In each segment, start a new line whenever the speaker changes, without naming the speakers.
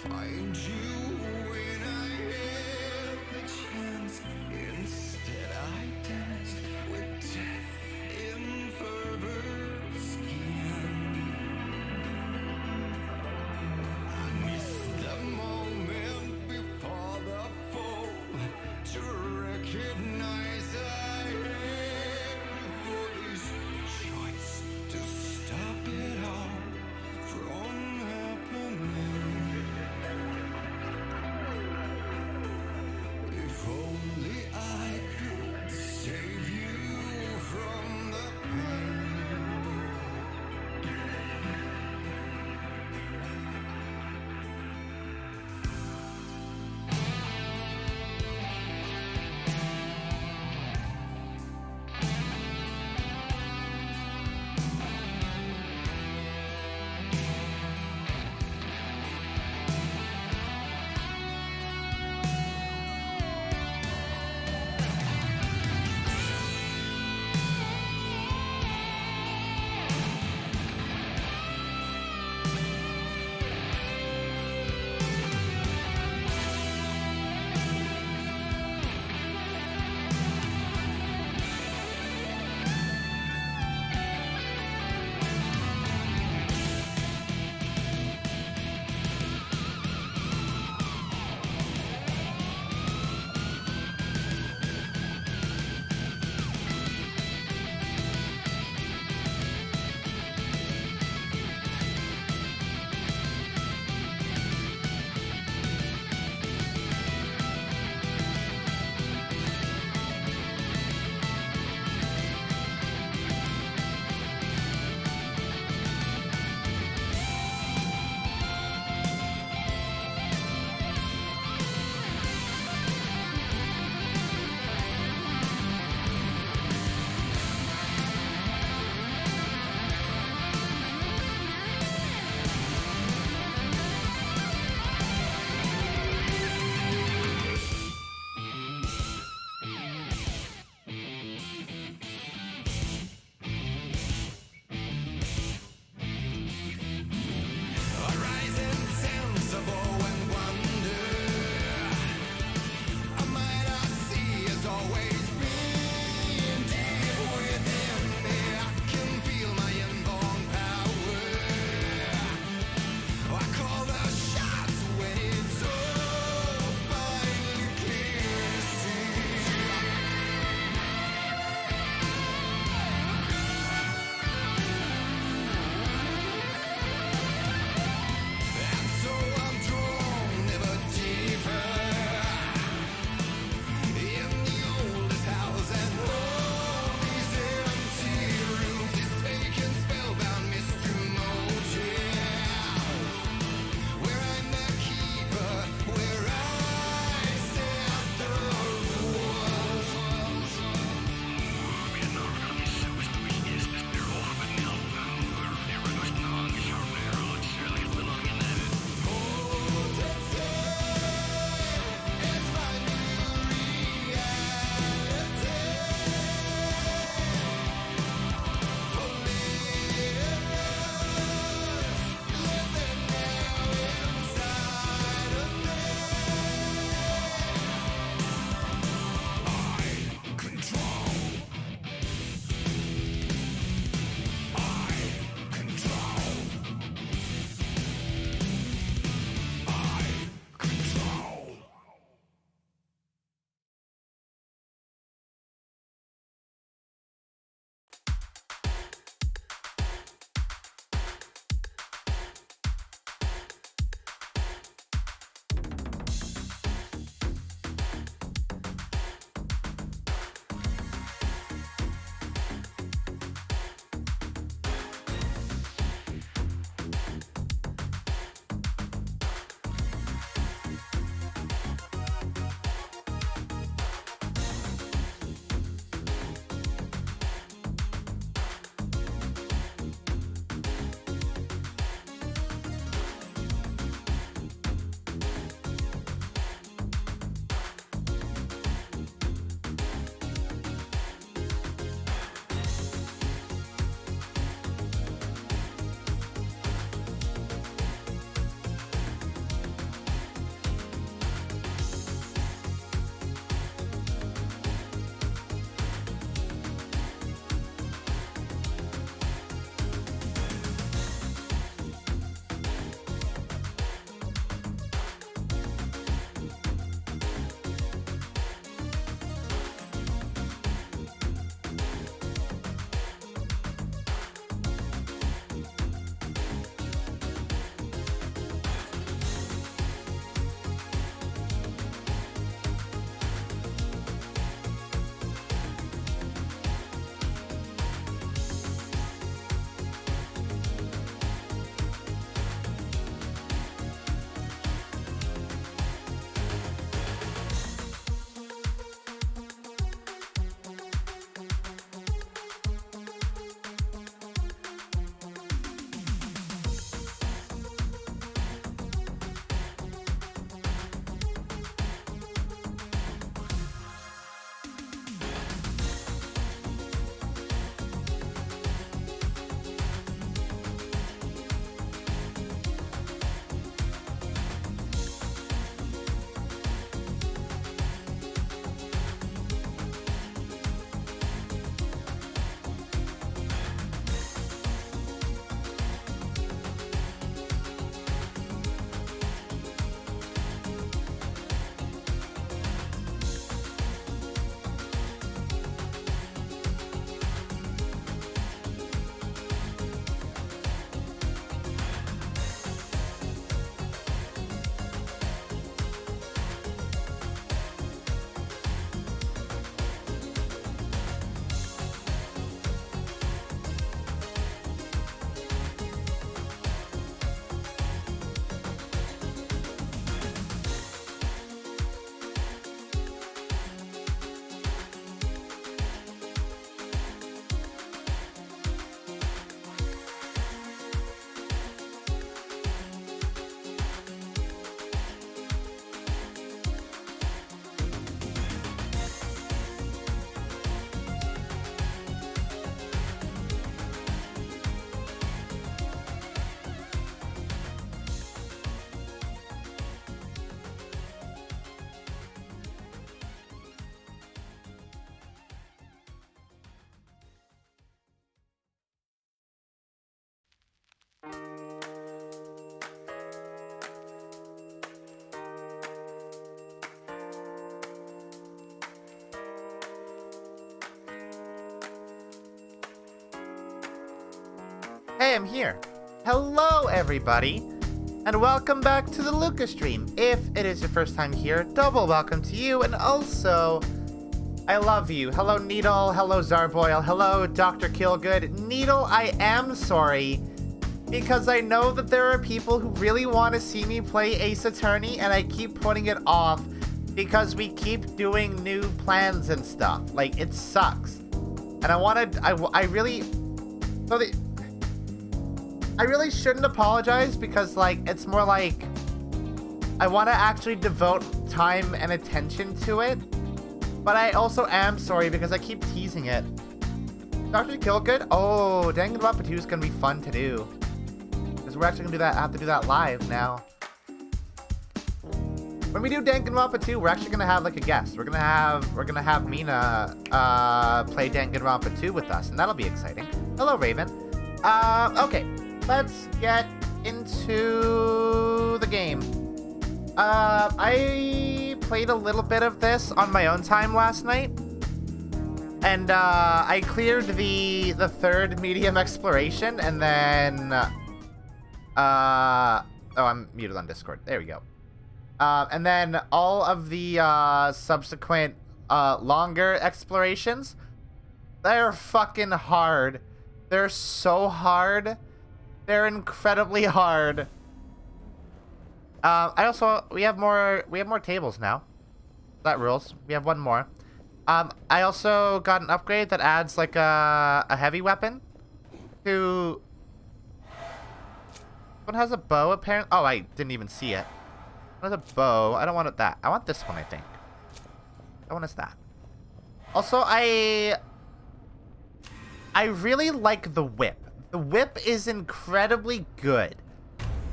find you when I had the chance. Instead I danced with death in fervor skin. I missed the moment before the fall to recognize I had voice, choice to stop it all from happening.
Hey, I'm here. Hello, everybody, and welcome back to the Lucas stream. If it is your first time here, double welcome to you, and also, I love you. Hello, Needle. Hello, Zarboil. Hello, Dr. Killgood. Needle, I am sorry, because I know that there are people who really want to see me play Ace Attorney, and I keep putting it off because we keep doing new plans and stuff. Like, it sucks. And I really shouldn't apologize because, like, it's more like I want to actually devote time and attention to it. But I also am sorry because I keep teasing it. Dr. Killgood? Oh, Danganronpa 2 is going to be fun to do. Because we're actually going to have to do that live now. When we do Danganronpa 2, we're actually gonna have like a guest. We're gonna have Mina play Danganronpa 2 with us, and that'll be exciting. Hello, Raven. Okay, let's get into the game. I played a little bit of this on my own time last night, and I cleared the third medium exploration, and then oh, I'm muted on Discord. There we go. And then all of the subsequent longer explorations, they're fucking hard. They're so hard. They're incredibly hard. We have more tables now. That rules. We have one more. I also got an upgrade that adds like a heavy weapon to. One has a bow apparently. Oh, I didn't even see it. One has a bow. I don't want it that. I want this one, I think. That one is that. Also, I really like the whip. The whip is incredibly good.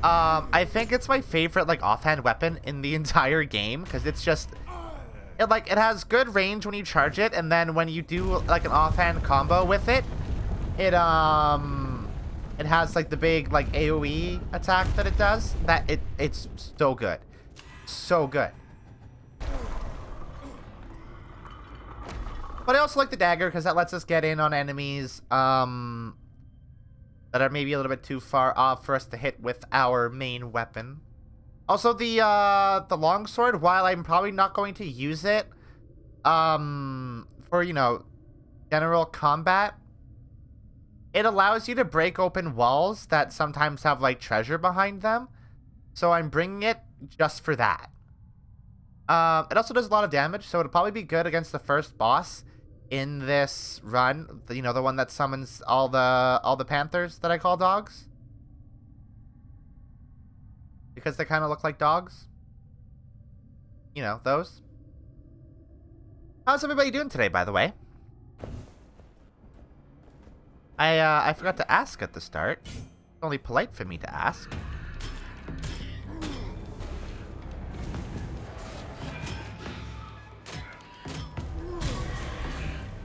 I think it's my favorite like offhand weapon in the entire game because it's just it has good range when you charge it, and then when you do like an offhand combo with it, it has like the big like AoE attack that it does. It's so good. So good. But I also like the dagger because that lets us get in on enemies that are maybe a little bit too far off for us to hit with our main weapon. Also the longsword, while I'm probably not going to use it for, you know, general combat, it allows you to break open walls that sometimes have like treasure behind them. So I'm bringing it just for that. It also does a lot of damage, so it'll probably be good against the first boss in this run. You know, the one that summons all the panthers that I call dogs. Because they kind of look like dogs. You know, those. How's everybody doing today, by the way? I forgot to ask at the start. It's only polite for me to ask.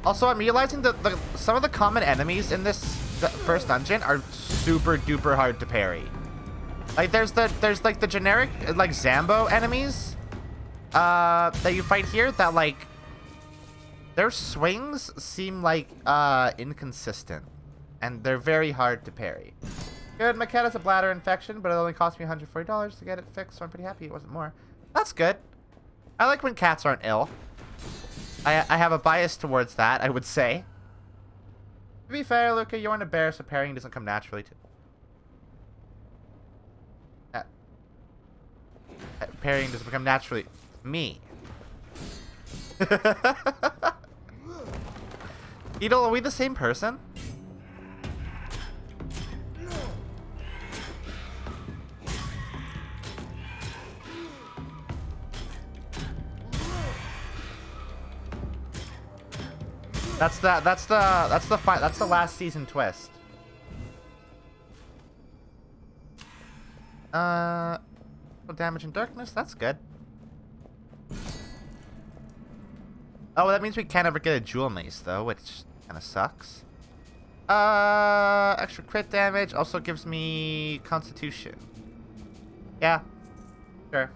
Also, I'm realizing that some of the common enemies in this first dungeon are super duper hard to parry. Like there's like the generic like Zambo enemies that you fight here that like their swings seem like inconsistent and they're very hard to parry. Good, my cat has a bladder infection, but it only cost me $140 to get it fixed, so I'm pretty happy it wasn't more. That's good. I like when cats aren't ill. I have a bias towards that, I would say. To be fair, Luca, you aren't a bear, so parrying doesn't come naturally to... parrying doesn't come naturally to me. Beetle, are we the same person? That's the last season twist. Damage and darkness, that's good. Oh, that means we can't ever get a jewel mace though, which kind of sucks. Extra crit damage also gives me constitution. Yeah, sure.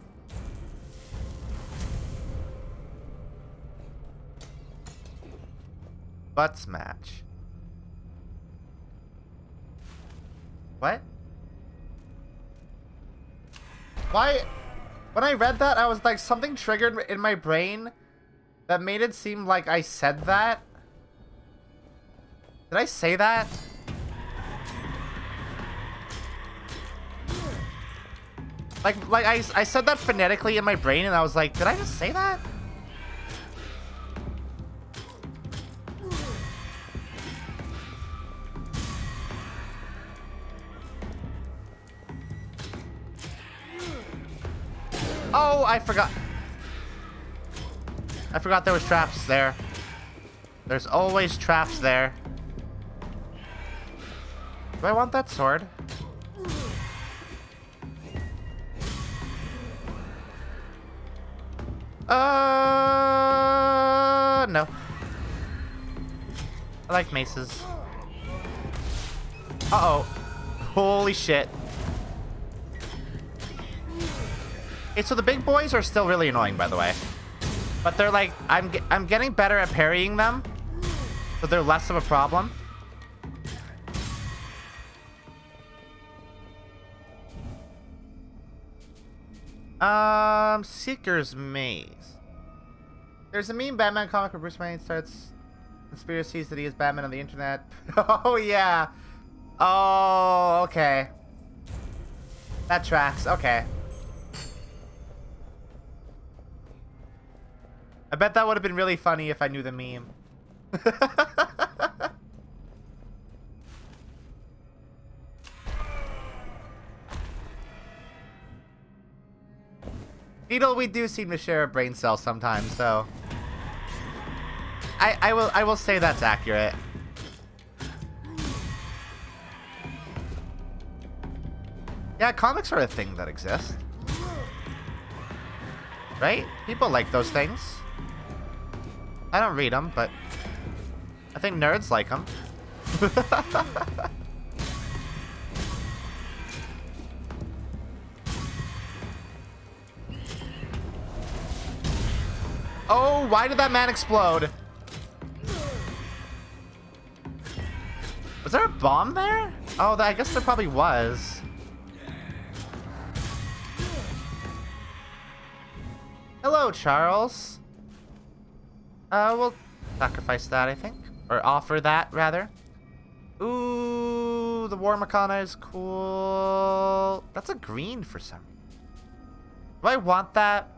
Butt smash. What? Why? When I read that, I was like, something triggered in my brain that made it seem like I said that. Did I say that? Like I said that phonetically in my brain, and I was like, did I just say that? Oh, I forgot. I forgot there was traps there. There's always traps there. Do I want that sword? No. I like maces. Uh-oh. Holy shit. Okay, so the big boys are still really annoying, by the way. But they're like, I'm getting better at parrying them, so they're less of a problem. Seeker's Maze. There's a meme Batman comic where Bruce Wayne starts conspiracies that he is Batman on the internet. Oh, yeah. Oh, okay. That tracks. Okay. I bet that would have been really funny if I knew the meme. Beetle, we do seem to share a brain cell sometimes, though. I will say that's accurate. Yeah, comics are a thing that exists. Right? People like those things. I don't read them, but I think nerds like them. Oh, why did that man explode? Was there a bomb there? Oh, I guess there probably was. Hello, Charles. We'll sacrifice that, I think. Or offer that, rather. Ooh, the War Makana is cool. That's a green for some reason. Do I want that?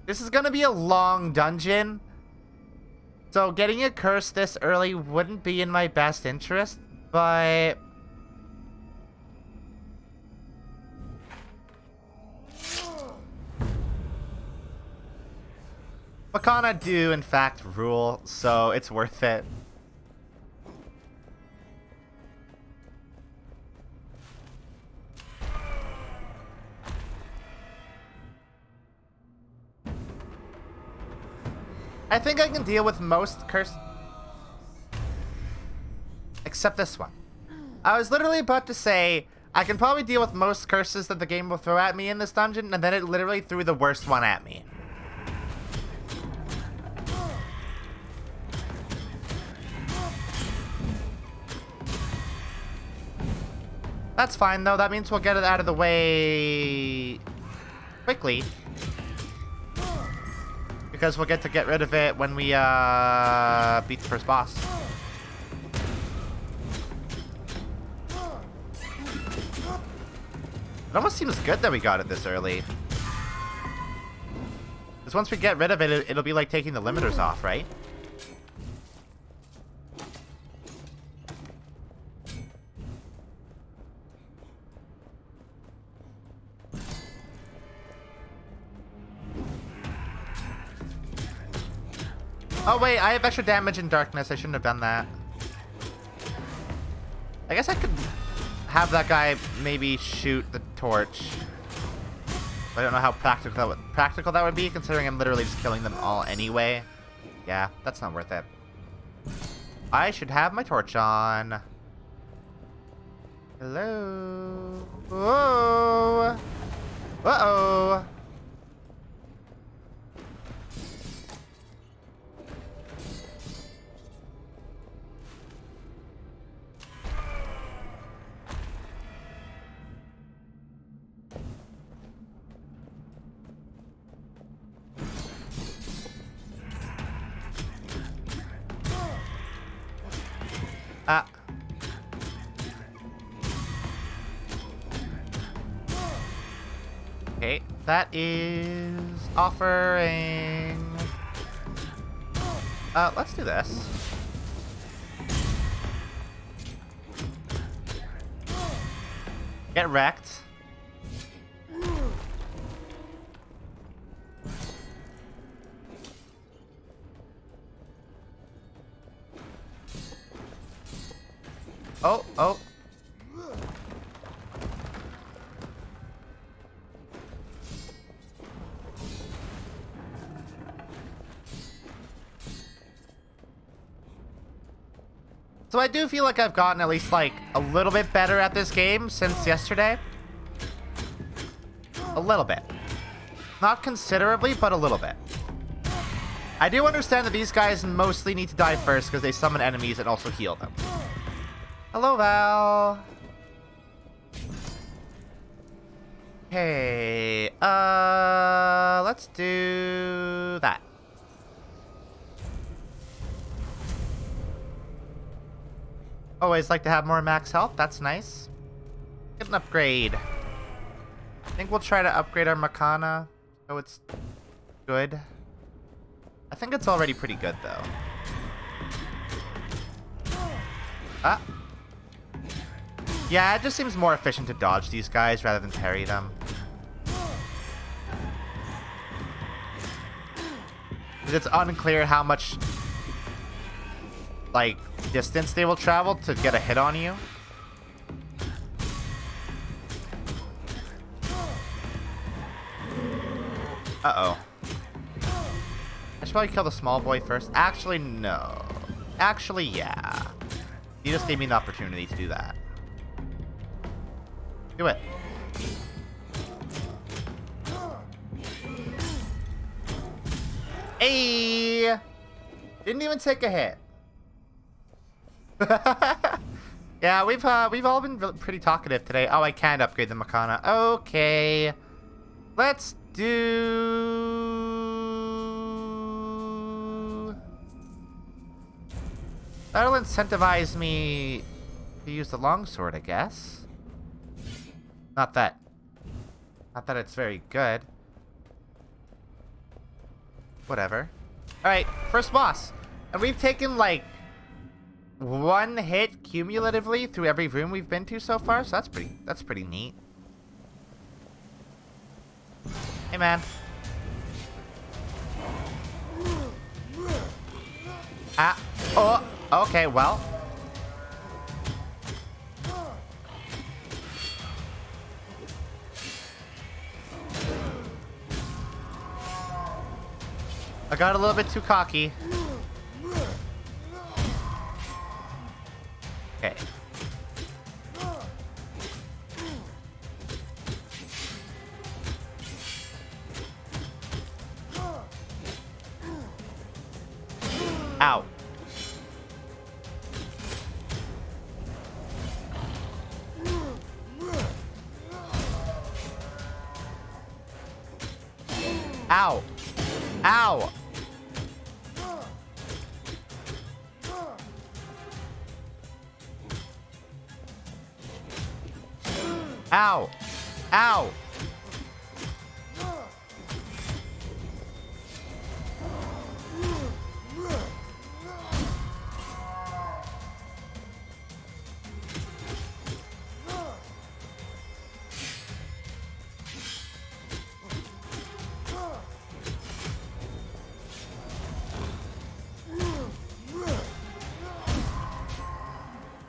This is gonna be a long dungeon. So getting a curse this early wouldn't be in my best interest, but... Makana do, in fact, rule, so it's worth it. I think I can deal with most curse... except this one. I was literally about to say, I can probably deal with most curses that the game will throw at me in this dungeon, and then it literally threw the worst one at me. That's fine, though. That means we'll get it out of the way quickly. Because we'll get to get rid of it when we beat the first boss. It almost seems good that we got it this early. Because once we get rid of it, it'll be like taking the limiters off, right? Oh wait, I have extra damage in darkness. I shouldn't have done that. I guess I could have that guy maybe shoot the torch. I don't know how practical that would be, considering I'm literally just killing them all anyway. Yeah, that's not worth it. I should have my torch on. Hello. Whoa. Uh-oh. Okay, that is offering... let's do this. Get wrecked. Oh, oh. So I do feel like I've gotten at least, like, a little bit better at this game since yesterday. A little bit. Not considerably, but a little bit. I do understand that these guys mostly need to die first because they summon enemies and also heal them. Hello, Val. Okay, let's do that. Always like to have more max health. That's nice. Get an upgrade. I think we'll try to upgrade our Makana so it's good. I think it's already pretty good, though. Ah. Yeah, it just seems more efficient to dodge these guys rather than parry them. It's unclear how much, like, distance they will travel to get a hit on you. Uh-oh. I should probably kill the small boy first. Actually, no. Actually, yeah. You just gave me the opportunity to do that. Do it. Hey! Didn't even take a hit. Yeah, we've all been pretty talkative today. Oh, I can't upgrade the Makana. Okay. Let's do... That'll incentivize me to use the longsword, I guess. Not that it's very good. Whatever. Alright, first boss. And we've taken, like, one hit cumulatively through every room we've been to so far, so that's pretty neat. Hey, man. Ah. Oh. Okay, well. I got a little bit too cocky. Okay. Ow. Ow. Ow. Ow. Ow.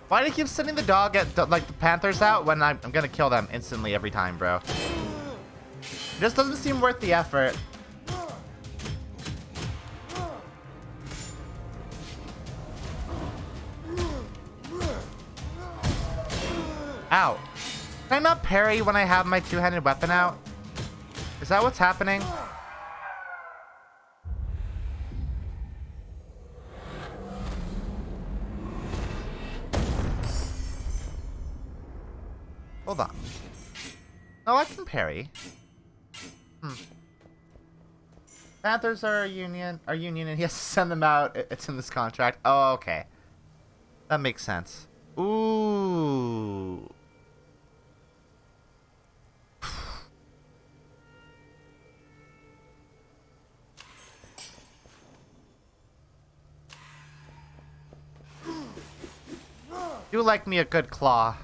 Why do you keep sending the dog at, like, the panthers out when I'm gonna kill them instantly every time, bro? It just doesn't seem worth the effort. Ow. Can I not parry when I have my two-handed weapon out? Is that what's happening? Hold on. Oh, I can parry. Panthers are a union, and he has to send them out. It's in this contract. Oh, okay. That makes sense. Ooh. Do like me a good claw.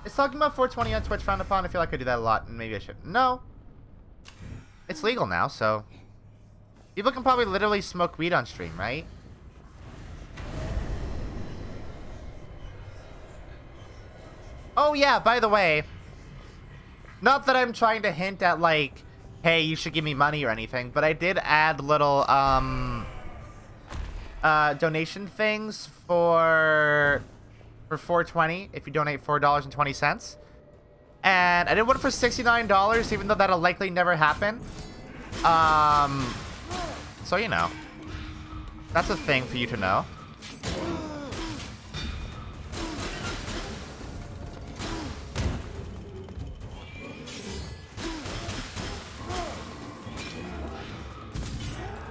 Is talking about 420 on Twitch frowned upon? I feel like I do that a lot, and maybe I should. No. It's legal now, so... People can probably literally smoke weed on stream, right? Oh yeah, by the way, not that I'm trying to hint at like, hey, you should give me money or anything, but I did add little donation things for 420 if you donate $4.20. And I did one for $69, even though that'll likely never happen. So you know, that's a thing for you to know.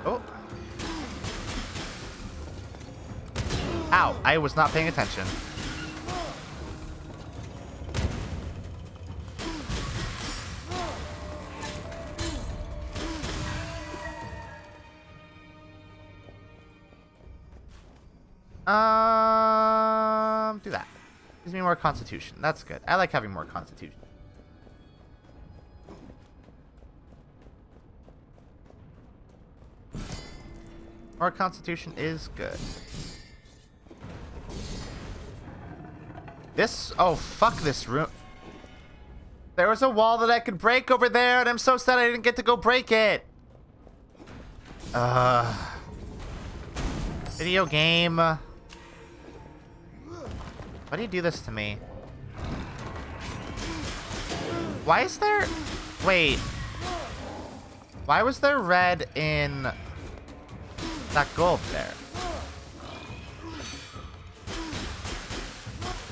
Oh. Ow, I was not paying attention. Do that. Gives me more constitution. That's good. I like having more constitution. More constitution is good. This... Oh, fuck this room. There was a wall that I could break over there, and I'm so sad I didn't get to go break it. Video game. Why do you do this to me? Why is there... Wait. Why was there red in... that gold there?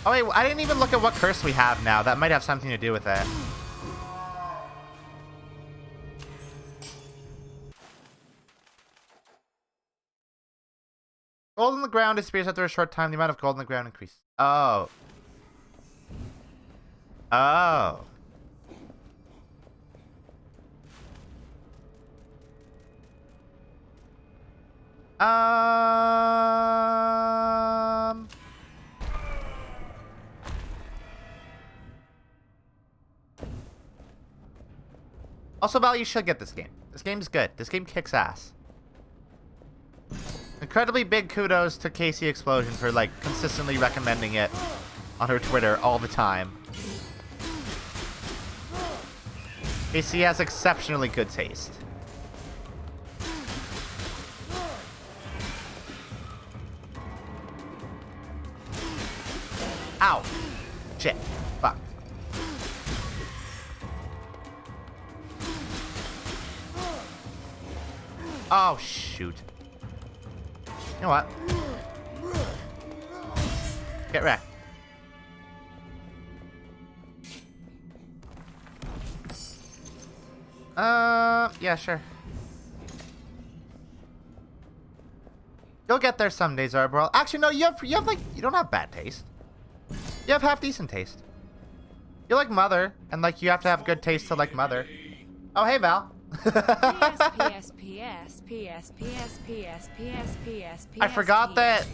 Oh wait, I didn't even look at what curse we have now. That might have something to do with it. Gold in the ground disappears after a short time. The amount of gold in the ground increases. Oh. Oh. Also, Val, you should get this game. This game's good. This game kicks ass. Incredibly big kudos to Casey Explosion for, like, consistently recommending it on her Twitter all the time. Casey has exceptionally good taste. Ow. Shit. Fuck. Oh, shoot. You know what? Get wrecked. Yeah, sure. You'll get there some days, Arbor. Actually, no, you have like, you don't have bad taste. You have half decent taste. You're like Mother, and like you have to have good taste to like Mother. Oh, hey, Val. I forgot that.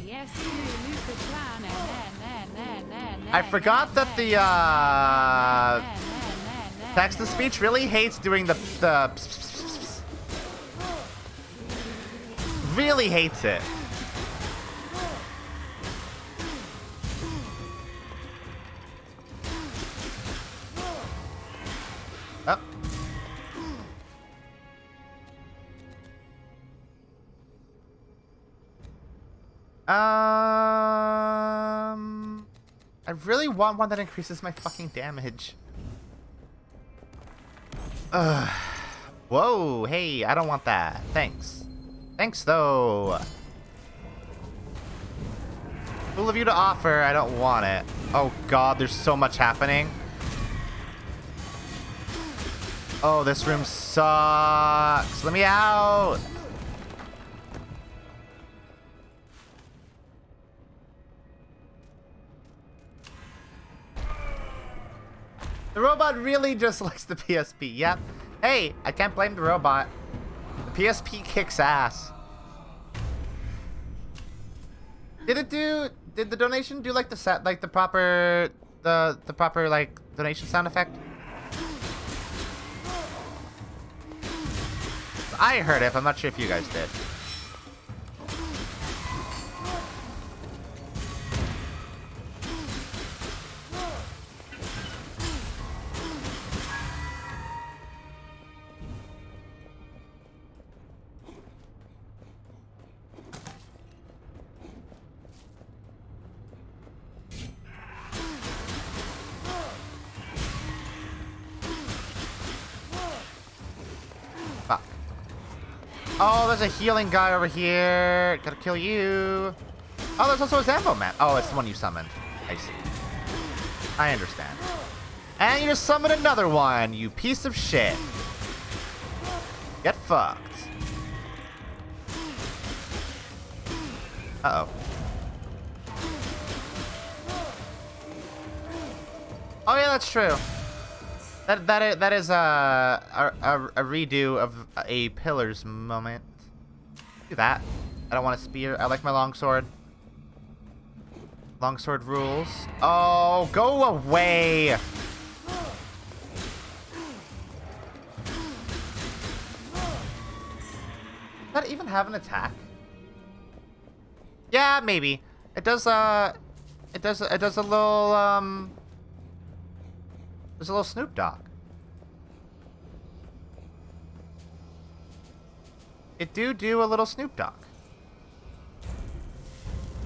I forgot that the text to speech really hates doing the really hates it. Oh. I really want one that increases my fucking damage. Whoa, hey, I don't want that. Thanks. Thanks, though. Cool of you to offer, I don't want it. Oh god, there's so much happening. Oh, this room sucks. Let me out. The robot really just likes the PSP. Yep. Hey, I can't blame the robot. The PSP kicks ass. Did the donation do like the proper like donation sound effect? I heard it, but I'm not sure if you guys did. Fuck. Oh, there's a healing guy over here. Gotta kill you. Oh, there's also a Zambo man. Oh, it's the one you summoned. I see. I understand. And you just summoned another one, you piece of shit. Get fucked. Uh-oh. Oh yeah, that's true. That is a redo of a pillars moment. Do that. I don't want a spear. I like my longsword. Longsword rules. Oh, go away. Does that even have an attack? Yeah, maybe. It does a little there's a little Snoop Dogg. It do a little Snoop Dogg.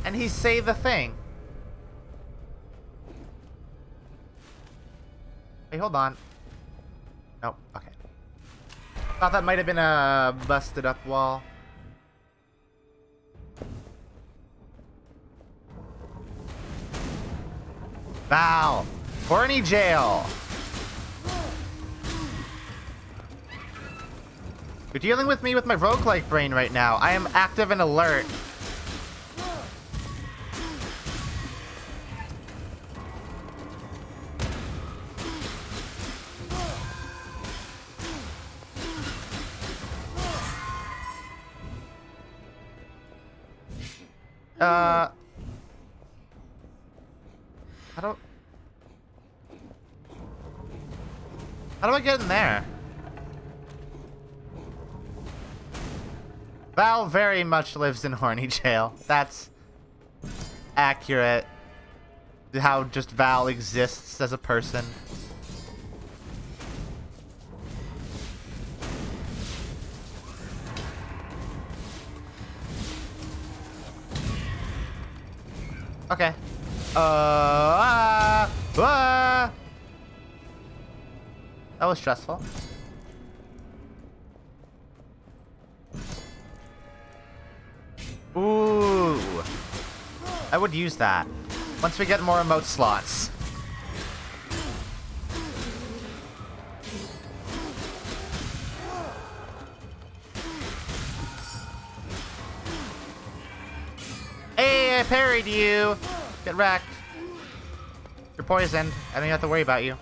And he say the thing. Hey, hold on. Nope, okay. Thought that might have been a busted up wall. Val! Horny jail! You're dealing with me with my roguelike brain right now. I am active and alert. How do I get in there? Val very much lives in horny jail. That's accurate. How just Val exists as a person. Okay. That was stressful. Ooh. I would use that. Once we get more emote slots. Hey, I parried you. Get wrecked. You're poisoned. I don't even have to worry about you.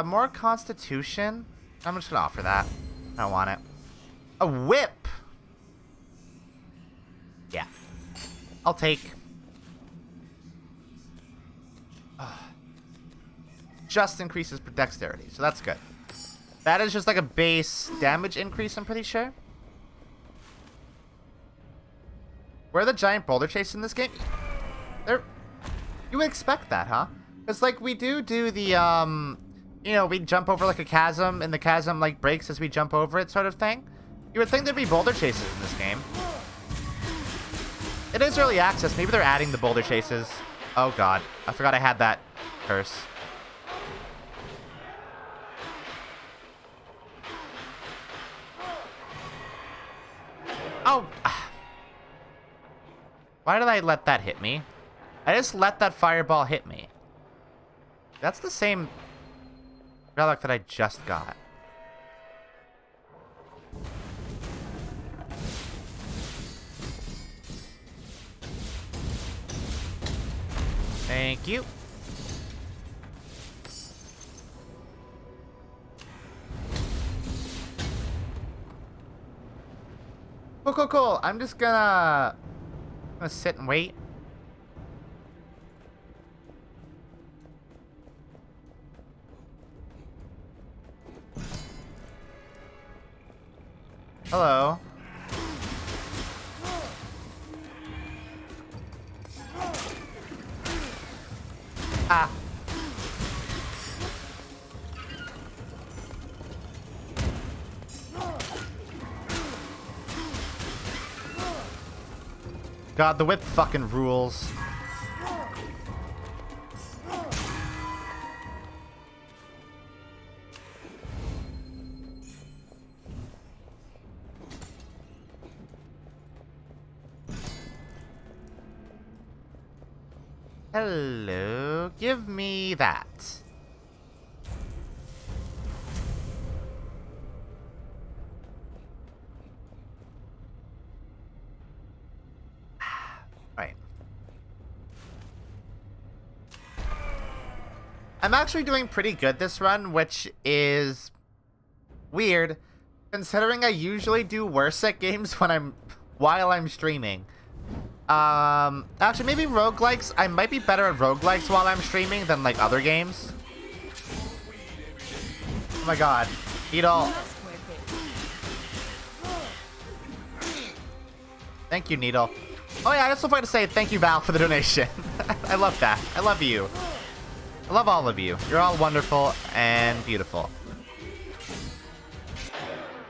More constitution? I'm just gonna offer that. I don't want it. A whip! Yeah. I'll take. Just increases dexterity, so that's good. That is just like a base damage increase, I'm pretty sure. Where are the giant boulder chases in this game? There. You would expect that, huh? Because, like, we do the, you know, we jump over, like, a chasm, and the chasm, like, breaks as we jump over it sort of thing. You would think there'd be boulder chases in this game. It is early access. Maybe they're adding the boulder chases. Oh, God. I forgot I had that curse. Oh. Why did I let that hit me? I just let that fireball hit me. That's the same relic that I just got. Thank you. Cool, cool, cool. I'm just gonna sit and wait. Hello. Ah. God, the whip fucking rules. Hello, give me that. Right. I'm actually doing pretty good this run, which is weird, considering I usually do worse at games while I'm streaming. Actually, maybe roguelikes. I might be better at roguelikes while I'm streaming than, like, other games. Oh my god. Needle. Thank you, Needle. Oh yeah, I also forgot to say thank you, Val, for the donation. I love that. I love you. I love all of you. You're all wonderful and beautiful.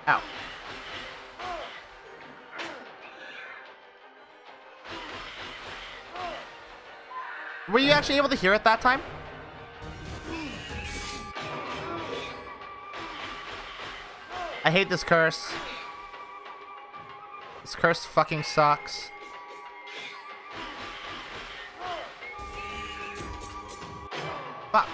Ow. Were you actually able to hear it that time? I hate this curse. This curse fucking sucks. Fuck.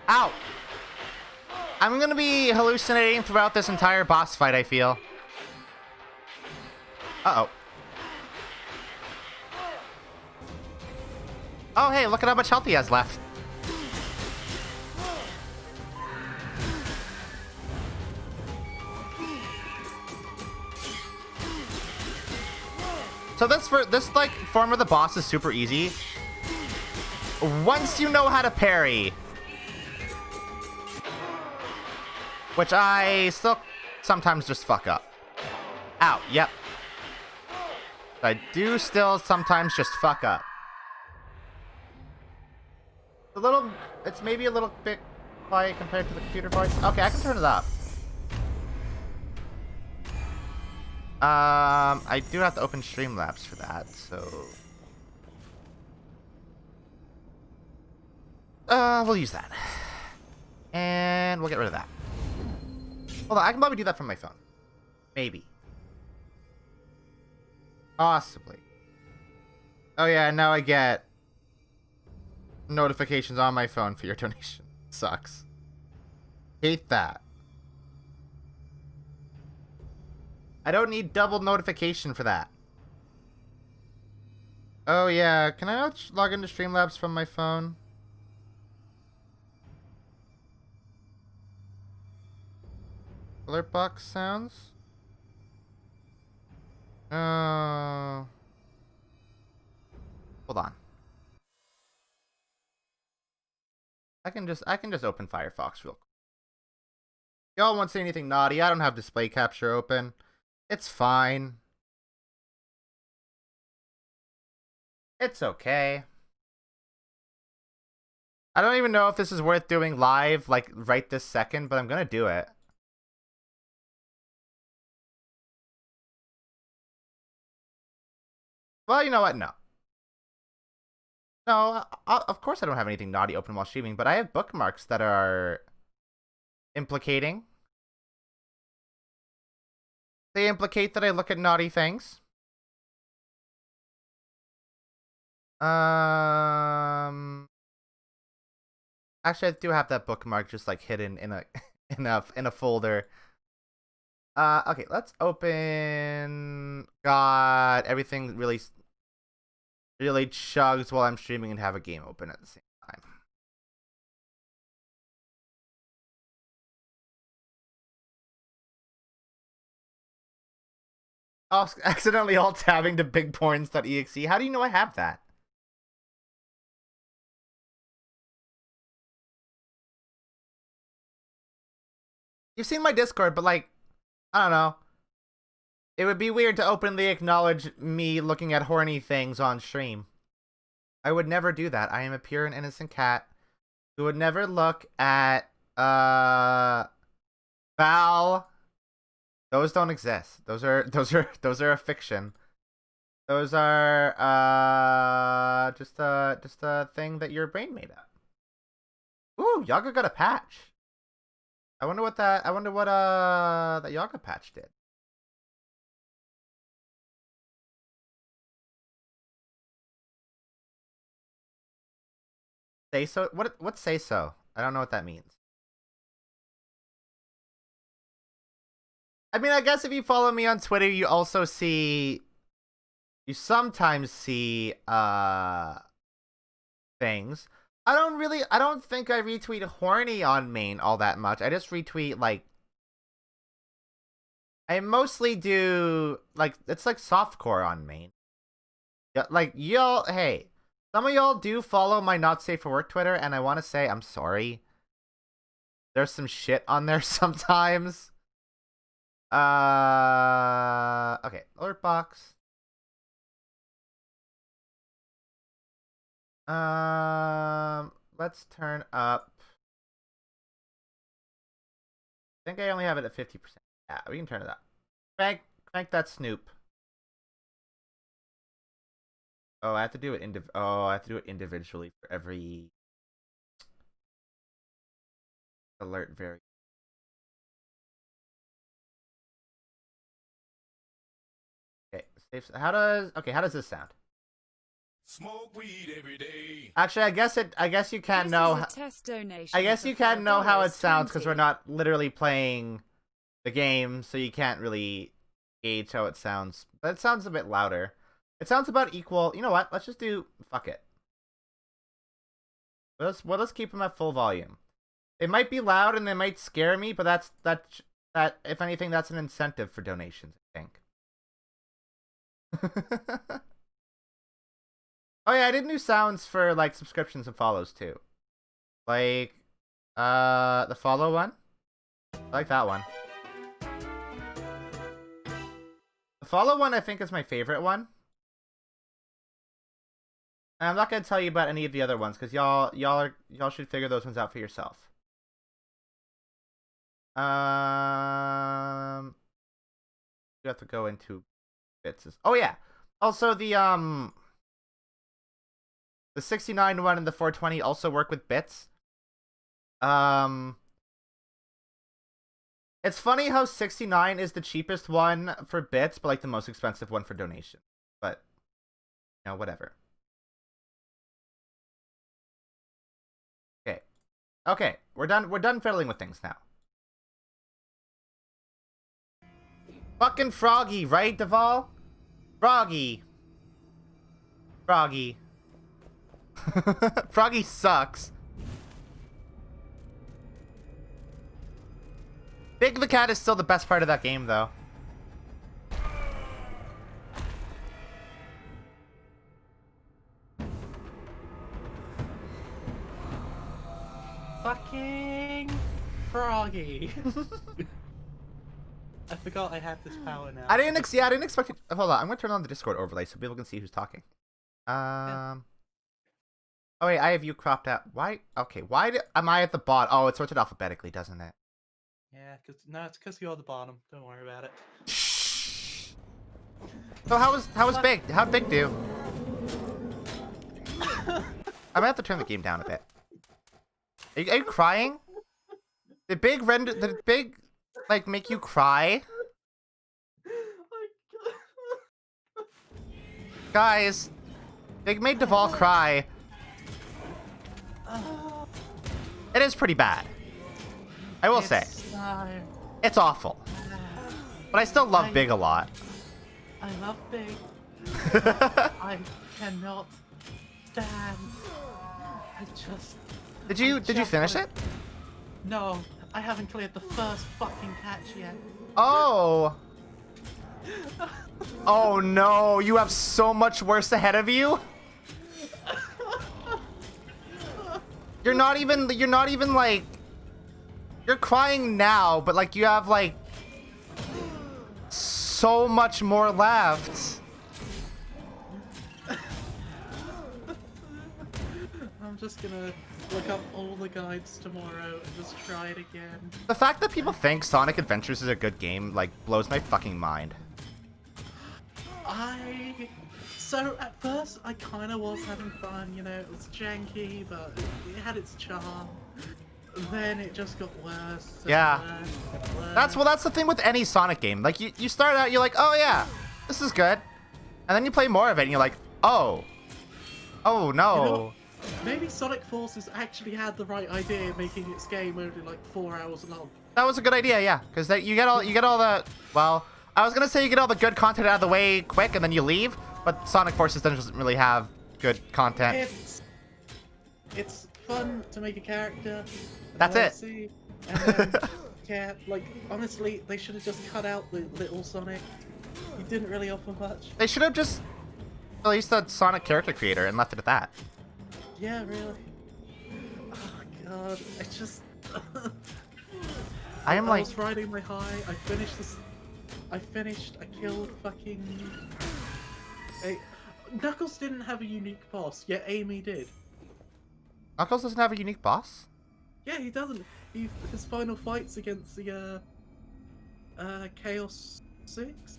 Ow! I'm gonna be hallucinating throughout this entire boss fight, I feel. Uh-oh. Oh, hey, look at how much health he has left. So this like form of the boss is super easy. Once you know how to parry. Which I still sometimes just fuck up. Ow, yep. I do still sometimes just fuck up. It's maybe a little bit quiet compared to the computer voice. Okay, I can turn it up. I do have to open Streamlabs for that, so... we'll use that. And we'll get rid of that. Hold on, I can probably do that from my phone. Maybe. Possibly. Oh yeah, now I get notifications on my phone for your donation. Sucks. Hate that. I don't need double notification for that. Oh yeah, can I not log into Streamlabs from my phone? Alert box sounds? Oh. Hold on. I can just open Firefox real quick. Y'all won't say anything naughty. I don't have display capture open. It's fine. It's okay. I don't even know if this is worth doing live, like, right this second, but I'm gonna do it. Well, you know what? No. No, of course I don't have anything naughty open while streaming, but I have bookmarks that are implicating. They implicate that I look at naughty things. Actually, I do have that bookmark just like hidden in a in a folder. Okay, let's open. God, everything really chugs while I'm streaming and have a game open at the same time. Oh, accidentally alt tabbing to bigporns.exe. How do you know I have that? You've seen my Discord, but like, I don't know. It would be weird to openly acknowledge me looking at horny things on stream. I would never do that. I am a pure and innocent cat who would never look at, Val. Those don't exist. Those are a fiction. Those are, just a thing that your brain made up. Ooh, Yaga got a patch. I wonder what that Yaga patch did. Say so? What say so? I don't know what that means. I mean, I guess if you follow me on Twitter, you sometimes see things. I don't think I retweet horny on main all that much. I just retweet like I mostly do like it's like softcore on main. Yeah, like y'all, hey, some of y'all do follow my not safe for work Twitter, and I want to say I'm sorry. There's some shit on there sometimes. Okay, alert box. Let's turn up. I think I only have it at 50%. Yeah, we can turn it up. Crank that Snoop. Oh, I have to do it individually for every alert variable. Okay, how does this sound?
Smoke weed every day.
Actually, I guess you can't know. I guess you can't know how it sounds because we're not literally playing the game, so you can't really gauge how it sounds. But it sounds a bit louder. It sounds about equal. You know what? Let's just do fuck it. Let's keep them at full volume. They might be loud and they might scare me, but that if anything, that's an incentive for donations, I think. Oh yeah, I did new sounds for like subscriptions and follows too. Like the follow one. I like that one. The follow one I think is my favorite one. And I'm not gonna tell you about any of the other ones because y'all should figure those ones out for yourself. You have to go into bits. Oh yeah. Also the 69 one and the 420 also work with bits. It's funny how 69 is the cheapest one for bits, but like the most expensive one for donation. But you know, whatever. Okay, we're done fiddling with things now. Fucking Froggy, right, Deval? Froggy. Froggy sucks. Big the Cat is still the best part of that game, though.
Fucking Froggy. I forgot I had this power now.
I didn't expect it. Hold on, I'm gonna turn on the Discord overlay so people can see who's talking.
Yeah.
Oh wait, I have you cropped out. Why? Okay, am I at the bottom? Oh, it's sorted alphabetically, doesn't it?
Yeah, it's because you're at the bottom. Don't worry about it.
So how was Big? How'd Big do? I'm gonna have to turn the game down a bit. Are you crying? Did Big like make you cry? Guys, Big made Deval cry. is pretty bad. I will say. It's awful. But I still love Big a lot.
I love Big. I cannot stand. I just...
Did you finish it?
No, I haven't cleared the first fucking catch yet.
Oh. Oh no, you have so much worse ahead of you. You're not even like, you're crying now, but like you have like so much more left.
I'm just gonna look up all the guides tomorrow and just try it again.
The fact that people think Sonic Adventures is a good game like blows my fucking mind.
So at first I kind of was having fun, you know, it was janky, but it had its charm. Then it just got worse.
Yeah.
Worse.
That's the thing with any Sonic game. Like you start out, you're like, oh yeah, this is good, and then you play more of it, and you're like, oh no.
You know, maybe Sonic Forces actually had the right idea, making its game only like 4 hours long.
That was a good idea, yeah, because you get all the, well, I was gonna say you get all the good content out of the way quick, and then you leave. But Sonic Forces doesn't really have good content.
It's fun to make a character.
That's it.
See, and then, yeah, like honestly, they should have just cut out the little Sonic. He didn't really offer much.
They should have just released a Sonic character creator and left it at that.
Yeah, really. Oh god, it's just.
I
was riding my high. I finished this. I killed fucking. Knuckles didn't have a unique boss, yet Amy did.
Knuckles doesn't have a unique boss?
Yeah, he doesn't. His final fight's against the Chaos 6.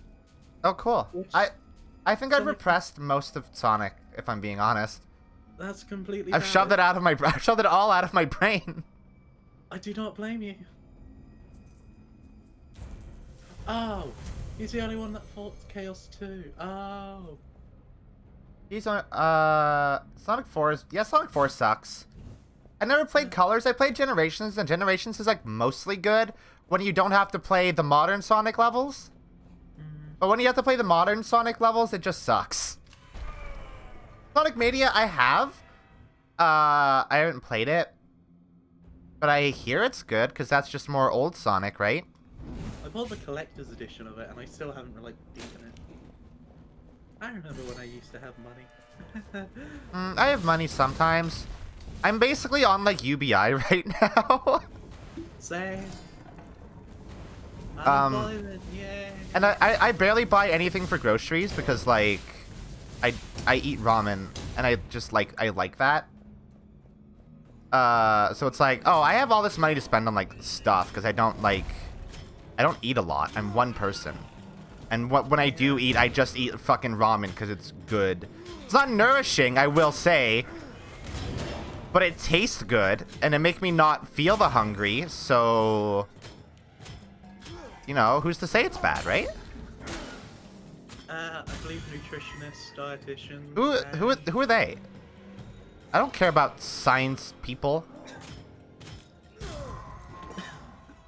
Oh, cool.
Which
I think I've repressed most of Sonic, if I'm being honest.
That's completely.
I've shoved it all out of my brain.
I do not blame you. Oh, he's the only one that fought Chaos 2. Oh.
He's on Sonic 4 Sonic 4 sucks. I never played Colors. I played Generations, and Generations is like mostly good when you don't have to play the modern Sonic levels. But when you have to play the modern Sonic levels, it just sucks. Sonic Mania, I have. I haven't played it, but I hear it's good because that's just more old Sonic, right?
I bought the collector's edition of it, and I still haven't really beaten it. I remember when I used to have money.
I have money sometimes. I'm basically on like UBI right now.
Same. Yeah.
And I barely buy anything for groceries because like I eat ramen and I just like that. So it's like, oh, I have all this money to spend on like stuff because I don't eat a lot. I'm one person. And when I do eat, I just eat fucking ramen because it's good. It's not nourishing, I will say. But it tastes good. And it makes me not feel the hungry. So, you know, who's to say it's bad, right?
I believe nutritionists, dietitians.
Who are they? I don't care about science people.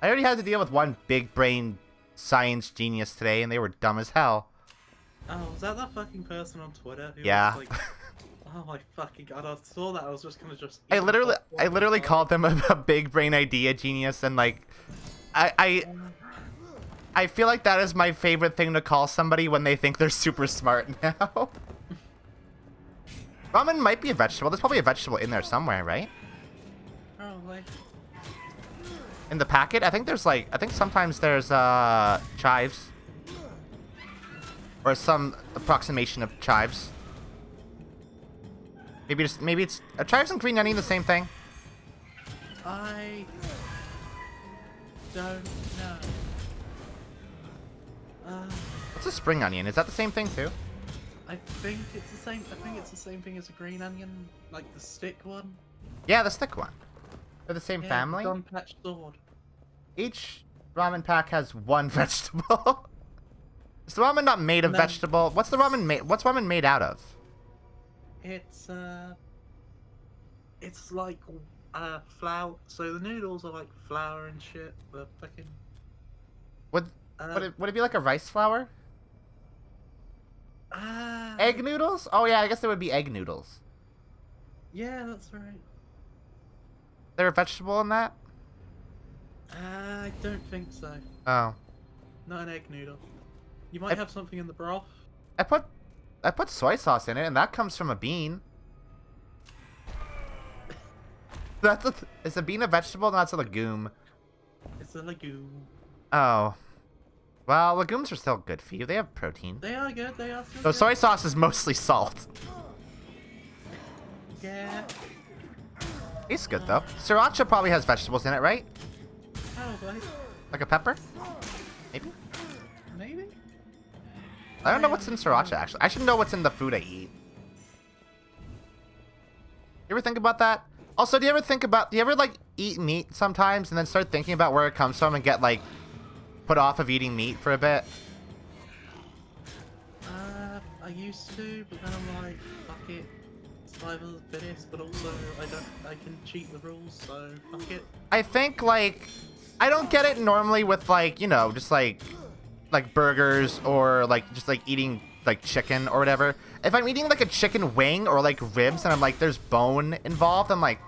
I already had to deal with one big brain science genius today, and they were dumb as hell.
Oh, was that fucking person on Twitter? Who
Yeah.
Was like, oh my fucking god! I saw that. I was just gonna just.
I literally called them a big brain idea genius, and like, I feel like that is my favorite thing to call somebody when they think they're super smart now. Ramen might be a vegetable. There's probably a vegetable in there somewhere, right?
Probably.
In the packet, I think sometimes there's chives. Or some approximation of chives. Maybe it's chives and green onion the same thing.
I don't know.
What's a spring onion? Is that the same thing too?
I think it's the same. I think it's the same thing as a green onion, like the stick one.
Yeah, the stick one. They're the same family.
Don Patch Sword.
Each ramen pack has one vegetable. Is the ramen not made of vegetable? What's the ramen made? What's ramen made out of?
It's like flour. So the noodles are like flour and shit. The fucking.
Would would it be like a rice flour? Egg noodles? Oh yeah, I guess there would be egg noodles.
Yeah, that's right.
There a vegetable in that?
I don't think so.
Oh.
Not an egg noodle. You might have something in the broth.
I put soy sauce in it, and that comes from a bean. Is a bean a vegetable? No, it's a legume.
It's a legume.
Oh. Well, legumes are still good for you. They have protein.
They are good. They are still
So
good.
soy sauce is mostly salt.
Yeah.
Tastes good, though. Sriracha probably has vegetables in it, right?
Probably.
Like a pepper? Maybe?
Maybe?
I don't know what's in sriracha, actually. I should know what's in the food I eat. You ever think about that? Also, do you ever, like, eat meat sometimes and then start thinking about where it comes from and get, like, put off of eating meat for a bit?
I used to, but then I'm like, fuck it. Survival of the fittest, but also I can cheat the rules, so fuck it.
I think, like, I don't get it normally with, like, you know, just, like burgers or, like, just, like, eating, like, chicken or whatever. If I'm eating, like, a chicken wing or, like, ribs and I'm like, there's bone involved, I'm like,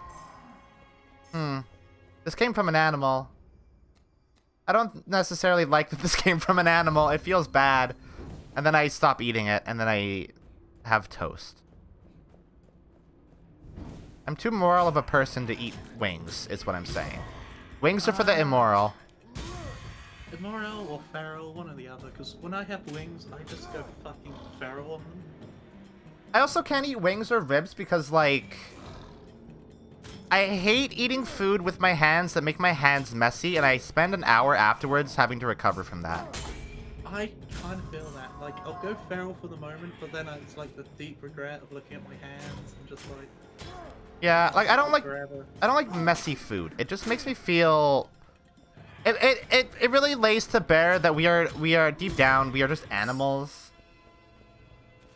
this came from an animal. I don't necessarily like that this came from an animal. It feels bad. And then I stop eating it, and then I have toast. I'm too moral of a person to eat wings, is what I'm saying. Wings are for the immoral.
Immoral or feral, one or the other, because when I have wings, I just go fucking feral on them.
I also can't eat wings or ribs because, like, I hate eating food with my hands that make my hands messy, and I spend an hour afterwards having to recover from that.
I kind of feel that. Like, I'll go feral for the moment, but then it's like the deep regret of looking at my hands and just like...
Yeah, like, I don't
forever.
like messy food. It just makes me feel... It really lays to bear that we are deep down, we are just animals.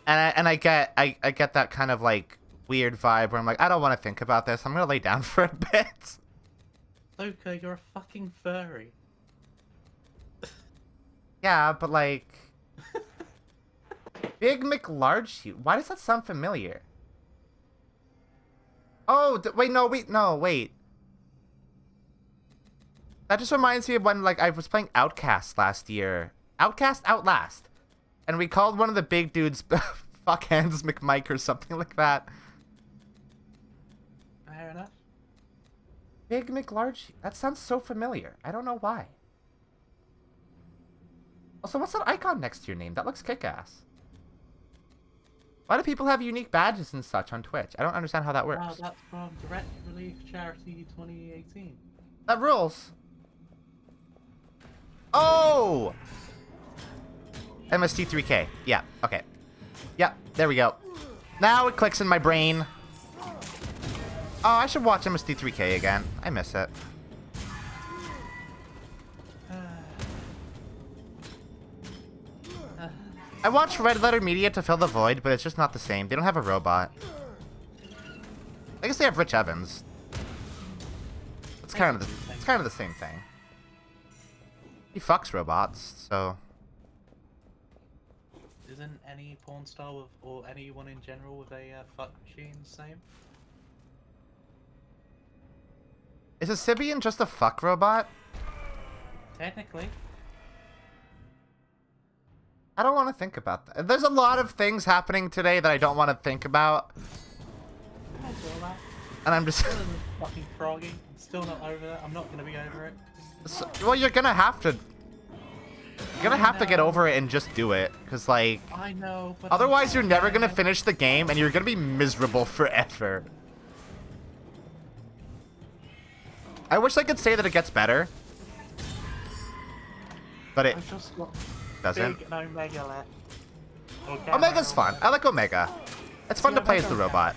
And I get that kind of, like, weird vibe where I'm like, I don't want to think about this. I'm gonna lay down for a bit.
Okay, you're a fucking furry.
Yeah, but, like... Big McLarge. Why does that sound familiar? Oh, wait. That just reminds me of when, like, I was playing Outcast last year. Outlast. And we called one of the big dudes Fuck Hands McMike or something like that.
Fair enough.
Big McLarge. That sounds so familiar. I don't know why. Also, what's that icon next to your name? That looks kick-ass. Why do people have unique badges and such on Twitch? I don't understand how that works.
Oh, that's from Direct Relief Charity 2018.
That rules. Oh! MST3K. Yeah, okay. Yeah, there we go. Now it clicks in my brain. Oh, I should watch MST3K again. I miss it. I watched Red Letter Media to fill the void, but it's just not the same. They don't have a robot. I guess they have Rich Evans. It's kind of the same thing. He fucks robots, so.
Isn't any porn star with, or anyone in general with a fuck machine the same?
Is a Sibian just a fuck robot?
Technically.
I don't want to think about that. There's a lot of things happening today that I don't want to think about.
I feel that.
And I'm just...
fucking froggy. I'm still not over that. I'm not gonna be over it.
So, well, you're gonna have to... You're gonna have to get over it and just do it. Because, like...
I know, but...
Otherwise, you're never gonna finish the game and you're gonna be miserable forever. I wish I could say that it gets better. But it...
I've just got
doesn't.
big and Omega left.
Omega's fun. I like Omega. It's fun to play as the robot.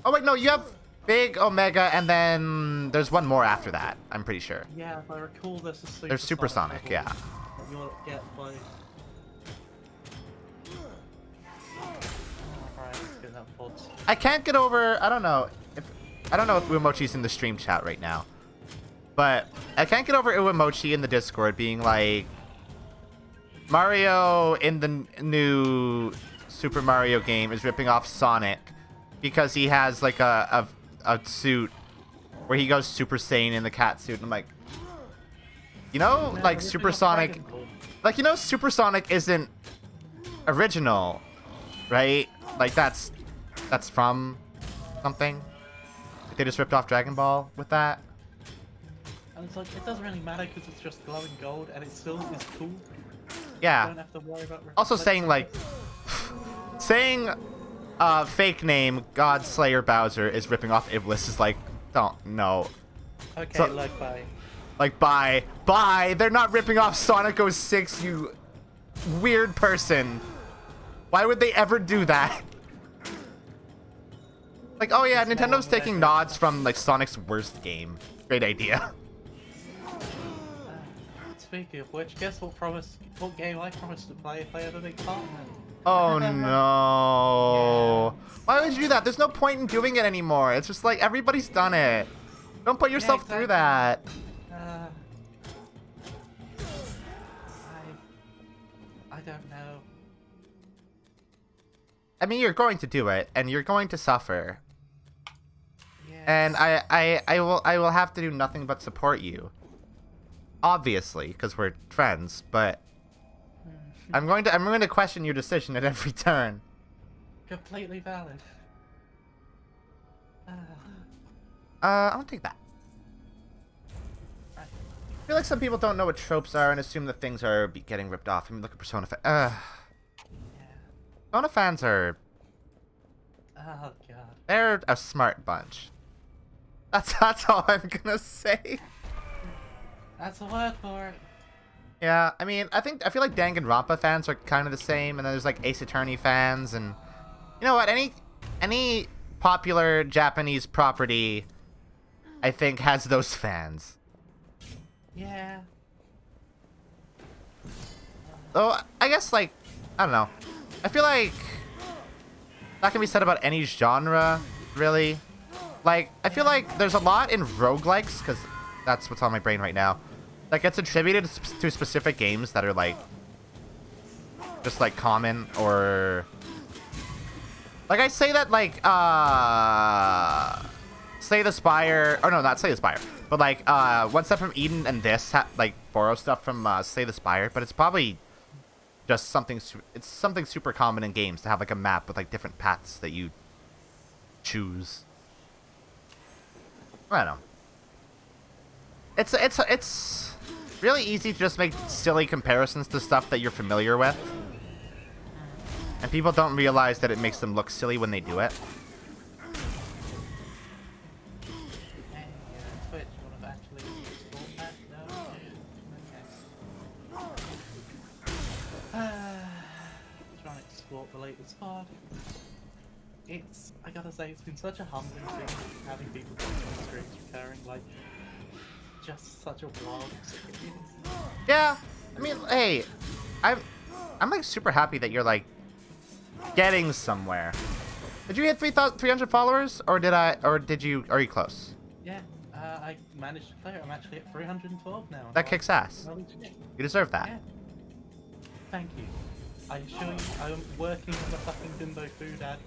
Oh wait, no, you have Big, Omega, and then there's one more after that. I'm pretty sure.
Yeah, if I recall, there's a
There's Supersonic,
level
yeah.
that you'll get by... Alright, let's get that pod.
I can't get over. I don't know. I don't know if Uemochi's in the stream chat right now. But I can't get over Uemochi in the Discord being like, Mario in the new Super Mario game is ripping off Sonic because he has like a suit where he goes Super Saiyan in the cat suit. And I'm like, you know,
No,
like
they're
Super
ripping off
Sonic,
Dragon Ball.
like, you know, Super Sonic isn't original, right? Like that's from something. They just ripped off Dragon Ball with that.
And it's like, it doesn't really matter because it's just glowing gold and it still is cool. You
Yeah.
don't have to worry about
Also saying like, saying fake name God Slayer Bowser is ripping off Iblis is like, don't no.
Okay,
So-
like bye.
Like bye. They're not ripping off Sonic 06, you weird person. Why would they ever do that? Like, oh yeah, Nintendo's taking nods from like Sonic's worst game. Great idea.
Speaking of which, guess what game I promised to play if I ever make Cartman?
Oh no. Why would you do that? There's no point in doing it anymore. It's just like everybody's done it. Don't put yourself through that.
I don't know.
I mean, you're going to do it, and you're going to suffer.
Yes.
And I will have to do nothing but support you. Obviously, because we're friends, but I'm going to question your decision at every turn.
Completely valid.
I'm gonna take that. I feel like some people don't know what tropes are and assume that things are getting ripped off. I mean, look at Persona.
Yeah.
Persona fans are.
Oh god.
They're a smart bunch. That's all I'm gonna say.
That's a word for it.
Yeah, I mean, I feel like Danganronpa fans are kind of the same, and then there's like Ace Attorney fans, and you know what? Any popular Japanese property, I think, has those fans.
Yeah.
Oh, I guess like, I don't know. I feel like that can be said about any genre, really. Like, I feel like there's a lot in roguelikes, because that's what's on my brain right now, that gets attributed to specific games that are like just like common, or like I say that like Slay the Spire, or no, not Slay the Spire, but like One Step from Eden and this like borrow stuff from Slay the Spire, but it's probably just something it's something super common in games to have like a map with like different paths that you choose. I don't know. It's really easy to just make silly comparisons to stuff that you're familiar with. And people don't realize that it makes them look silly when they do it.
Hey, Twitch, you want to actually install that? No? Okay. Trying to export the latest pod. I gotta say, it's been such a humbling thing having people watch my streams recurring, like, just such a wild experience.
Yeah, I mean, hey, I'm like super happy that you're like getting somewhere. Did you hit 300 followers, or are you close?
Yeah, I managed to clear it. I'm actually at 312 now.
That kicks ass. You deserve that.
Yeah. Thank you. I assure you, I'm working as a fucking bimbo food ad.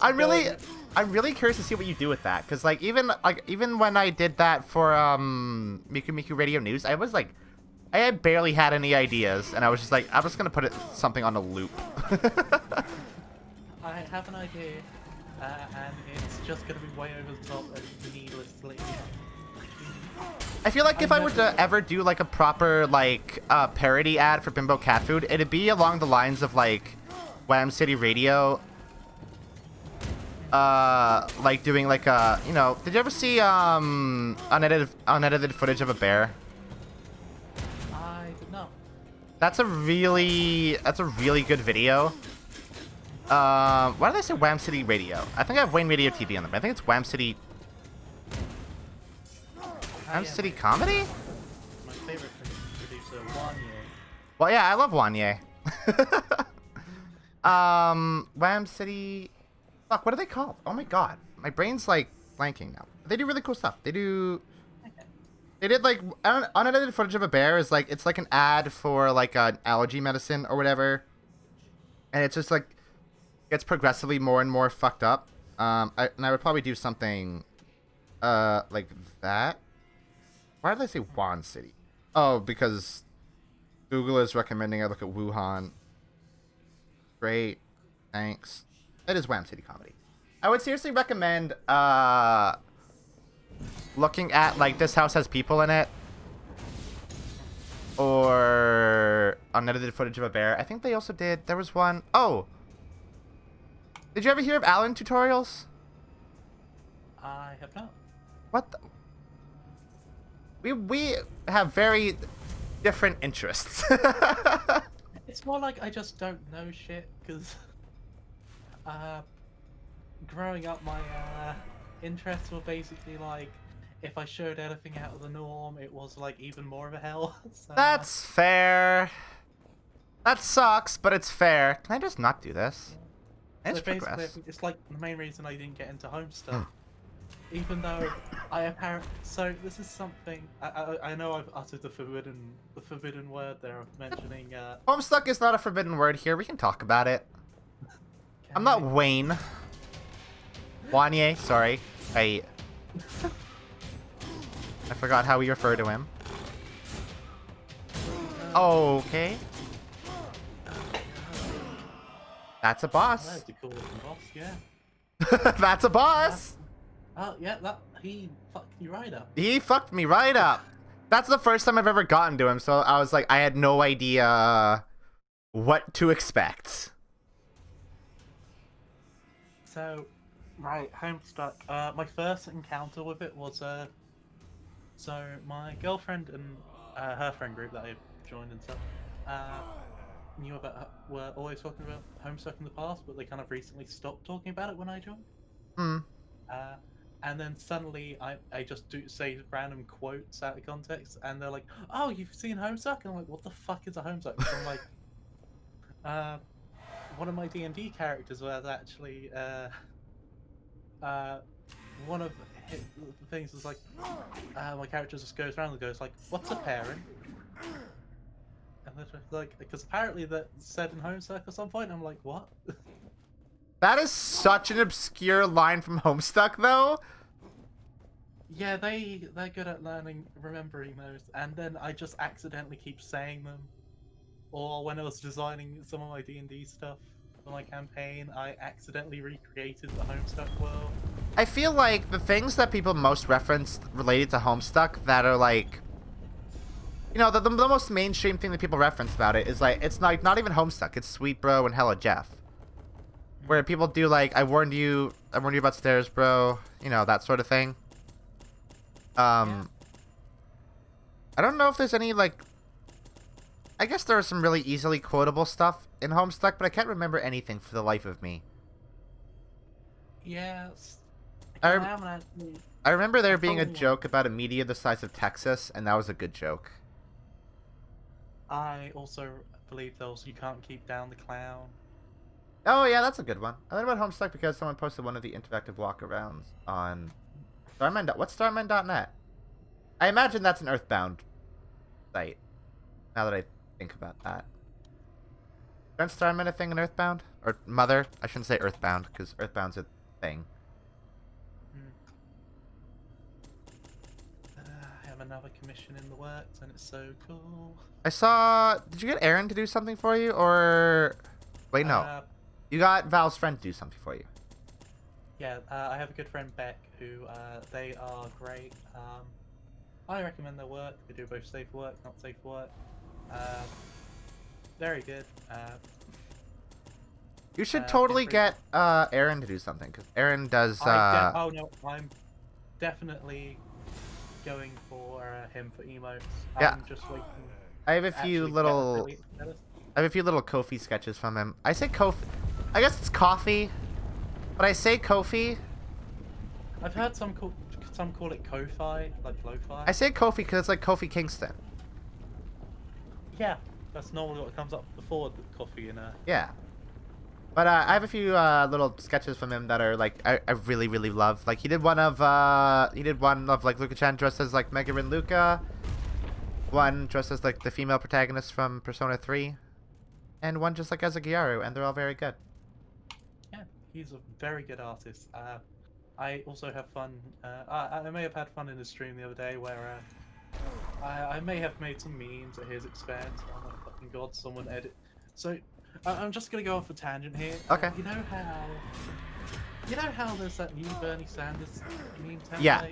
I'm really curious to see what you do with that, because like even when I did that for Miku Miku Radio News, I had barely had any ideas, and I was just like, I'm just gonna put something on a loop.
I have an idea, and it's just gonna be way over the top and needlessly.
I feel like if I were to ever do like a proper like parody ad for Bimbo Cat Food, it'd be along the lines of like Wham City Radio. Like doing like a, you know, did you ever see unedited footage of a bear?
I did not.
That's a really good video. Why did I say Wham City Radio? I think I have Wayne Radio TV on them. I think it's Wham City. Wham City Comedy?
My favorite producer, Wanye.
Well, yeah, I love Wanye. Wham City. Fuck, what are they called? Oh my god. my brain's like blanking now. They do really cool stuff. They do.
Okay.
They did like unedited footage of a bear is like it's like an ad for like an allergy medicine or whatever, and it's just like gets progressively more and more fucked up. And I would probably do something like that. Why did I say Wuhan City? Oh, because Google is recommending I look at Wuhan. Great, thanks. It is Wham City comedy. I would seriously recommend looking at like This House Has People in It, or unedited footage of a bear. I think they also did. There was one. Oh, did you ever hear of Alan tutorials?
I have not.
What? We have very different interests.
It's more like I just don't know shit, because growing up my interests were basically like, if I showed anything out of the norm, it was like even more of a hell. So,
That's fair. That sucks, but it's fair. Can I just not do this?
so
It's
basically,
progress.
it's like the main reason I didn't get into Homestuck. Even though I apparently, so this is something I know I've uttered the forbidden word there of mentioning.
Homestuck is not a forbidden word here. We can talk about it. I'm not Wayne. Wanye, sorry. I forgot how we refer to him. Okay. That's a boss.
That's a cool looking boss, yeah.
That's a boss.
Oh yeah, he fucked you right up.
He fucked me right up. That's the first time I've ever gotten to him, so I was like, I had no idea what to expect.
So, right, Homestuck. My first encounter with it was so my girlfriend and her friend group that I joined and stuff knew about were always talking about Homestuck in the past, but they kind of recently stopped talking about it when I joined.
Hmm.
And then suddenly I just do say random quotes out of context, and they're like, "Oh, you've seen Homestuck?" And I'm like, "What the fuck is a Homestuck?" So I'm like, one of my D&D characters was actually one of the things is like my character just goes around and goes like, "What's a parent?" And they're just like, because apparently that said in Homestuck at some point. I'm like, what?
That is such an obscure line from Homestuck, though.
Yeah, they're good at remembering those, and then I just accidentally keep saying them. Or when I was designing some of my D&D stuff for my campaign, I accidentally recreated the Homestuck world.
I feel like the things that people most reference related to Homestuck that are like, you know, the most mainstream thing that people reference about it is like, it's like not even Homestuck, it's Sweet Bro and Hella Jeff. Where people do like, I warned you about stairs, bro. You know, that sort of thing.
Yeah.
I don't know if there's any like, I guess there are some really easily quotable stuff in Homestuck, but I can't remember anything for the life of me.
Yeah.
I
haven't actually.
I remember there being a
probably-
joke about a media the size of Texas, and that was a good joke.
I also believe those you can't keep down the clown.
Oh yeah, that's a good one. I learned about Homestuck because someone posted one of the interactive walkarounds on Starman. What's Starman.net? I imagine that's an Earthbound site. Now that I think about that. Isn't Starman a thing in Earthbound? Or Mother? I shouldn't say Earthbound, because Earthbound's a thing.
I have another commission in the works, and it's so cool.
I saw... Did you get Aaron to do something for you, or... Wait, no. You got Val's friend to do something for you.
Yeah, I have a good friend, Beck, who, they are great. I recommend their work. They do both safe work, not safe work. Very good.
You should totally get Aaron to do something, because Aaron does...
oh no, I'm definitely going for him for emotes.
Yeah.
I'm just waiting.
I have a few little... I have a few little Kofi sketches from him. I say Kofi... I guess it's coffee, but I say Kofi.
I've heard some call it Ko-Fi, like lo-fi.
I say Kofi because it's like Kofi Kingston.
Yeah, that's normally what comes up before the coffee in a.
Yeah. But I have a few little sketches from him that are like I really really love. Like he did one of like Luca-chan dressed as like Mega Rin Luca, one dressed as like the female protagonist from Persona 3, and one just like as a Gyaru, and they're all very good.
Yeah, he's a very good artist. I also have fun. I may have had fun in his stream the other day where I may have made some memes at his expense. Oh my fucking god, someone edit. So I'm just gonna go off a tangent here.
Okay.
You know how there's that new Bernie Sanders meme template?
Yeah.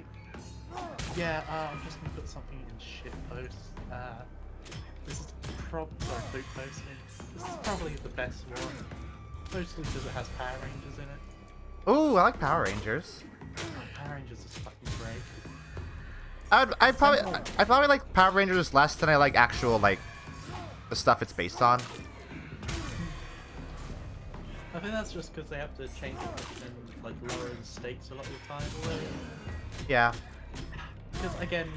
Yeah. I'm just gonna put something in shit post. This is sorry, boot posting. This is probably the best one, mostly because it has Power Rangers in it.
Ooh, I like Power Rangers.
Oh, Power Rangers is fucking great.
I'd probably like Power Rangers less than I like actual like the stuff it's based on.
I think that's just because they have to change it and like lower the stakes a lot of the time.
Yeah.
Because again,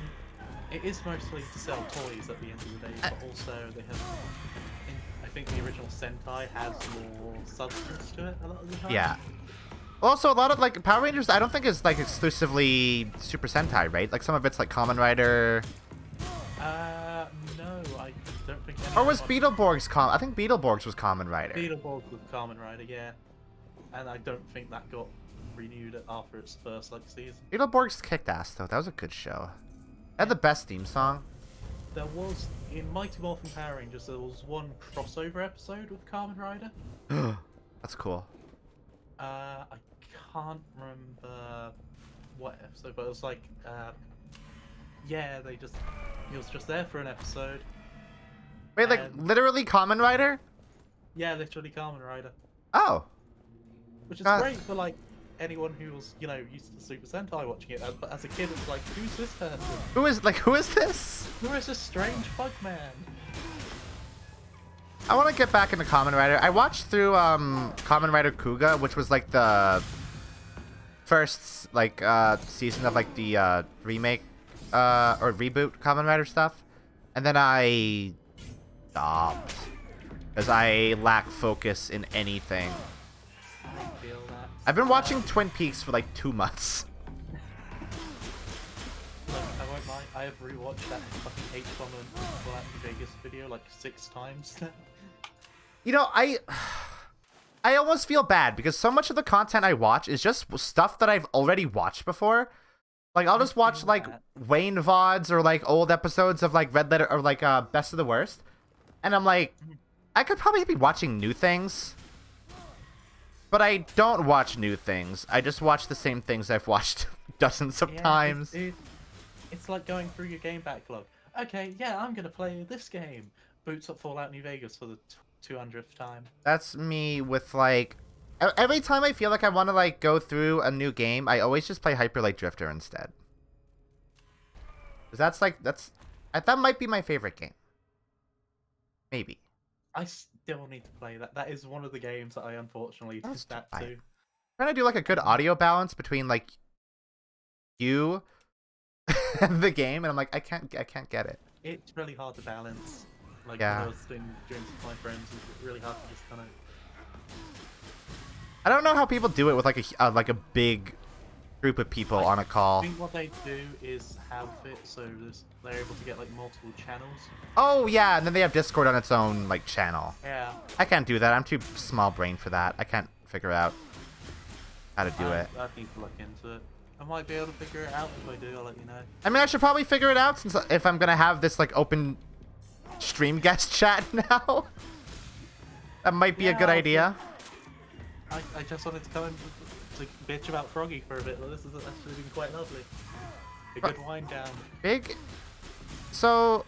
it is mostly to sell toys at the end of the day, but also they have. I think the original Sentai has more substance to it a lot of the time.
Yeah. Also, a lot of like Power Rangers, I don't think is like exclusively Super Sentai, right? Like some of it's like Kamen Rider.
No, I don't think.
Or was Beetleborgs I think Beetleborgs was Kamen Rider.
Beetleborgs was Kamen Rider, yeah. And I don't think that got renewed after its first like season.
Beetleborgs kicked ass though. That was a good show. It had the best theme song.
There was in Mighty Morphin Power Rangers. There was one crossover episode with Kamen Rider.
That's cool.
I can't remember what episode, but it was like, yeah, he was just there for an episode.
Wait, like literally Kamen Rider?
Yeah, literally Kamen Rider.
Oh.
Which is great for like anyone who was, used to Super Sentai watching it. But as a kid, it's like, who's this person?
Who is this?
Who is this strange bug man?
I want to get back into Kamen Rider. I watched through Kamen Rider Kuga, which was like the first like season of like the remake or reboot Kamen Rider stuff, and then I stopped because I lack focus in anything.
I feel that.
I've been watching Twin Peaks for like 2 months.
Look, I won't lie, I have rewatched that fucking H1 and Fallout New Vegas video like 6 times now.
You know, I almost feel bad because so much of the content I watch is just stuff that I've already watched before. Like I'll just watch like Wayne VODs or like old episodes of like Red Letter or like Best of the Worst. And I'm like, I could probably be watching new things. But I don't watch new things. I just watch the same things I've watched dozens of times.
It's like going through your game backlog. Okay, yeah, I'm going to play this game. Boots up Fallout New Vegas for the 200th time.
That's me with like... Every time I feel like I want to like go through a new game, I always just play Hyper Light Drifter instead. 'Cause that might be my favorite game. Maybe.
I still need to play that. That is one of the games that I unfortunately did that to.
Trying to do like a good audio balance between like you and the game, and I'm like, I can't get it.
It's really hard to balance. Like
Yeah.
when I was doing with my friends, it's really hard to just kind of.
I don't know how people do it with like a big group of people on a call.
I think what they do is have it so they're able to get like multiple channels.
Oh yeah, and then they have Discord on its own like channel.
Yeah.
I can't do that. I'm too small brain for that. I can't figure out how to do it.
I need to look into it. I might be able to figure it out. If I do, I'll let you know.
I mean, I should probably figure it out since if I'm gonna have this like open stream guest chat now. That might be a good idea.
I just wanted to come in to bitch about Froggy for a bit. Well, this has actually been quite lovely. A good wind down.
Big. So,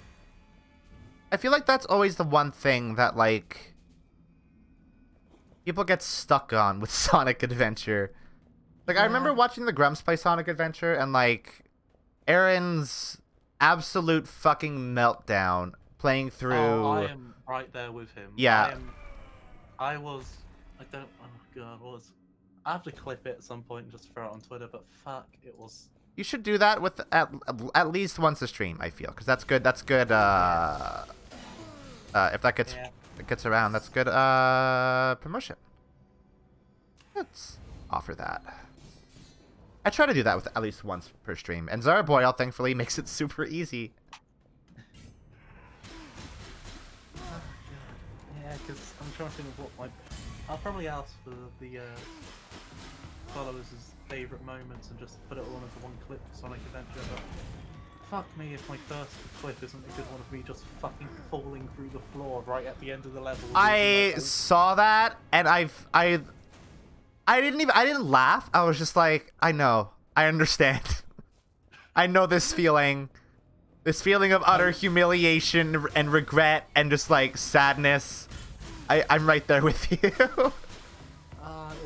I feel like that's always the one thing that like people get stuck on with Sonic Adventure. Like I remember watching the Grumps play Sonic Adventure and like Aaron's absolute fucking meltdown playing through.
Oh, I am right there with him.
Yeah.
I was. I don't. Oh god, what was? I have to clip it at some point and just throw it on Twitter. But fuck, it was.
You should do that with at least once a stream. I feel because that's good. That's good. If that gets around, that's good. Promotion. let's offer that. I try to do that with at least once per stream, and Zara Boyle thankfully makes it super easy.
Yeah, because I'm trying to think of what I'll probably ask for the followers' favourite moments and just put it all into one clip for Sonic Adventure, but fuck me if my first clip isn't a good one of me just fucking falling through the floor right at the end of the level.
I saw that, and I didn't laugh. I was just like, I know. I understand. I know this feeling. This feeling of utter humiliation and regret and just like sadness. I'm right there with you.
It was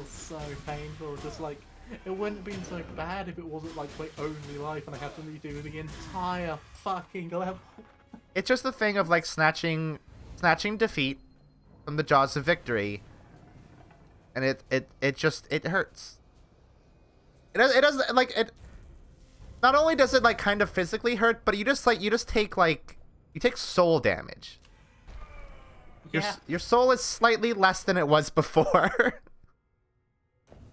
so painful. Just like, it wouldn't have been so bad if it wasn't like my only life and I had to redo the entire fucking level.
It's just the thing of like snatching defeat from the jaws of victory. And it hurts. It does like it. Not only does it like kind of physically hurt, but you take soul damage.
Yeah.
Your soul is slightly less than it was before.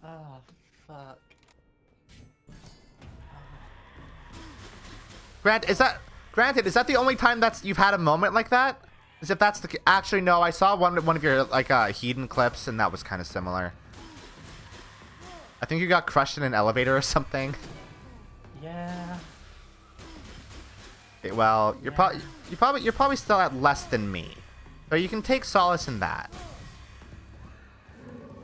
Oh, fuck.
Granted, is that the only time you've had a moment like that? As if that's actually no, I saw one of your like Hedon clips and that was kind of similar. I think you got crushed in an elevator or something.
Yeah.
Okay, well, you're probably still at less than me, so you can take solace in that.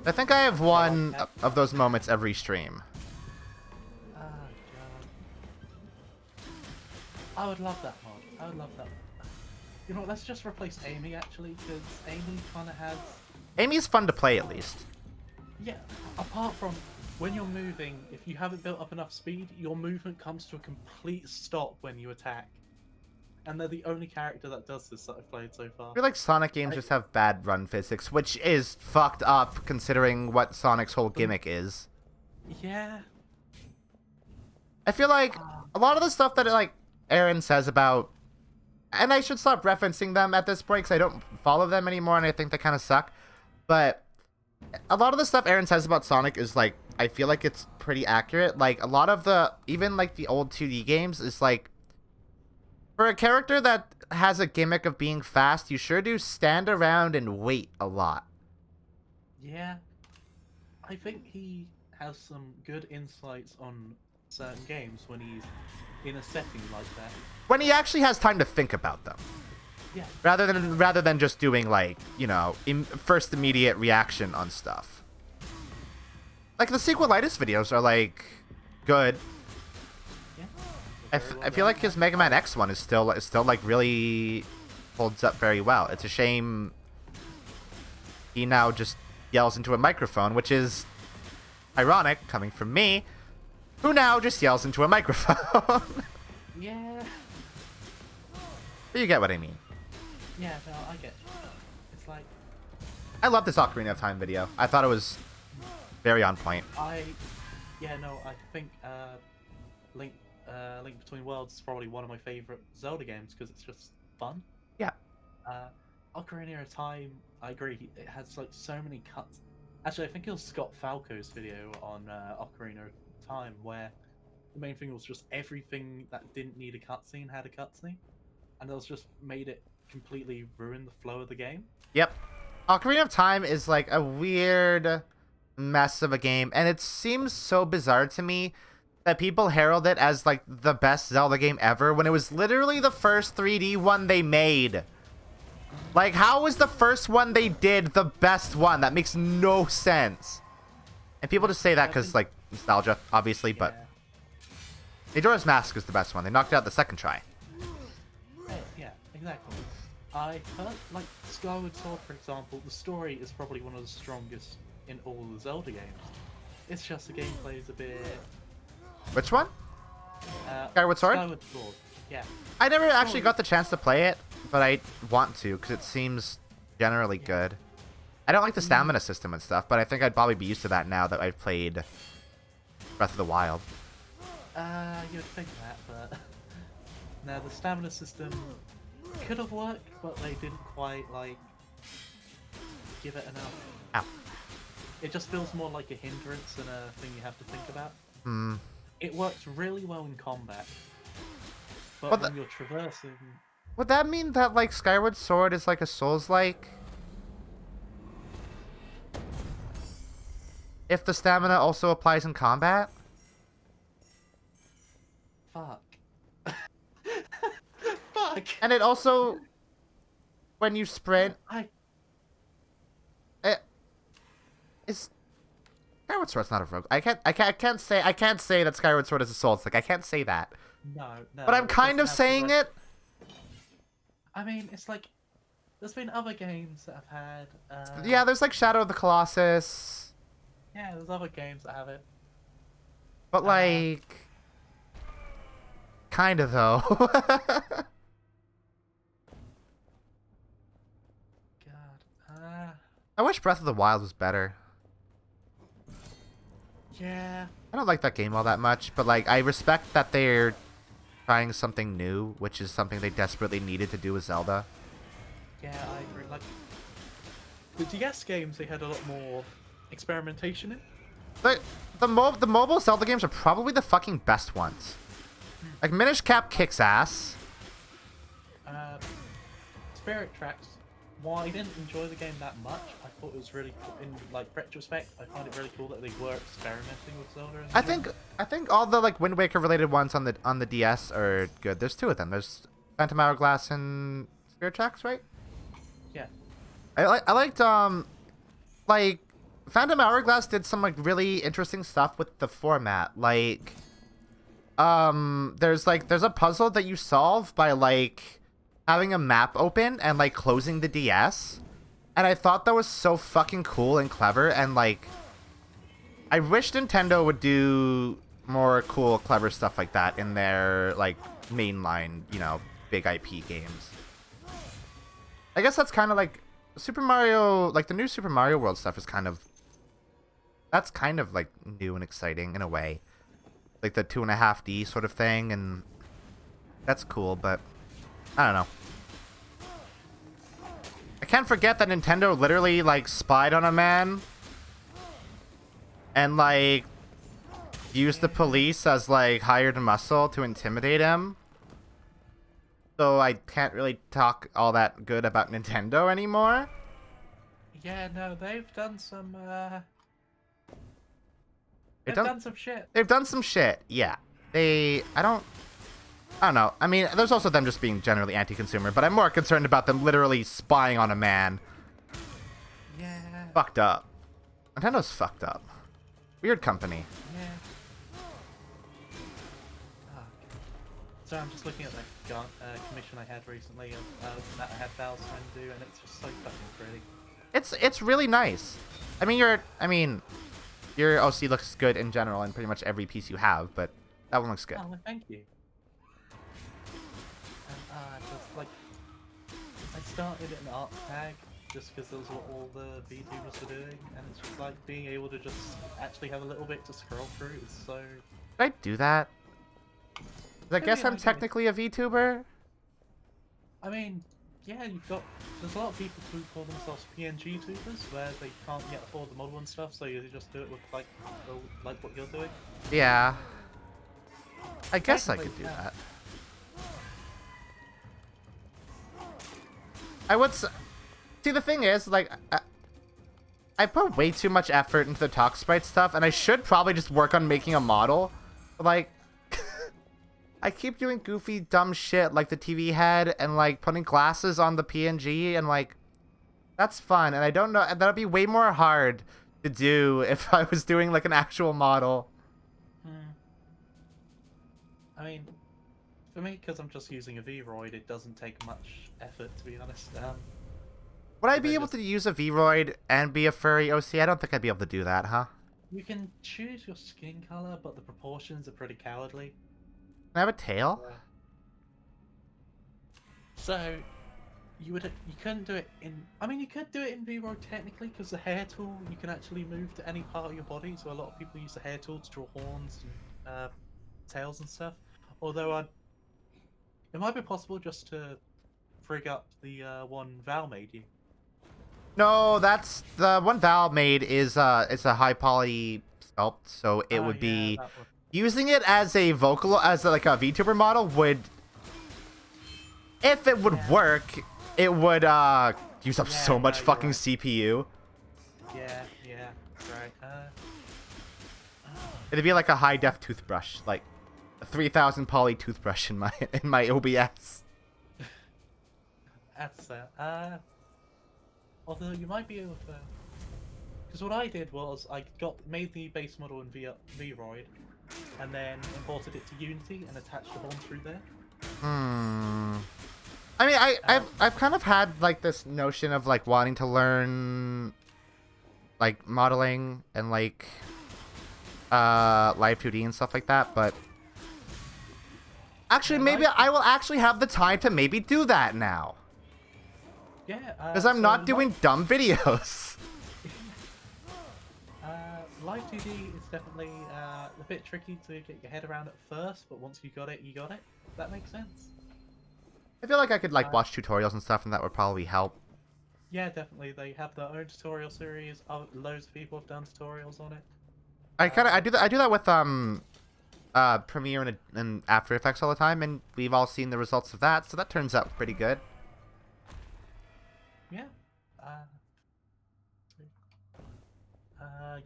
I think I have one of those moments every stream.
Oh god. I would love that mod. I would love that. You know what, let's just replace Amy actually, because Amy kind of has...
Amy's fun to play at least.
Yeah, apart from when you're moving, if you haven't built up enough speed, your movement comes to a complete stop when you attack. And they're the only character that does this that I've played so far.
I feel like Sonic games just have bad run physics, which is fucked up considering what Sonic's whole gimmick is.
Yeah.
I feel like a lot of the stuff that like Aaron says about, and I should stop referencing them at this point because I don't follow them anymore and I think they kind of suck. But a lot of the stuff Aaron says about Sonic is like, I feel like it's pretty accurate. Like a lot of even like the old 2D games is like, for a character that has a gimmick of being fast, you sure do stand around and wait a lot.
Yeah. I think he has some good insights on certain games when he's in a setting like that.
When he actually has time to think about them.
Yeah.
Rather than just doing like, you know, first immediate reaction on stuff. Like the Sequelitis videos are like good.
Yeah.
I feel like his Mega Man X one is still like really holds up very well. It's a shame he now just yells into a microphone, which is ironic coming from me, who now just yells into a microphone.
Yeah.
But you get what I mean.
Yeah, no, I get you. It's like...
I love this Ocarina of Time video. I thought it was very on point.
I think Link Between Worlds is probably one of my favorite Zelda games because it's just fun.
Yeah.
Ocarina of Time, I agree. It has like so many cuts. Actually, I think it was Scott Falco's video on Ocarina of Time where the main thing was just everything that didn't need a cutscene had a cutscene, and those just made it completely ruin the flow of the game.
Yep. Ocarina of Time is like a weird mess of a game, and it seems so bizarre to me that people herald it as like the best Zelda game ever when it was literally the first 3D one they made. Like, how was the first one they did the best one? That makes no sense. And people just say that because like nostalgia, obviously, but Majora's Mask is the best one. They knocked it out the second try.
Yeah, exactly. I heard, like, Skyward Sword, for example, the story is probably one of the strongest in all the Zelda games. It's just the gameplay is a bit...
Which one? Skyward Sword?
Skyward Sword, yeah.
I never actually got the chance to play it, but I want to because it seems generally good. I don't like the stamina system and stuff, but I think I'd probably be used to that now that I've played Breath of the Wild.
You'd think that, but... No, the stamina system could have worked, but they didn't quite, like, give it enough.
Ow.
It just feels more like a hindrance than a thing you have to think about.
Hmm.
It works really well in combat, but
Well,
when you're traversing,
would that mean that like Skyward Sword is like a Souls-like? If the stamina also applies in combat?
fuck, fuck.
And it also, when you sprint, it is Skyward Sword's not a rogue. I can't say that Skyward Sword is a Souls. Like I can't say that.
No, no.
But I'm
it
kind
doesn't
of
have the
saying
rest-
it.
I mean, it's like there's been other games that have had.
Yeah, there's like Shadow of the Colossus.
Yeah, there's other games that have it.
But like, kind of though.
God.
I wish Breath of the Wild was better.
Yeah.
I don't like that game all that much, but like I respect that they're trying something new, which is something they desperately needed to do with Zelda.
Yeah, I agree. Like the DS games, they had a lot more experimentation in.
The mobile Zelda games are probably the fucking best ones. Like Minish Cap kicks ass.
Spirit Tracks. While I didn't enjoy the game that much, I thought it was really cool. In like retrospect, I find it really cool that they were experimenting with Zelda.
I think all the like Wind Waker related ones on the DS are good. There's two of them. There's Phantom Hourglass and Spirit Tracks, right?
Yeah.
I liked like Phantom Hourglass did some like really interesting stuff with the format. Like there's a puzzle that you solve by like having a map open and like closing the DS. And I thought that was so fucking cool and clever, and like I wish Nintendo would do more cool, clever stuff like that in their like mainline, you know, big IP games. I guess that's kind of like Super Mario, like the new Super Mario World stuff is kind of like new and exciting in a way. Like the 2.5D sort of thing, and that's cool, but I don't know. I can't forget that Nintendo literally like spied on a man and like used the police as like hired muscle to intimidate him. So I can't really talk all that good about Nintendo anymore.
Yeah, no, they've done some.
They've
done some shit.
They've done some shit. Yeah. I don't know. I mean, there's also them just being generally anti-consumer, but I'm more concerned about them literally spying on a man.
Yeah.
Fucked up. Nintendo's fucked up. Weird company.
Yeah. Oh, so I'm just looking at the commission I had recently that I had Val's trying to do, and it's just so fucking pretty.
It's really nice. I mean, your OC looks good in general in pretty much every piece you have, but that one looks good.
Oh, well, thank you. And just like I started an art tag just because that was what all the VTubers were doing, and it's just like being able to just actually have a little bit to scroll through is so.
Did I do that? 'Cause I guess
Yeah,
I'm
I did.
technically a VTuber.
I mean, yeah, there's a lot of people who call themselves PNG tubers where they can't yet afford the model and stuff, so you just do it with like what you're doing.
Yeah. I guess I could do
Technically, yeah.
that. I would see, the thing is, like, I put way too much effort into the talk sprite stuff, and I should probably just work on making a model. But, like, I keep doing goofy, dumb shit, like the TV head, and, like, putting glasses on the PNG, and, like, that's fun. And I don't know, and that'd be way more hard to do if I was doing, like, an actual model.
I mean, for me, because I'm just using a Vroid, it doesn't take much effort, to be honest.
Would I
But
be
I
able
just-
to use a Vroid and be a furry OC? I don't think I'd be able to do that, huh?
You can choose your skin color, but the proportions are pretty cowardly.
Can I have a tail?
So, you couldn't do it in. I mean, you could do it in Vroid technically, because the hair tool you can actually move to any part of your body. So a lot of people use the hair tool to draw horns and tails and stuff. Although it might be possible just to frig up the one Val made you.
No, that's the one Val made is it's a high poly sculpt, so it
Oh,
would
yeah,
be
that one.
using it as a like a VTuber model would, if it would work, it would use up
Yeah,
so much
no, you're
fucking
right.
CPU.
Yeah, right.
It'd be like a high def toothbrush, like a 3000 poly toothbrush in my OBS.
That's although you might be able to, because what I did was I made the base model in Vroid, and then imported it to Unity and attached the bomb through there.
I mean, I've kind of had like this notion of like wanting to learn like modeling and like live 2D and stuff like that, but actually maybe I will actually have the time to maybe do that now.
Yeah,
Because I'm not doing dumb videos.
Live 2D is definitely a bit tricky to get your head around at first, but once you got it, you got it. That makes sense.
I feel like I could like watch tutorials and stuff, and that would probably help.
Yeah, definitely. They have their own tutorial series. Loads of people have done tutorials on it.
I do that with Premiere and After Effects all the time, and we've all seen the results of that, so that turns out pretty good.
Yeah.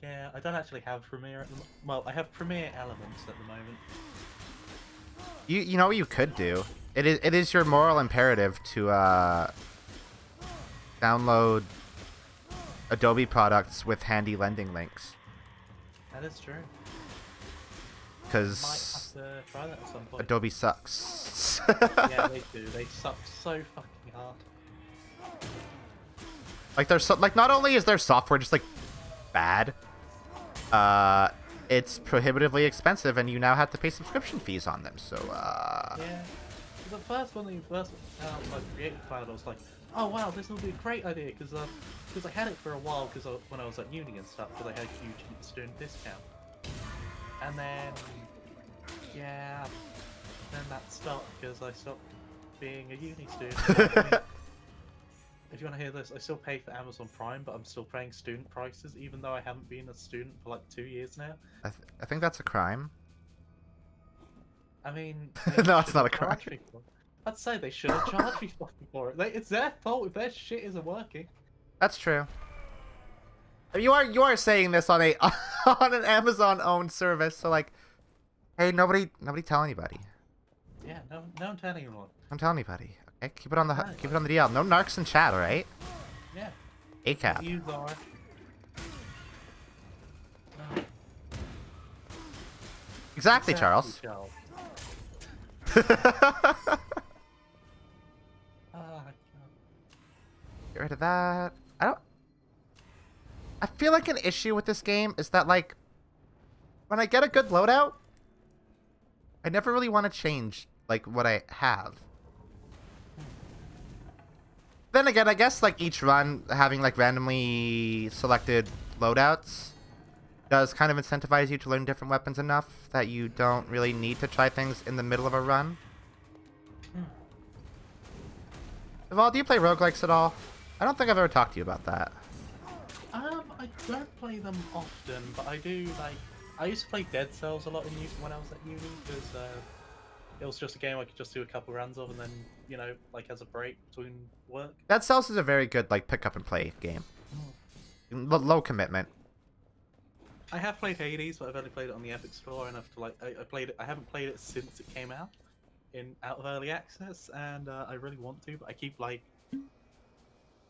Yeah, I don't actually have Premiere at the well, I have Premiere Elements at the moment.
You know what you could do? It is your moral imperative to download Adobe products with handy lending links.
That is true.
Because
Might have to try that at some point.
Adobe sucks.
Yeah, they do. They suck so fucking hard.
Like there's like not only is their software just like bad, it's prohibitively expensive, and you now have to pay subscription fees on them. So
Yeah. The first one, like Creative Cloud, I was like, oh wow, this will be a great idea because I had it for a while when I was at uni and stuff, because I had a huge student discount. And then, yeah, then that stopped because I stopped being a uni student. If you want to hear this, I still pay for Amazon Prime, but I'm still paying student prices, even though I haven't been a student for like 2 years now.
I think that's a crime.
I mean,
no, it's not a crime.
I'd say they should have charged me fucking for it. It's their fault if their shit isn't working.
That's true. You are saying this on a on an Amazon owned service, so like, hey, nobody tell anybody.
Yeah, no one tell anyone.
Don't tell anybody. Okay, keep it on the DL. No narcs in chat, all right?
Yeah.
ACAP.
You are. No.
Exactly, Charles. Get rid of that. I feel like an issue with this game is that, like, when I get a good loadout, I never really want to change, like, what I have. Then again, I guess, like, each run having, like, randomly selected loadouts does kind of incentivize you to learn different weapons enough that you don't really need to try things in the middle of a run. Val, do you play roguelikes at all? I don't think I've ever talked to you about that.
I don't play them often, but I do, like, I used to play Dead Cells a lot when I was at uni, because it was just a game I could just do a couple runs of, and then, you know, like, as a break between work.
Dead Cells is a very good, like, pick up and play game. Low commitment.
I have played Hades, but I've only played it on the Epic Store enough to, like, I haven't played it since it came out of early access, and I really want to, but I keep, like,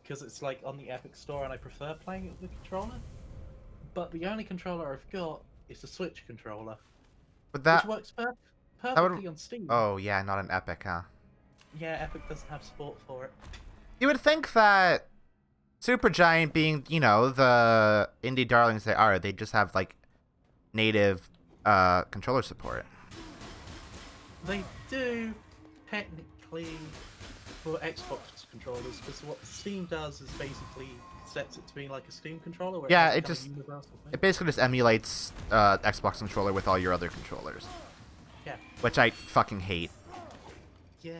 because it's like on the Epic Store and I prefer playing it with the controller. But the only controller I've got is the Switch controller,
But that
which works perfectly on Steam.
Oh yeah, not an Epic, huh?
Yeah, Epic doesn't have support for it.
You would think that Supergiant, being, you know, the indie darlings they are, they just have like native controller support.
They do technically for Xbox controllers, because what Steam does is basically sets it to being like a Steam controller. Where
Yeah,
it
basically just emulates Xbox controller with all your other controllers.
Yeah.
Which I fucking hate.
Yeah,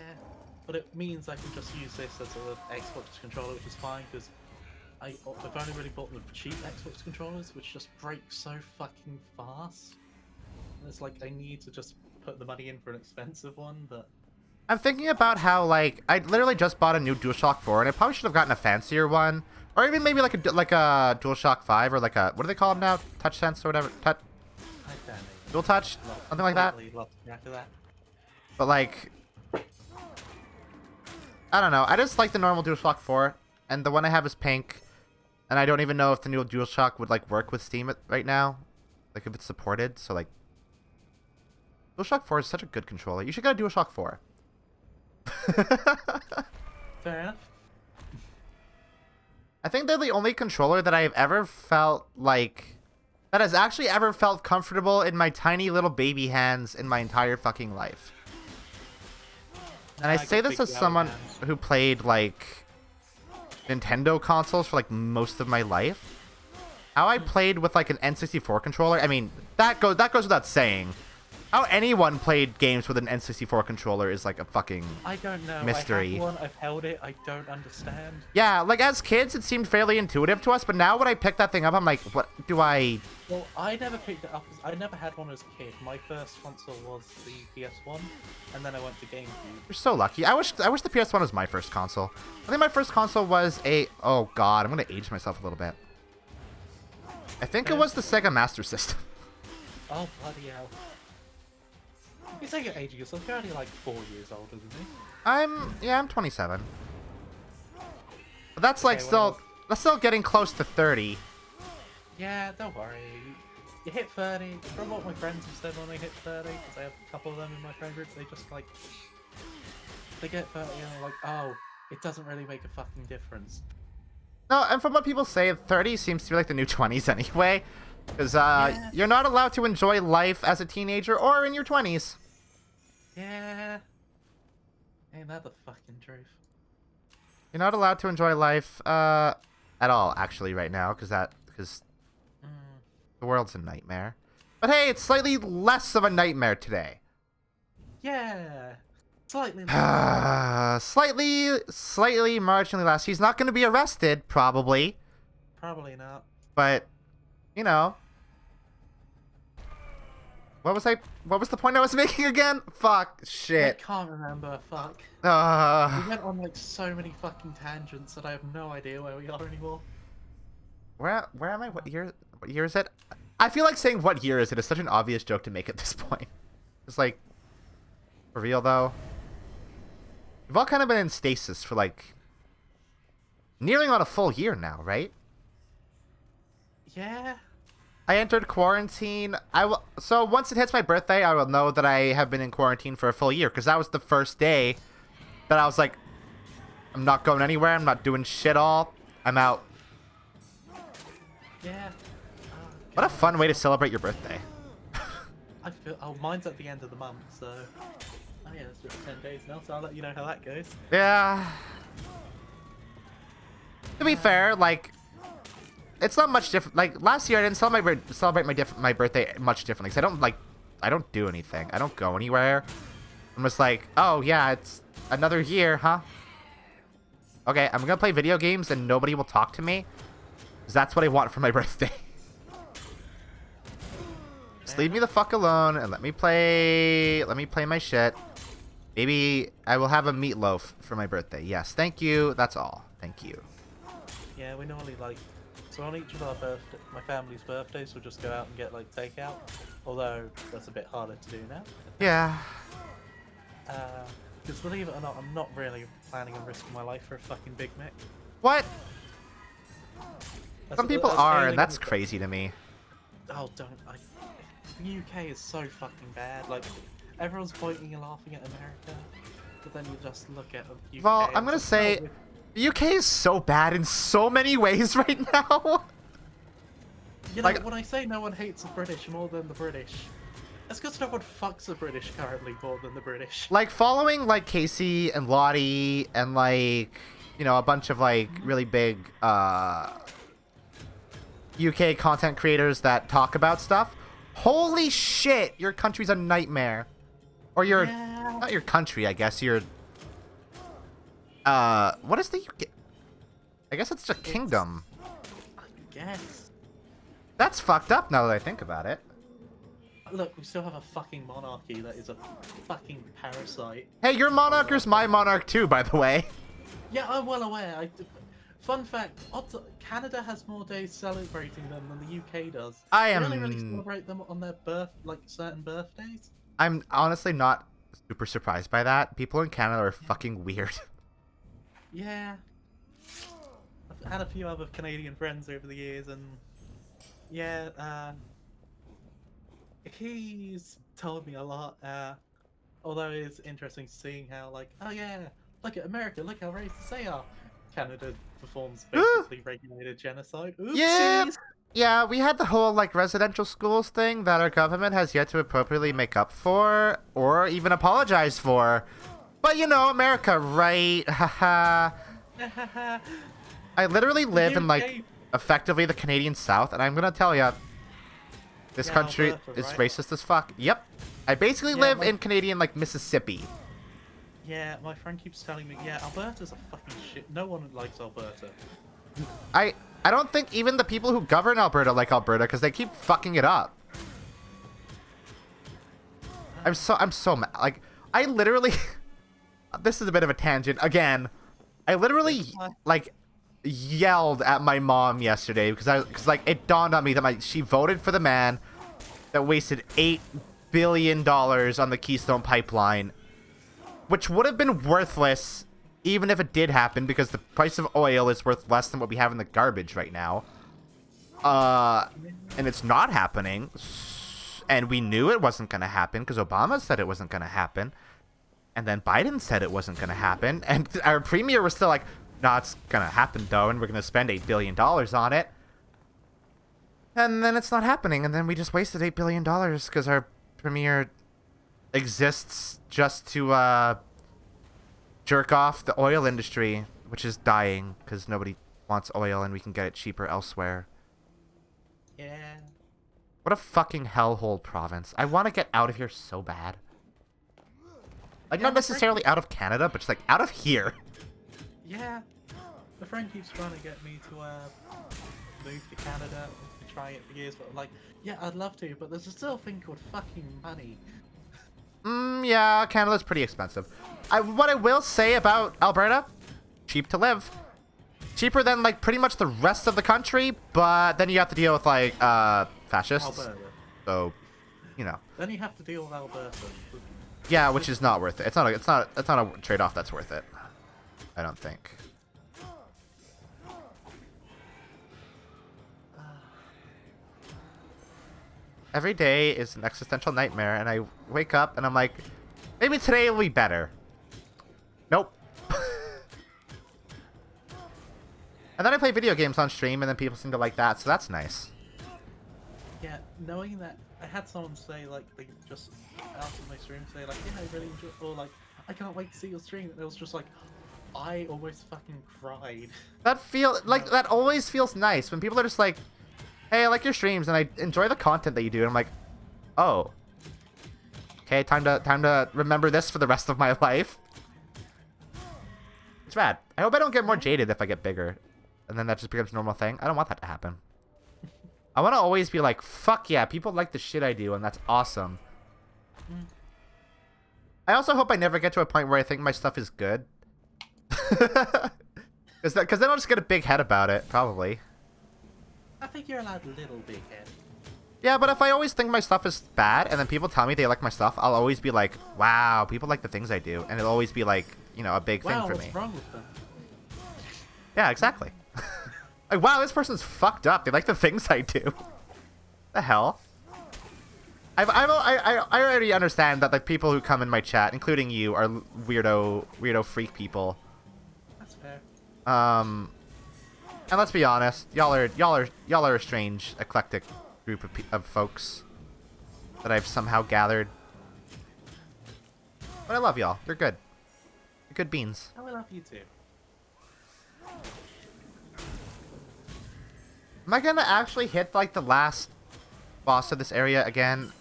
but it means I can just use this as an Xbox controller, which is fine, because I've only really bought the cheap Xbox controllers, which just break so fucking fast. And it's like I need to just put the money in for an expensive one, but
I'm thinking about how, like, I literally just bought a new DualShock 4, and I probably should have gotten a fancier one. Or even maybe like a DualShock 5, or like a, what do they call them now? TouchSense or whatever?
I don't know.
Dual Touch? Something like that?
Lost track of that.
But like, I don't know. I just like the normal DualShock 4, and the one I have is pink. And I don't even know if the new DualShock would like work with Steam right now, like if it's supported. So like, DualShock 4 is such a good controller. You should get a DualShock 4.
Fair enough.
I think they're the only controller that I've ever felt like that has actually ever felt comfortable in my tiny little baby hands in my entire fucking life. And I say this as someone who played like Nintendo consoles for like most of my life. How I played with like an N64 controller, I mean, that goes without saying. How anyone played games with an N64 controller is like a fucking
I don't know.
mystery.
I have one, I've held it, I don't understand.
Yeah, like as kids it seemed fairly intuitive to us, but now when I pick that thing up, I'm like, what do I...
Well, I never picked it up. I never had one as a kid. My first console was the PS1, and then I went to GameCube.
You're so lucky. I wish the PS1 was my first console. I think my first console was a... Oh god, I'm gonna age myself a little bit. I think it was the Sega Master System.
Oh, bloody hell. You say you're aging yourself. You're only like 4 years older than me.
I'm 27. But that's like
Okay,
that's still getting close to 30.
Yeah, don't worry. You hit 30. From what my friends have said when they hit 30, because I have a couple of them in my friend group, they just like... They get 30 and they're like, oh, it doesn't really make a fucking difference.
No, and from what people say, 30 seems to be like the new 20s anyway. Because you're not allowed to enjoy life as a teenager or in your 20s.
Yeah. Ain't that the fucking truth?
You're not allowed to enjoy life at all, actually, right now, because the world's a nightmare. But hey, it's slightly less of a nightmare today.
Yeah. Slightly.
Slightly marginally less. He's not going to be arrested, probably.
Probably not.
But, you know. What was the point I was making again? Fuck. Shit.
I can't remember. Fuck. We went on like so many fucking tangents that I have no idea where we are anymore.
Where am I? What year is it? I feel like saying what year is it is such an obvious joke to make at this point. It's like, for real though. We've all kind of been in stasis for like nearing on a full year now, right?
Yeah.
I entered quarantine. So once it hits my birthday, I will know that I have been in quarantine for a full year, because that was the first day that I was like, I'm not going anywhere. I'm not doing shit all. I'm out.
Yeah.
What a fun way to celebrate your birthday.
I feel. Oh, mine's at the end of the month, so. Oh yeah, it's just 10 days now, so I'll let you know how that goes.
Yeah. To be fair, like, it's not much different. Like last year, I didn't celebrate my birthday much differently, because I don't do anything. I don't go anywhere. I'm just like, oh yeah, it's another year, huh? Okay, I'm gonna play video games and nobody will talk to me, 'cause that's what I want for my birthday. Just leave me the fuck alone and let me play my shit. Maybe I will have a meatloaf for my birthday. Yes, thank you. That's all. Thank you.
Yeah, we normally like. So on each of my family's birthdays, we'll just go out and get like takeout. Although that's a bit harder to do now.
Yeah.
Because believe it or not, I'm not really planning on risking my life for a fucking Big Mac.
What?
That's
Some
what-
people
that's
are,
failing
and that's
on the-
crazy to me.
Oh, don't. The UK is so fucking bad. Like, everyone's pointing and laughing at America, but then you just look at the UK.
Well, I'm
and
gonna
it's
say,
like,
the UK is so bad in so many ways right now.
you know,
like-
when I say no one hates the British more than the British, it's because no one fucks the British currently more than the British.
Like, following, like, Casey and Lottie and, like, you know, a bunch of, like, really big, UK content creators that talk about stuff. Holy shit, your country's a nightmare. Or your,
Yeah.
not your country, I guess, your, what is the UK? I guess it's a kingdom.
guess.
That's fucked up now that I think about it.
Look, we still have a fucking monarchy that is a fucking parasite.
Hey, your monarch is my monarch too, by the way.
Yeah, I'm well aware. Fun fact, Canada has more days celebrating them than the UK does. They only really celebrate them on their certain birthdays.
I'm honestly not super surprised by that. People in Canada are fucking weird.
Yeah. I've had a few other Canadian friends over the years, and yeah, he's told me a lot. Although it's interesting seeing how, like, oh yeah, look at America, look how racist they are. Canada performs basically regulated genocide. Oopsies.
Yeah, we had the whole, like, residential schools thing that our government has yet to appropriately make up for or even apologize for. But, you know, America, right? Haha. I literally live in, like, effectively the Canadian South, and I'm gonna tell ya, this country
Alberta,
is
right?
racist as fuck. Yep. I basically live in Canadian, like, Mississippi.
Yeah, my friend keeps telling me, yeah, Alberta's a fucking shit. No one likes Alberta.
I don't think even the people who govern Alberta like Alberta because they keep fucking it up. I'm so mad. Like, I literally this is a bit of a tangent again. I literally like yelled at my mom yesterday because like it dawned on me that she voted for the man that wasted $8 billion on the Keystone Pipeline, which would have been worthless even if it did happen, because the price of oil is worth less than what we have in the garbage right now. And it's not happening. And we knew it wasn't going to happen because Obama said it wasn't going to happen. And then Biden said it wasn't going to happen. And our premier was still like, no, it's going to happen, though, and we're going to spend $8 billion on it. And then it's not happening. And then we just wasted $8 billion because our premier exists just to jerk off the oil industry, which is dying because nobody wants oil and we can get it cheaper elsewhere.
Yeah.
What a fucking hellhole province. I want to get out of here so bad. Like, not necessarily out of Canada, but just like out of here.
Yeah. My friend keeps trying to get me to move to Canada. We've been trying it for years, but I'm like, yeah, I'd love to, but there's still a thing called fucking money.
Yeah, Canada's pretty expensive. What I will say about Alberta, cheap to live. Cheaper than, like, pretty much the rest of the country, but then you have to deal with, like, fascists.
Alberta.
So, you know.
Then you have to deal with Alberta.
Yeah, which is not worth it. It's not a trade-off that's worth it. I don't think. Every day is an existential nightmare, and I wake up and I'm like, maybe today will be better. Nope. And then I play video games on stream, and then people seem to like that, so that's nice.
Yeah, knowing that, I had someone say, like, they just after my stream say, like, yeah, I really enjoy, or like, I can't wait to see your stream, and it was just like, I almost fucking cried.
That always feels nice when people are just like, hey, I like your streams and I enjoy the content that you do. And I'm like, oh, okay, time to remember this for the rest of my life. It's rad. I hope I don't get more jaded if I get bigger, and then that just becomes a normal thing. I don't want that to happen. I want to always be like, fuck yeah, people like the shit I do, and that's awesome. I also hope I never get to a point where I think my stuff is good. Because then I'll just get a big head about it, probably.
I think you're allowed a little big head.
Yeah, but if I always think my stuff is bad, and then people tell me they like my stuff, I'll always be like, wow, people like the things I do. And it'll always be like, you know, a big thing for me.
What's wrong with them?
Yeah, exactly. Like, wow, this person's fucked up. They like the things I do. The hell? I already understand that the people who come in my chat, including you, are weirdo freak people.
That's fair.
And let's be honest, y'all are a strange, eclectic group of folks that I've somehow gathered. But I love y'all. You're good. You're good beans.
I will love you too.
Am I gonna actually hit like the last boss of this area again?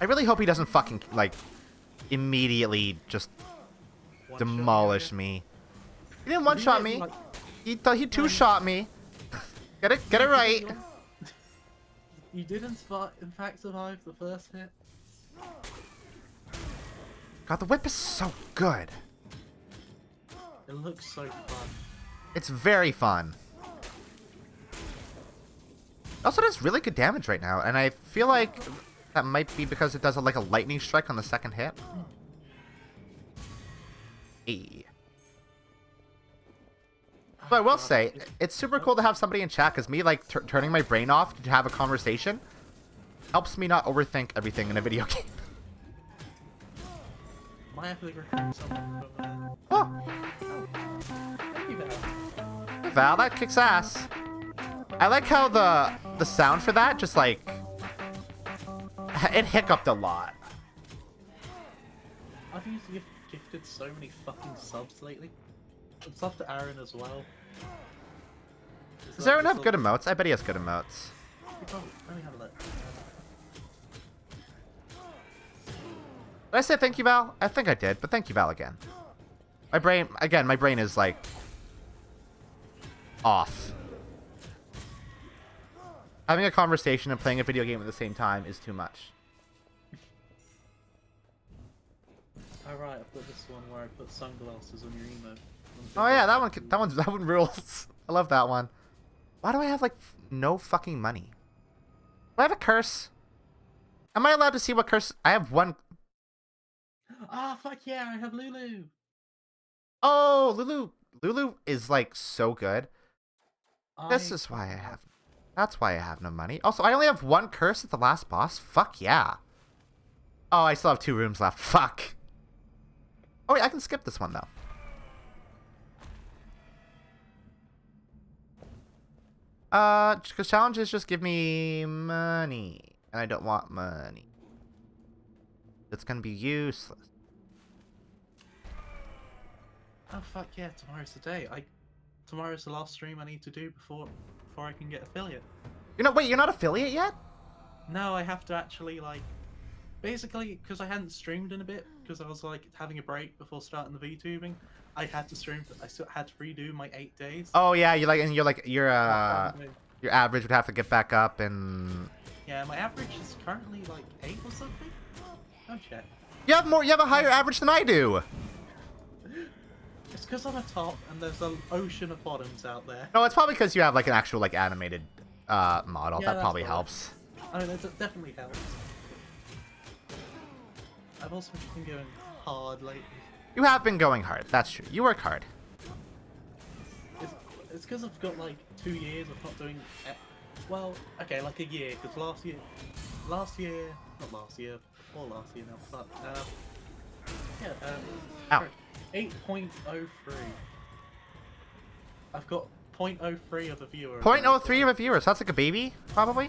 I really hope he doesn't fucking like immediately just demolish me. He didn't one-shot me. He two-shot me. Get it right.
You did in fact survive the first hit.
God, the whip is so good.
It looks so fun.
It's very fun. It also does really good damage right now, and I feel like that might be because it does like a lightning strike on the second hit. Hey. So I will say, it's super cool to have somebody in chat, because me like turning my brain off to have a conversation helps me not overthink everything in a video game.
Might have to recruit someone from
Oh,
Thank you, Val.
Val, that kicks ass. I like how the sound for that just like it hiccuped a lot.
I've gifted so many fucking subs lately. And sub to Aaron as well.
Does Aaron have good emotes? I bet he has good emotes.
Let me have a look.
Did I say thank you, Val? I think I did, but thank you, Val, again. My brain is like off. Having a conversation and playing a video game at the same time is too much.
Alright, I've got this one where I put sunglasses on your emote.
Oh yeah, that one rules. I love that one. Why do I have like no fucking money? Do I have a curse? Am I allowed to see what curse? I have one.
Ah, fuck yeah, I have Lulu!
Oh, Lulu is like so good. This is why I have. That's why I have no money. Also, I only have one curse at the last boss. Fuck yeah. Oh, I still have 2 rooms left. Fuck. Oh wait, I can skip this one though. Because challenges just give me money, and I don't want money. It's gonna be useless.
Oh fuck yeah, tomorrow's the day. Tomorrow's the last stream I need to do before I can get affiliate.
Wait, you're not affiliate yet?
No, I have to actually like, basically because I hadn't streamed in a bit because I was like having a break before starting the VTubing. I had to stream. I still had to redo my 8 days.
Oh yeah, your average would have to get back up and.
Yeah, my average is currently like 8 or something. Oh check.
You have a higher average than I do.
It's because I'm a top and there's an ocean of bottoms out there.
No, it's probably because you have like an actual like animated model.
Yeah,
that probably helps.
I mean, that definitely helps. I've also been going hard lately.
You have been going hard. That's true. You work hard.
It's because I've got like 2 years of not doing. Well, okay, like a year. Because last year, before last year now. But yeah.
Ow.
8.03. I've got 0.03 of a viewer.
0.03 of a viewer. So that's like a baby, probably.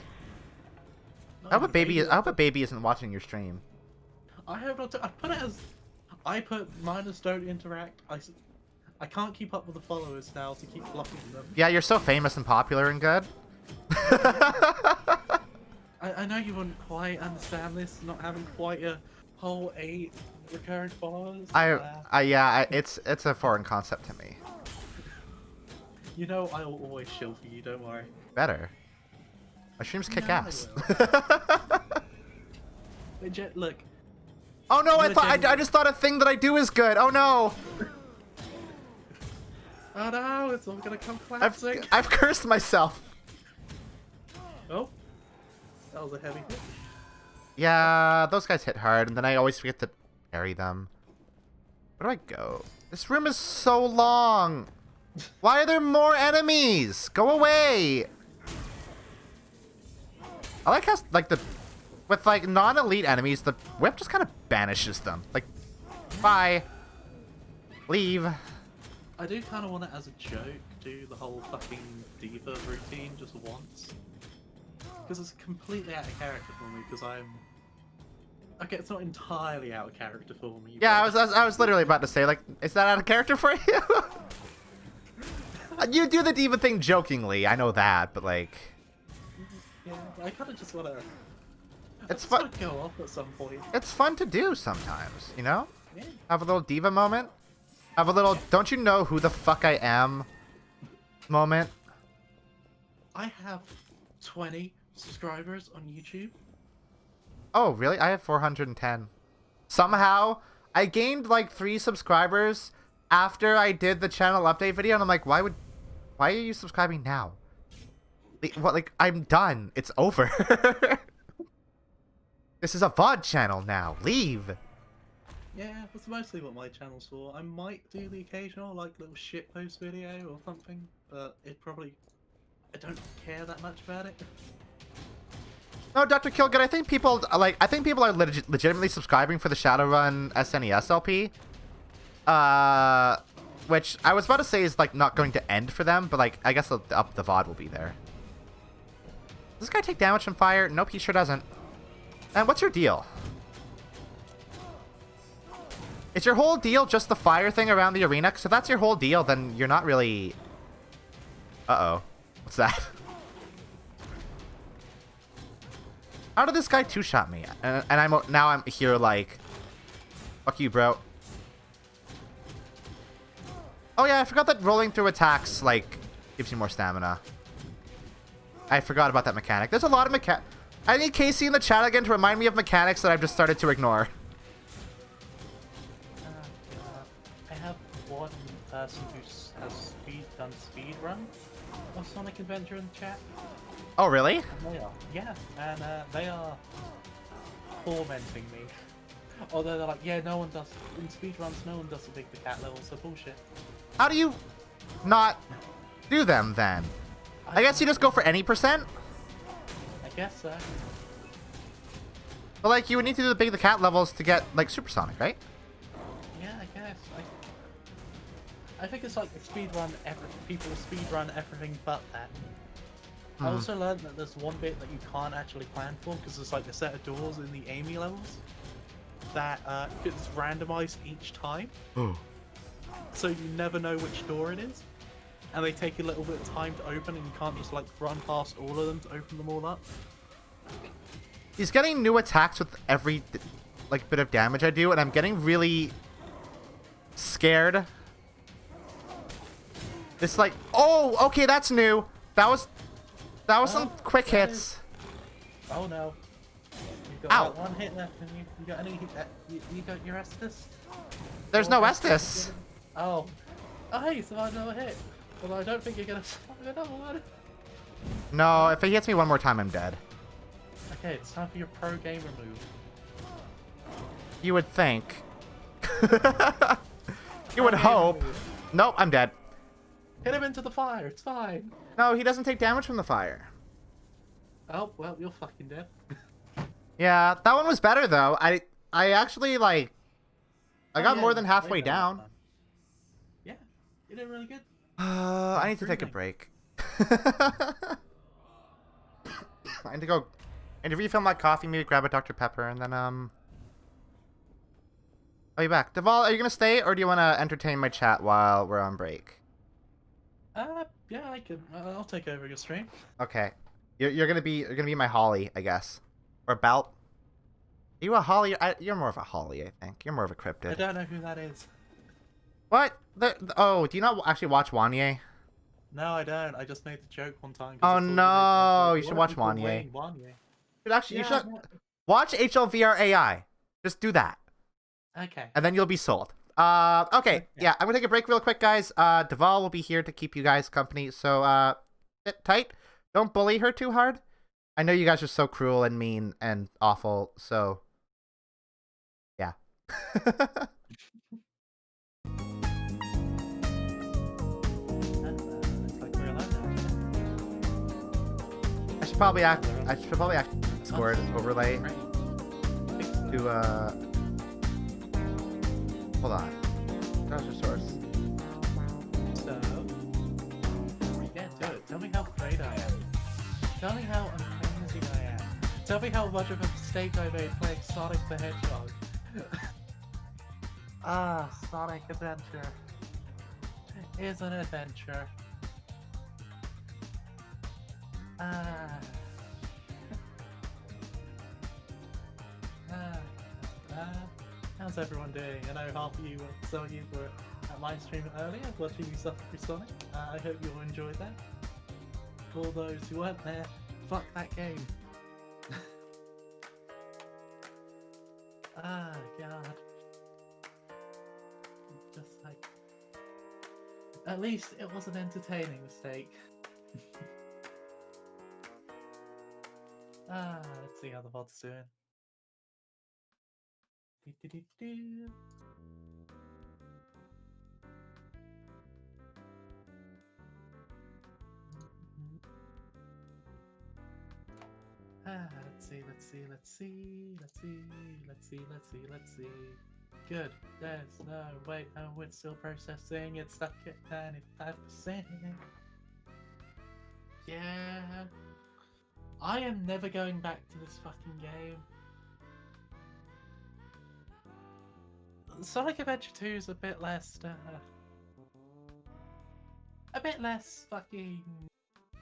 No,
I hope a baby isn't watching your stream.
I hope not. I put it as. I put minus don't interact. I can't keep up with the followers now to keep blocking them.
Yeah, you're so famous and popular and good.
I know you wouldn't quite understand this, not having quite a whole 8 recurrent followers.
Yeah, it's a foreign concept to me.
You know I will always shill for you, don't worry.
Better. My streams kick ass.
Legit, look.
Oh no, I just thought a thing that I do is good. Oh no.
Oh no, it's all gonna come classic.
I've cursed myself.
Oh. That was a heavy hit.
Yeah, those guys hit hard, and then I always forget to parry them. Where do I go? This room is so long. Why are there more enemies? Go away. I like how, like, with, like, non-elite enemies, the whip just kind of banishes them. Like, bye. Leave.
I do kind of want it as a joke, do the whole fucking diva routine just once. Because it's completely out of character for me, because I'm... Okay, it's not entirely out of character for me.
Yeah, I was literally about to say, like, is that out of character for you? You do the diva thing jokingly, I know that, but, like...
Yeah, I kind of just want to...
It's fun.
Go off at some point.
It's fun to do sometimes, you know?
Yeah.
Have a little diva moment. Have a little, don't you know who the fuck I am moment.
I have 20 subscribers on YouTube.
Oh, really? I have 410. Somehow, I gained like 3 subscribers after I did the channel update video, and I'm like, why are you subscribing now? What? Like, I'm done. It's over. This is a VOD channel now. Leave.
Yeah, that's mostly what my channel's for. I might do the occasional, like, little shitpost video or something, but I don't care that much about it.
No, Dr. Kilgood, I think people are legitimately subscribing for the Shadowrun SNES LP. Which I was about to say is like not going to end for them, but like I guess the VOD will be there. Does this guy take damage from fire? Nope, he sure doesn't. And what's your deal? Is your whole deal just the fire thing around the arena? Because if that's your whole deal, then you're not really... Uh-oh. What's that? How did this guy two-shot me? And now I'm here like... Fuck you, bro. Oh yeah, I forgot that rolling through attacks, like, gives you more stamina. I forgot about that mechanic. There's a lot of I need Casey in the chat again to remind me of mechanics that I've just started to ignore.
I have one person who has done speed run of Sonic Adventure in the chat.
Oh, really?
And they are, yeah, and they are tormenting me. Although they're like, yeah, no one does in speedruns. No one does the big the cat levels. So bullshit.
How do you not do them then? I guess you just go for any %.
I guess so.
But like, you would need to do the big the cat levels to get like supersonic, right?
Yeah, I guess. I think it's like people speedrun everything but that. I also learned that there's one bit that you can't actually plan for because there's like a set of doors in the Amy levels that gets randomized each time. So you never know which door it is. And they take a little bit of time to open and you can't just like run past all of them to open them all up.
He's getting new attacks with every like bit of damage I do, and I'm getting really scared. It's like, oh, okay, that's new. That was some quick hits.
Oh no. You've got
Ow.
about one hit left and you got any you got your Estus?
There's no Estus.
Oh. Oh hey, you survived another hit. Although I don't think you're gonna survive another one.
No, if he hits me one more time, I'm dead.
Okay, it's time for your pro gamer move.
You would think. You would hope. Nope, I'm dead.
Hit him into the fire, it's fine.
No, he doesn't take damage from the fire.
Oh, well, you're fucking dead.
Yeah, that one was better though. I actually like I got
yeah,
more than halfway
way better
down.
that time. Yeah, you did really good.
I need to take a break. I need to go and refill my coffee, maybe grab a Dr. Pepper, and then I'll be back. Deval, are you gonna stay, or do you want to entertain my chat while we're on break?
Yeah, I can. I'll take over your stream.
Okay, you're gonna be my Holly, I guess, or Belt. Are you a Holly? You're more of a Holly, I think. You're more of a cryptid.
I don't know who that is.
What? Oh, do you not actually watch Wanye?
No, I don't. I just made the joke one time.
Oh no, you should watch
Wanye.
Wanye. Actually, you
Yeah,
should watch HLVR AI. Just do that,
Okay.
and then you'll be sold. Okay, yeah, I'm gonna take a break real quick, guys. Deval will be here to keep you guys company, so sit tight. Don't bully her too hard. I know you guys are so cruel and mean and awful, so yeah.
Looks like we're allowed now.
I should probably act Discord overlay
Great.
to hold on. Browser source.
So, yeah, do it. Tell me how great I am. Tell me how amazing I am. Tell me how much of a mistake I made playing Sonic the Hedgehog. Sonic Adventure is an adventure. How's everyone doing? I know half of you, some of you were at my stream earlier watching me suffer through Sonic. I hope you all enjoyed that. all those who weren't there. Fuck that game. Ah, God. Just like... At least it was an entertaining mistake. Let's see how the VOD's doing. Do-do-do-do. Let's see. Good. There's no wait, no, it's still processing. It's stuck at 95%. Yeah. I am never going back to this fucking game. Sonic Adventure 2 is a bit less fucking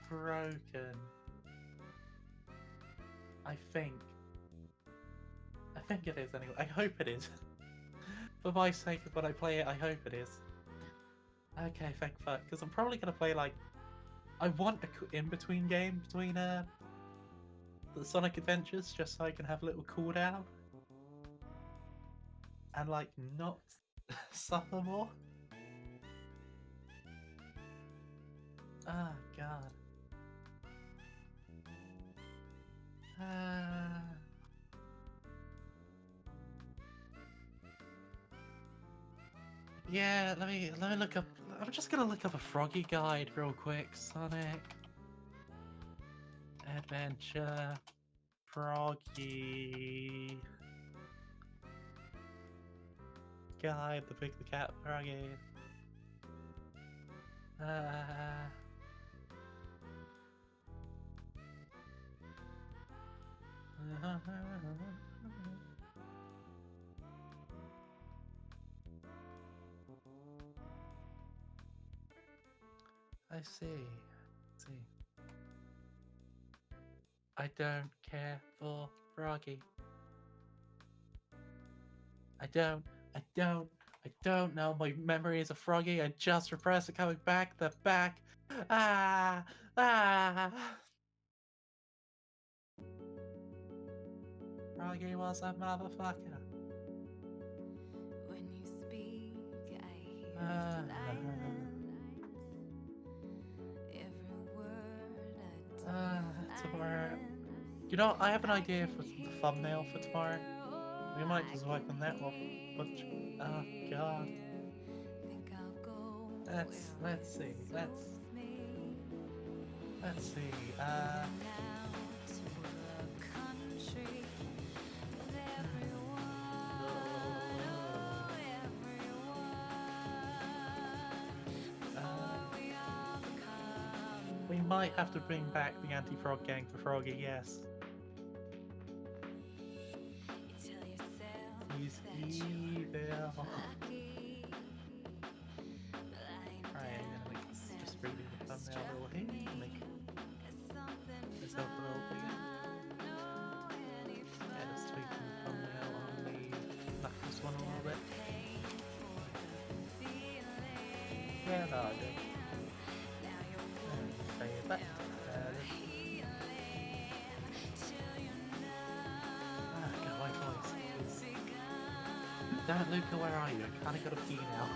broken. I think it is anyway. I hope it is. For my sake of when I play it, I hope it is. Okay, thank fuck. Because I'm probably gonna play like... I want a in-between game between the Sonic Adventures, just so I can have a little cooldown. And like, not suffer more. Ah, God. Yeah, let me look up. I'm just gonna look up a Froggy guide real quick. Sonic Adventure Froggy guide. The Big the Cat Froggy. I see. I don't care for Froggy. I don't know. My memory is a Froggy. I just repressed it coming back. The back. Froggy was a motherfucker.
When you speak, I hear silence. Every word
Tomorrow. You know, I have an idea for the thumbnail for tomorrow. We might just work on that one. But, oh God. Let's see. Let's see. We might have to bring back the anti-frog gang for Froggy, yes. He's evil. Right, I'm gonna make this just reading the thumbnail a little here. Make myself a little bigger. Yeah, just tweaking the thumbnail on the Knuckles one a little bit. Yeah, no, I do. Save that. God, my voice. Damn it, Luca, where are you? I kinda gotta pee now.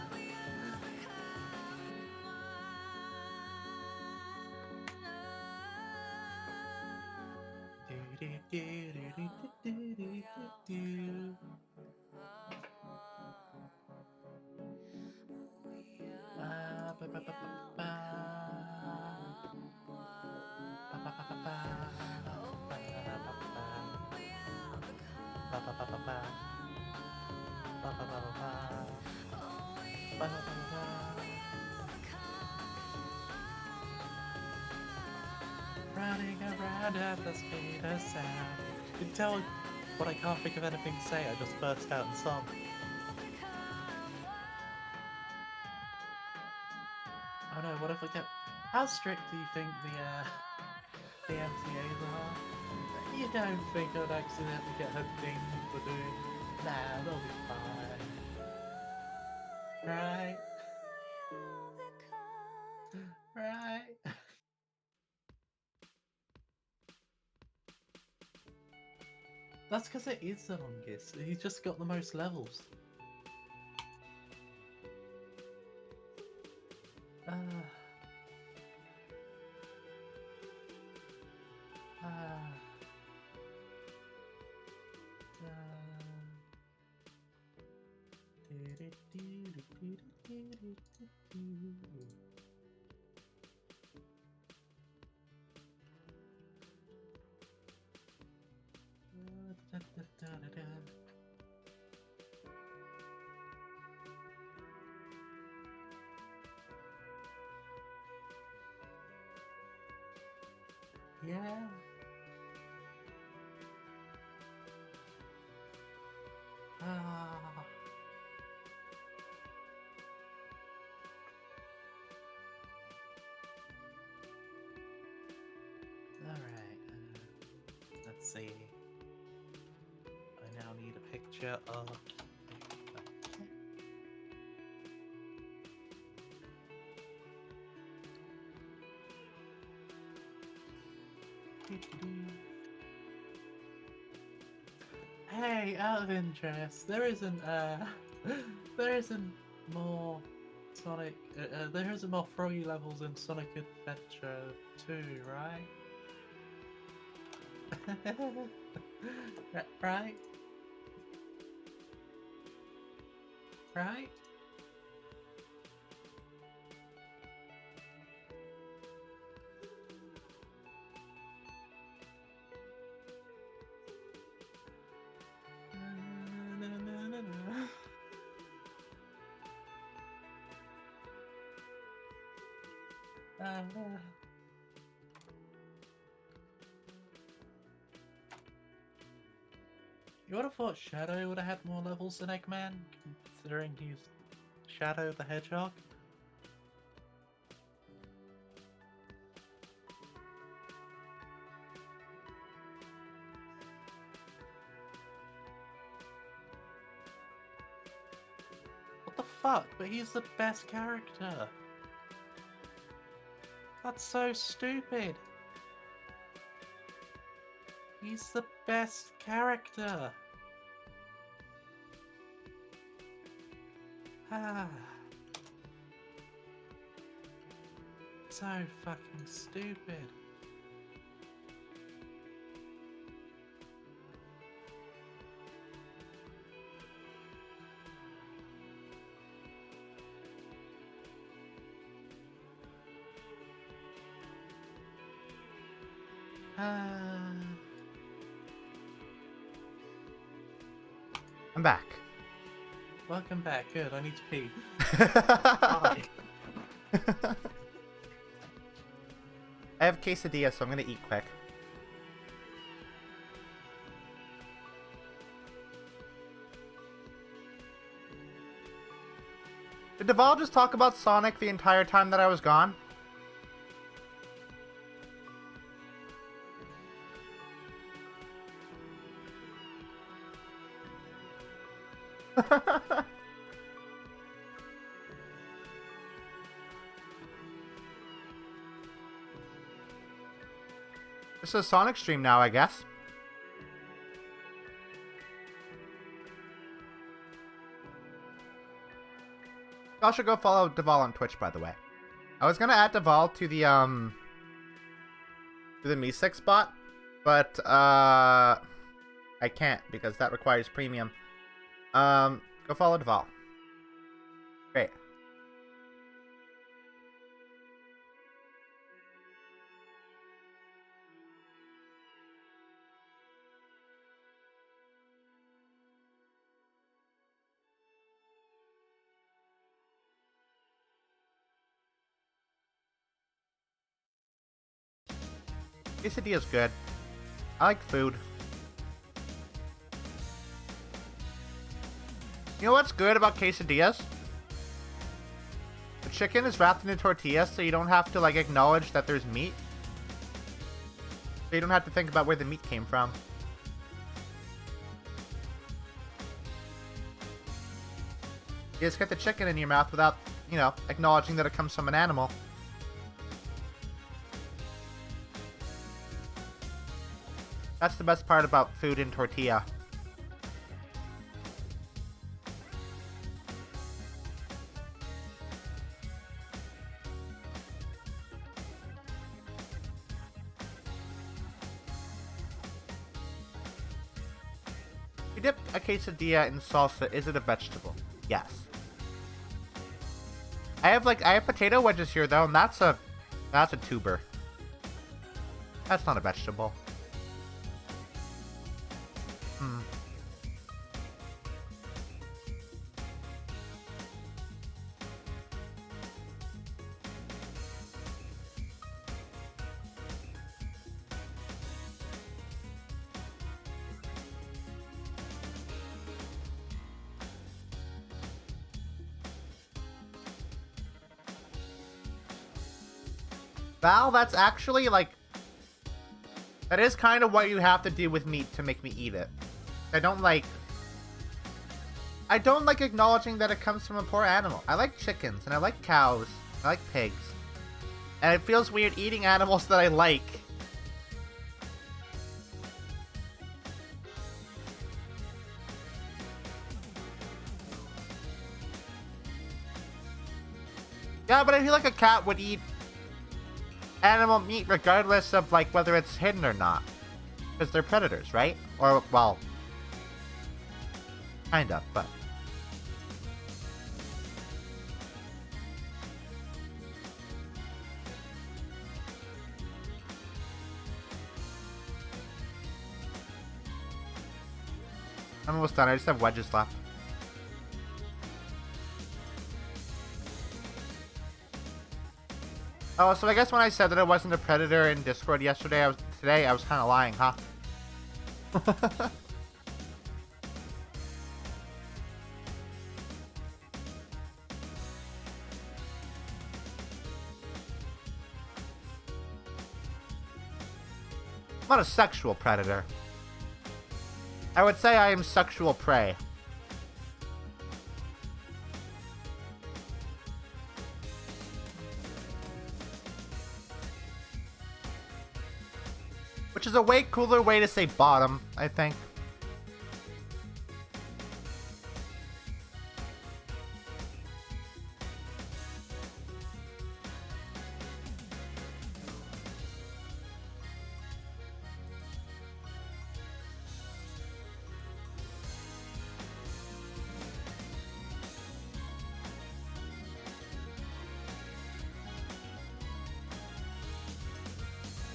Running around at the speed of sound. You can tell when I can't think of anything to say, I just burst out in song. Oh no, what if I get... How strict do you think the MCAs are? You don't think I'd accidentally get hooked in for doing... Nah, they'll be fine. Right? Right? That's because it is the longest. He's just got the most levels. Ah. Yeah. Ah. Alright, let's see. I now need a picture of... Hey, out of interest, there isn't more Sonic, there isn't more froggy levels in Sonic Adventure 2, right? Right? Right? You would have thought Shadow would have had more levels than Eggman, considering he's Shadow the Hedgehog. What the fuck? But he's the best character. That's so stupid. He's the best character. Ah. So fucking stupid.
I'm back.
Welcome back. Good, I need to pee.
I have quesadilla, so I'm gonna eat quick. Did Deval just talk about Sonic the entire time that I was gone? This is a Sonic stream now, I guess. Y'all should go follow Deval on Twitch, by the way. I was gonna add Deval to the Meesick spot, but I can't because that requires premium. Go follow Deval. Great. Quesadilla's good. I like food. You know what's good about quesadillas? The chicken is wrapped in a tortilla, so you don't have to like acknowledge that there's meat. So you don't have to think about where the meat came from. You just get the chicken in your mouth without, you know, acknowledging that it comes from an animal. That's the best part about food and tortilla. You dip a quesadilla in salsa, is it a vegetable? Yes. I have potato wedges here though, and that's a tuber. That's not a vegetable. Hmm. Val, that's actually like... That is kind of what you have to do with meat to make me eat it. I don't like acknowledging that it comes from a poor animal. I like chickens, and I like cows, I like pigs. And it feels weird eating animals that I like. Yeah, but I feel like a cat would eat animal meat regardless of like whether it's hidden or not, because they're predators, right? Or well, kind of, but I'm almost done. I just have wedges left. Oh, so I guess when I said that I wasn't a predator in Discord yesterday, I was kind of lying, huh? I'm not a sexual predator. I would say I am sexual prey. Which is a way cooler way to say bottom, I think.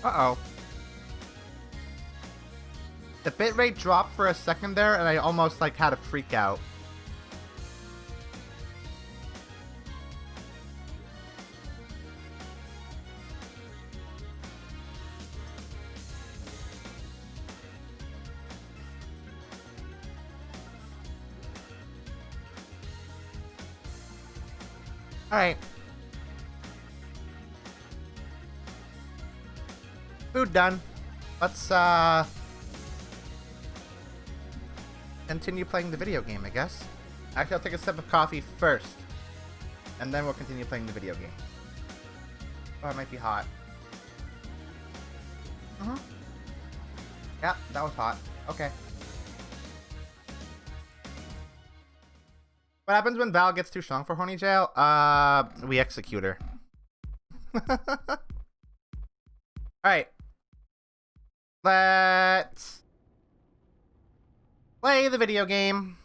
Uh-oh. The bitrate dropped for a second there, and I almost, like, had a freak out. Alright. Food done. Let's, continue playing the video game, I guess. Actually, I'll take a sip of coffee first, and then we'll continue playing the video game. Oh, it might be hot. Yeah, that was hot. Okay. What happens when Val gets too strong for horny jail? We execute her. Alright. Let's play the video game.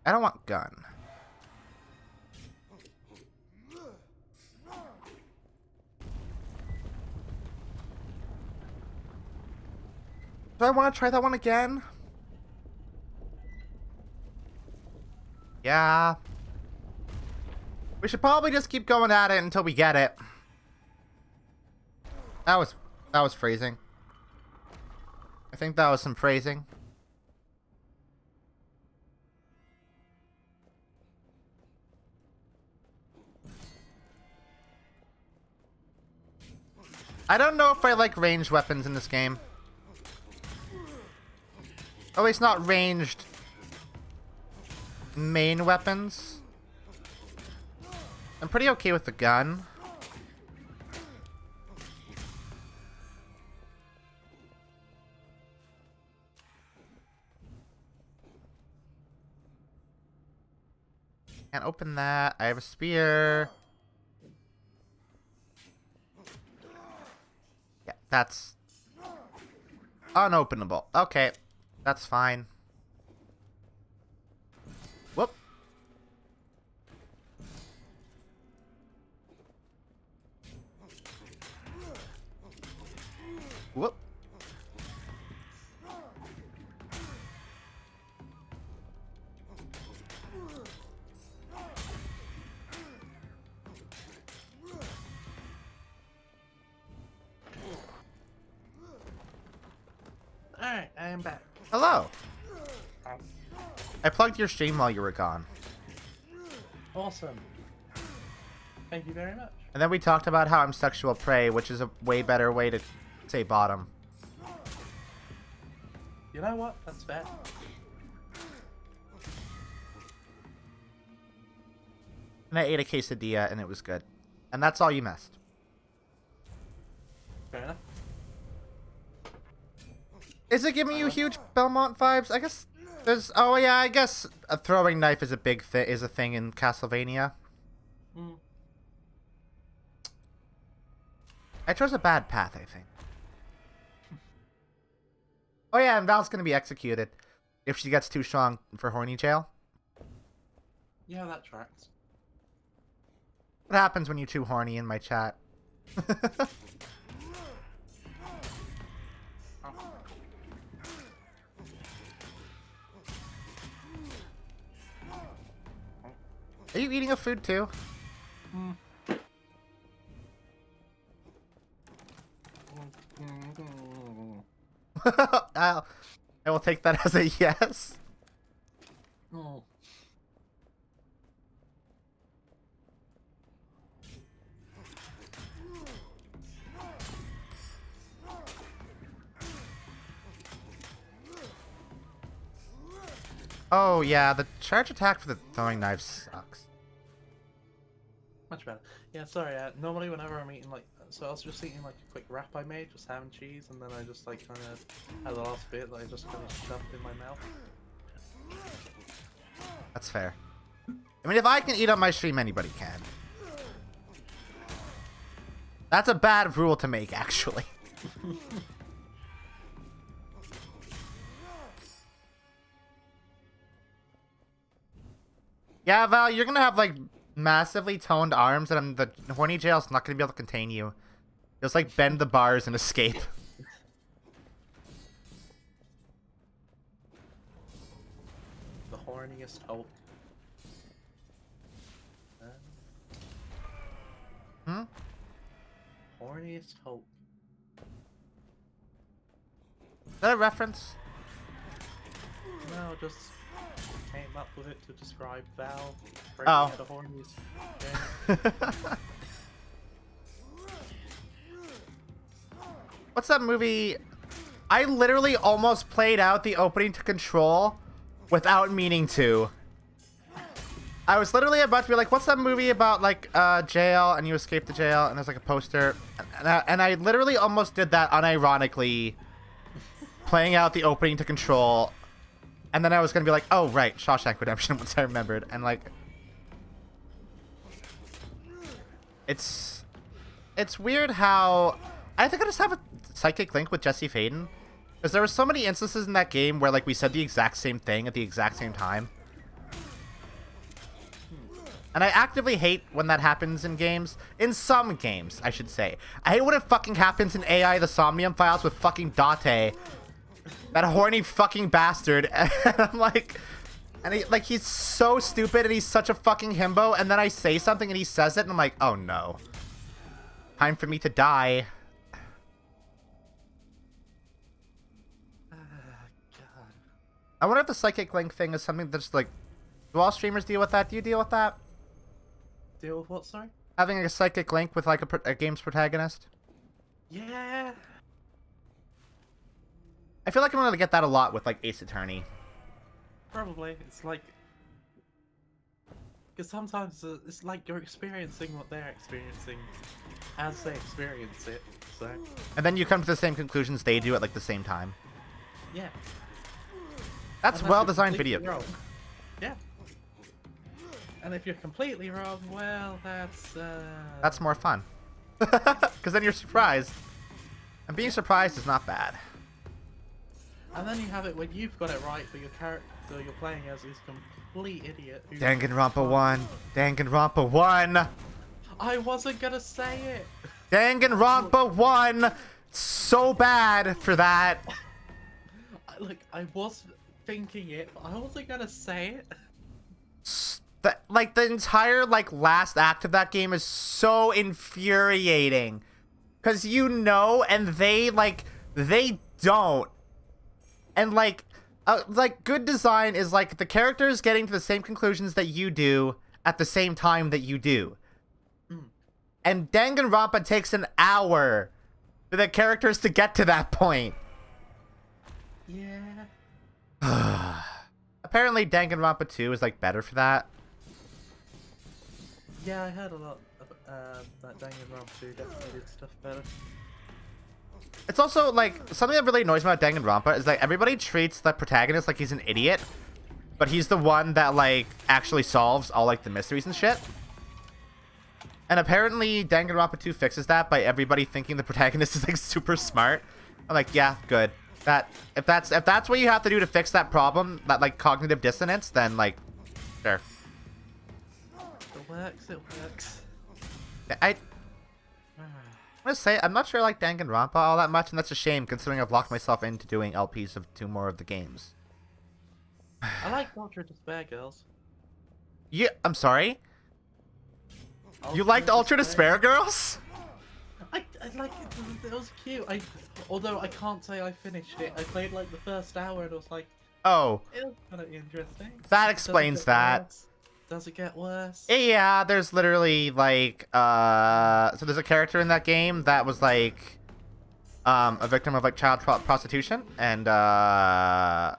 I don't want gun. Do I want to try that one again? Yeah. We should probably just keep going at it until we get it. That was phrasing. I think that was some phrasing. I don't know if I like ranged weapons in this game. At least not ranged main weapons. I'm pretty okay with the gun. Can't open that. I have a spear. Yeah, that's unopenable. Okay, that's fine. Whoop. Whoop.
Alright, I am back.
Hello. I plugged your stream while you were gone.
Awesome. Thank you very much.
And then we talked about how I'm sexual prey, which is a way better way to say bottom.
You know what? That's fair.
And I ate a quesadilla and it was good. And that's all you missed.
Fair enough.
Is it giving you huge Belmont vibes? I guess there's... Oh yeah, I guess a throwing knife is a big is a thing in Castlevania.
Mm.
I chose a bad path, I think. Oh yeah, and Val's gonna be executed if she gets too strong for horny jail.
Yeah, that tracks.
What happens when you're too horny in my chat? Are you eating a food too?
Mm.
I will take that as a yes.
Oh.
Oh yeah, the charge attack for the throwing knife sucks.
Much better. Yeah, sorry. Normally, whenever I'm eating, like, so I was just eating like a quick wrap I made, just ham and cheese, and then I just like kind of had the last bit that I just kind of shoved in my mouth.
That's fair. I mean, if I can eat on my stream, anybody can. That's a bad rule to make, actually. Yeah, Val, you're gonna have like massively toned arms, and the horny jail's not gonna be able to contain you. Just like bend the bars and escape.
The horniest hope.
Hmm?
Horniest hope.
Is that a reference?
No, just came up with it to describe Val.
Oh.
The horniest. Yeah.
What's that movie? I literally almost played out the opening to Control without meaning to. I was literally about to be like, what's that movie about, like, jail, and you escape the jail, and there's, like, a poster. And I literally almost did that unironically, playing out the opening to Control. And then I was going to be like, oh, right, Shawshank Redemption, once I remembered. And, like, it's weird how... I think I just have a psychic link with Jesse Faden. Because there were so many instances in that game where, like, we said the exact same thing at the exact same time. And I actively hate when that happens in games. In some games, I should say. I hate when it fucking happens in AI the Somnium Files with fucking Date. That horny fucking bastard. And I'm like... And he's so stupid and he's such a fucking himbo. And then I say something and he says it and I'm like, oh no. Time for me to die.
God.
I wonder if the psychic link thing is something that's like... Do all streamers deal with that? Do you deal with that?
Deal with what, sorry?
Having a psychic link with like a game's protagonist?
Yeah.
I feel like I'm gonna get that a lot with like Ace Attorney.
Probably. It's like... Because sometimes it's like you're experiencing what they're experiencing as they experience it, so...
And then you come to the same conclusions they do at like the same time.
Yeah.
That's
Unless
well
you're
designed
completely
video.
wrong. Yeah. And if you're completely wrong, well, that's
That's more fun. Because then you're surprised. And being surprised is not bad.
And then you have it when you've got it right, but your character you're playing as is a complete idiot.
Danganronpa 1. Danganronpa 1.
I wasn't gonna say it.
Danganronpa 1. So bad for that.
Look, I was thinking it, but I wasn't gonna say it.
Like the entire last act of that game is so infuriating. Cause and they don't. And good design is the characters getting to the same conclusions that you do at the same time that you do. And Danganronpa takes an hour for the characters to get to that point.
Yeah.
Apparently Danganronpa 2 is better for that.
Yeah, I heard a lot of that Danganronpa 2 definitely did stuff better.
It's also something that really annoys me about Danganronpa is everybody treats the protagonist like he's an idiot, but he's the one that actually solves all the mysteries and shit. And apparently Danganronpa 2 fixes that by everybody thinking the protagonist is super smart. I'm yeah, good. If that's what you have to do to fix that problem, that cognitive dissonance, then sure.
It works.
I'm gonna say I'm not sure I like Danganronpa all that much, and that's a shame considering I've locked myself into doing LPs of 2 more of the games.
I like Ultra Despair Girls.
Yeah, I'm sorry. You liked Ultra Despair Girls?
I like it. It was cute. Although I can't say I finished it. I played the first hour and I was
Oh,
it was kind of interesting.
that explains that.
Does it get worse?
Yeah, there's literally so there's a character in that game that was a victim of child prostitution and child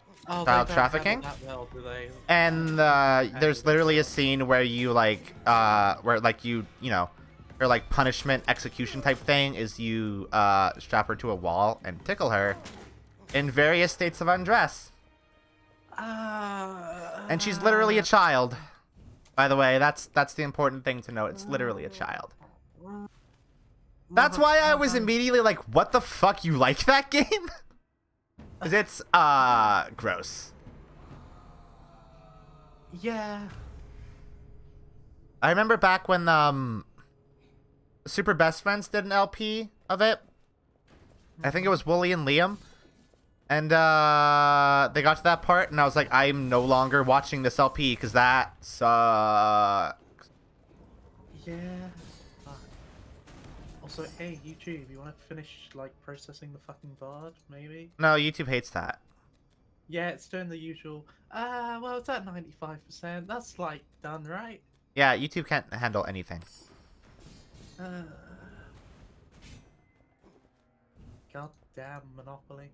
trafficking.
That well, do they?
And there's literally a scene where you her punishment execution type thing is you strap her to a wall and tickle her in various states of undress. And she's literally a child. By the way, that's the important thing to note. It's literally a child. That's why I was immediately what the fuck, you like that game? Because it's gross.
Yeah.
I remember back when Super Best Friends did an LP of it. I think it was Wooly and Liam. And they got to that part, and I was I'm no longer watching this LP because that sucks.
Yeah. Also, hey, YouTube, you want to finish processing the fucking VOD, maybe?
No, YouTube hates that.
Yeah, it's doing the usual. Well, it's at 95%. That's done, right?
Yeah, YouTube can't handle anything.
Goddamn Monopoly.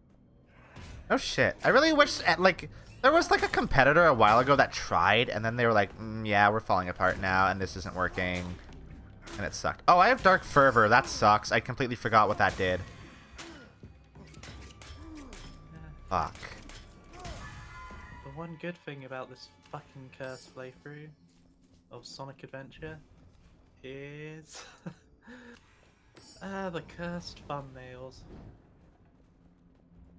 Oh shit. I really wish there was a competitor a while ago that tried, and then they were yeah, we're falling apart now, and this isn't working. And it sucked. Oh, I have Dark Fervor. That sucks. I completely forgot what that did. Fuck.
The one good thing about this fucking cursed playthrough of Sonic Adventure is the cursed thumbnails.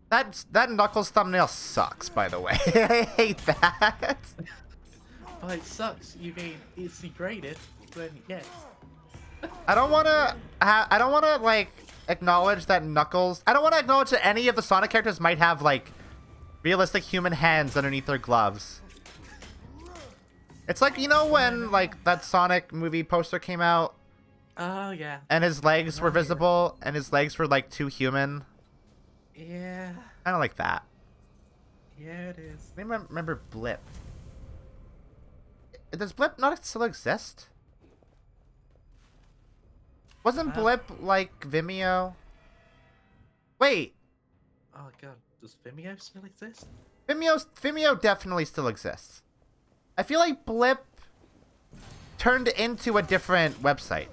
That Knuckles thumbnail sucks, by the way. I hate that.
Well, it sucks. You mean it's degraded? Then yes.
I don't want to acknowledge that Knuckles. I don't want to acknowledge that any of the Sonic characters might have realistic human hands underneath their gloves. It's when that Sonic movie poster came out.
Oh yeah.
And his legs were visible, and his legs were too human.
Yeah.
I don't like that.
Yeah, it is.
I remember Blip. Does Blip not still exist? Wasn't Blip Vimeo? Wait.
Oh god, does Vimeo still exist?
Vimeo definitely still exists. I feel like Blip turned into a different website.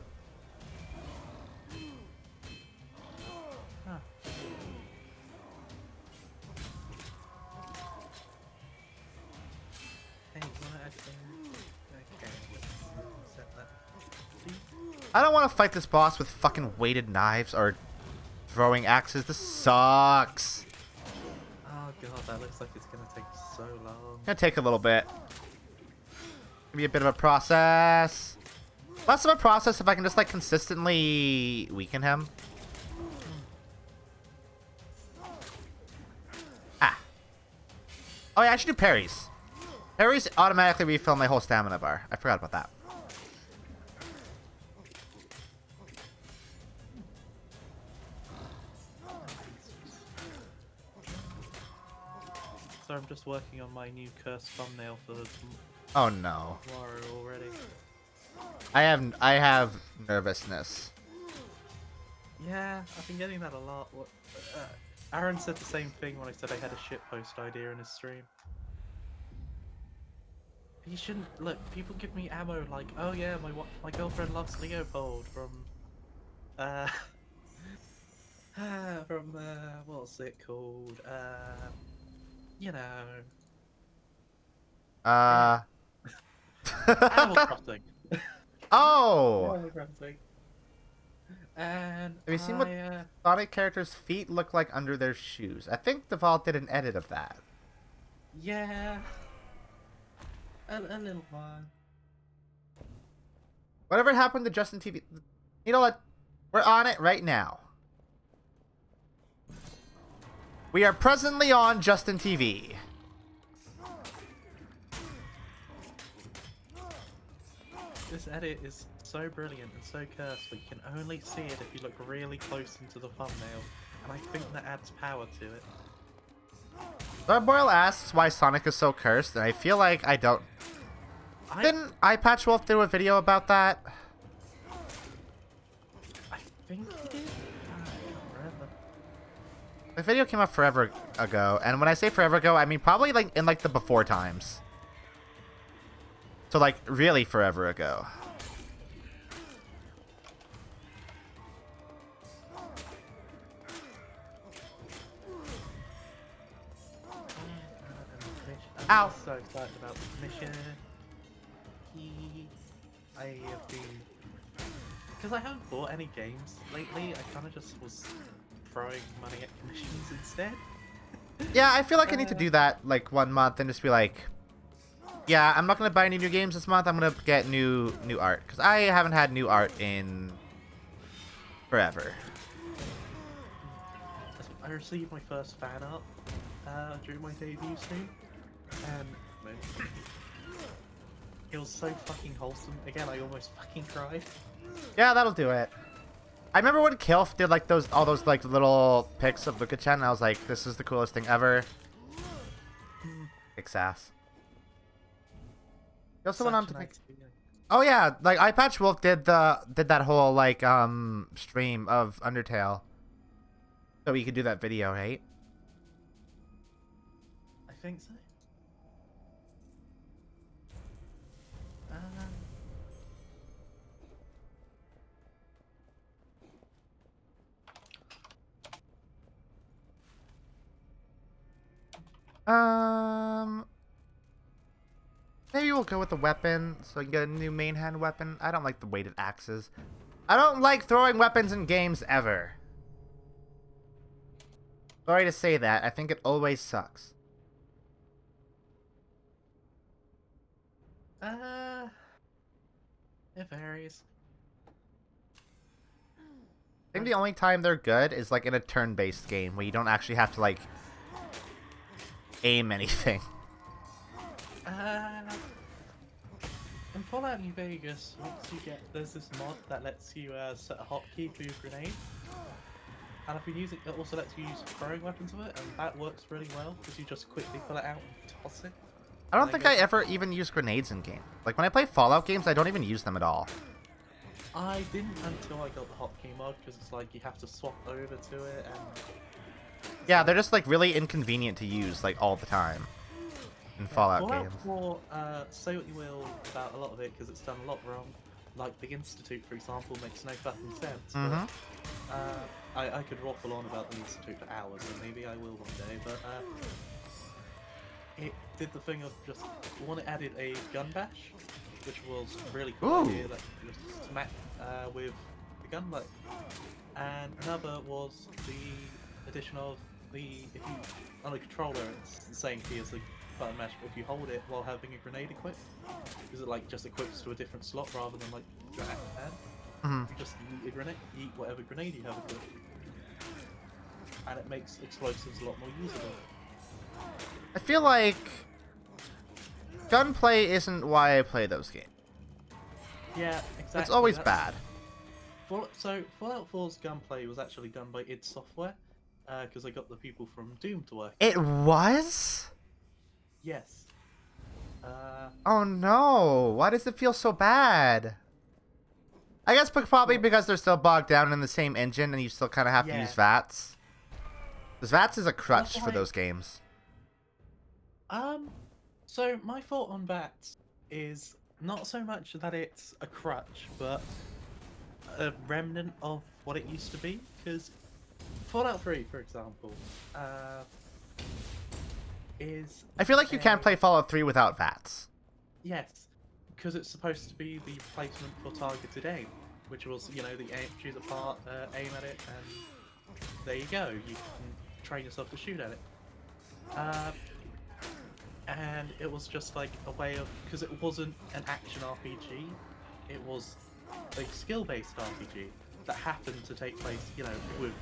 I don't want to fight this boss with fucking weighted knives or throwing axes. This sucks.
Oh god, that looks like it's gonna take so long.
It's gonna take a little bit. Maybe a bit of a process. Less of a process if I can just like consistently weaken him. Ah. Oh yeah, I should do parries. Parries automatically refill my whole stamina bar. I forgot about that.
So I'm just working on my new cursed thumbnail for
Oh no.
tomorrow already.
I have nervousness.
Yeah, I've been getting that a lot. Aaron said the same thing when I said I had a shitpost idea in his stream. You shouldn't look. People give me ammo like, oh yeah, my girlfriend loves Leopold from, what's it called? You know. Animal Crossing.
Oh!
Animal Crossing. And
Have you seen what Sonic characters' feet look like under their shoes? I think the Vault did an edit of that.
Yeah. A little one.
Whatever happened to Justin TV? You know what? We're on it right now. We are presently on Justin TV.
This edit is so brilliant and so cursed, but you can only see it if you look really close into the thumbnail, and I think that adds power to it.
Boyle asks why Sonic is so cursed, and I feel like I don't. Didn't iPatchWolf do a video about that?
I think he did? I can't remember.
The video came up forever ago, and when I say forever ago, I mean probably like in like the before times. So like really forever ago.
I'm
Ow.
so excited about this mission. I have been... Because I haven't bought any games lately, I kind of just was throwing money at commissions instead.
Yeah, I feel like I need to do that like 1 month and just be like, yeah, I'm not gonna buy any new games this month. I'm gonna get new art because I haven't had new art in forever.
I received my first fan art during my debut stream, and it was so fucking wholesome. Again, I almost fucking cried.
Yeah, that'll do it. I remember when Kilf did like all those like little pics of Luka-chan, and I was like, this is the coolest thing ever. Kicks ass. He also went on to make... Oh yeah, like iPatchWolf did that whole like stream of Undertale. So we could do that video, right?
I think so.
Maybe we'll go with the weapon so I can get a new main hand weapon. I don't like the weighted axes. I don't like throwing weapons in games ever. Sorry to say that. I think it always sucks.
It varies.
I think the only time they're good is like in a turn-based game where you don't actually have to like aim anything.
In Fallout New Vegas, there's this mod that lets you set a hotkey for your grenade, and I've been using it. Also lets you use throwing weapons with it, and that works really well because you just quickly pull it out and toss it.
I don't think I ever even use grenades in game. Like when I play Fallout games, I don't even use them at all.
I didn't until I got the hotkey mod because it's like you have to swap over to it, and
Yeah, they're just like really inconvenient to use like all the time in Fallout games.
4, say what you will about a lot of it because it's done a lot wrong. Like the Institute, for example, makes no fucking sense.
Mhm.
But, I could waffle on about the Institute for hours, and maybe I will one day. But it did the thing of just when it added a gun bash, which was a really cool
Ooh.
idea that you just smack with the gunplay. And another was the addition of if you on a controller, it's the same key as the button mash, but if you hold it while having a grenade equipped, because it like just equips to a different slot rather than like your hand.
Mhm.
You just yeet a grenade, yeet whatever grenade you have equipped, and it makes explosives a lot more usable.
I feel like gunplay isn't why I play those games.
Yeah, exactly.
It's always
that's-
bad.
So Fallout 4's gunplay was actually done by id Software, because they got the people from Doom to work.
It was?
Yes.
Oh no, why does it feel so bad? I guess probably because they're still bogged down in the same engine and you still kind of have to
Yeah.
use VATS. Because VATS is a crutch
That's
for
why-
those games.
So my thought on that is not so much that it's a crutch, but a remnant of what it used to be. Because Fallout 3, for example, is
I feel like you can't play Fallout 3 without VATS.
yes, because it's supposed to be the replacement for targeted aim, which was the aim, choose a part, aim at it, and there you go. You can train yourself to shoot at it. And it was just like a way of, because it wasn't an action RPG, it was a skill-based RPG that happened to take place, with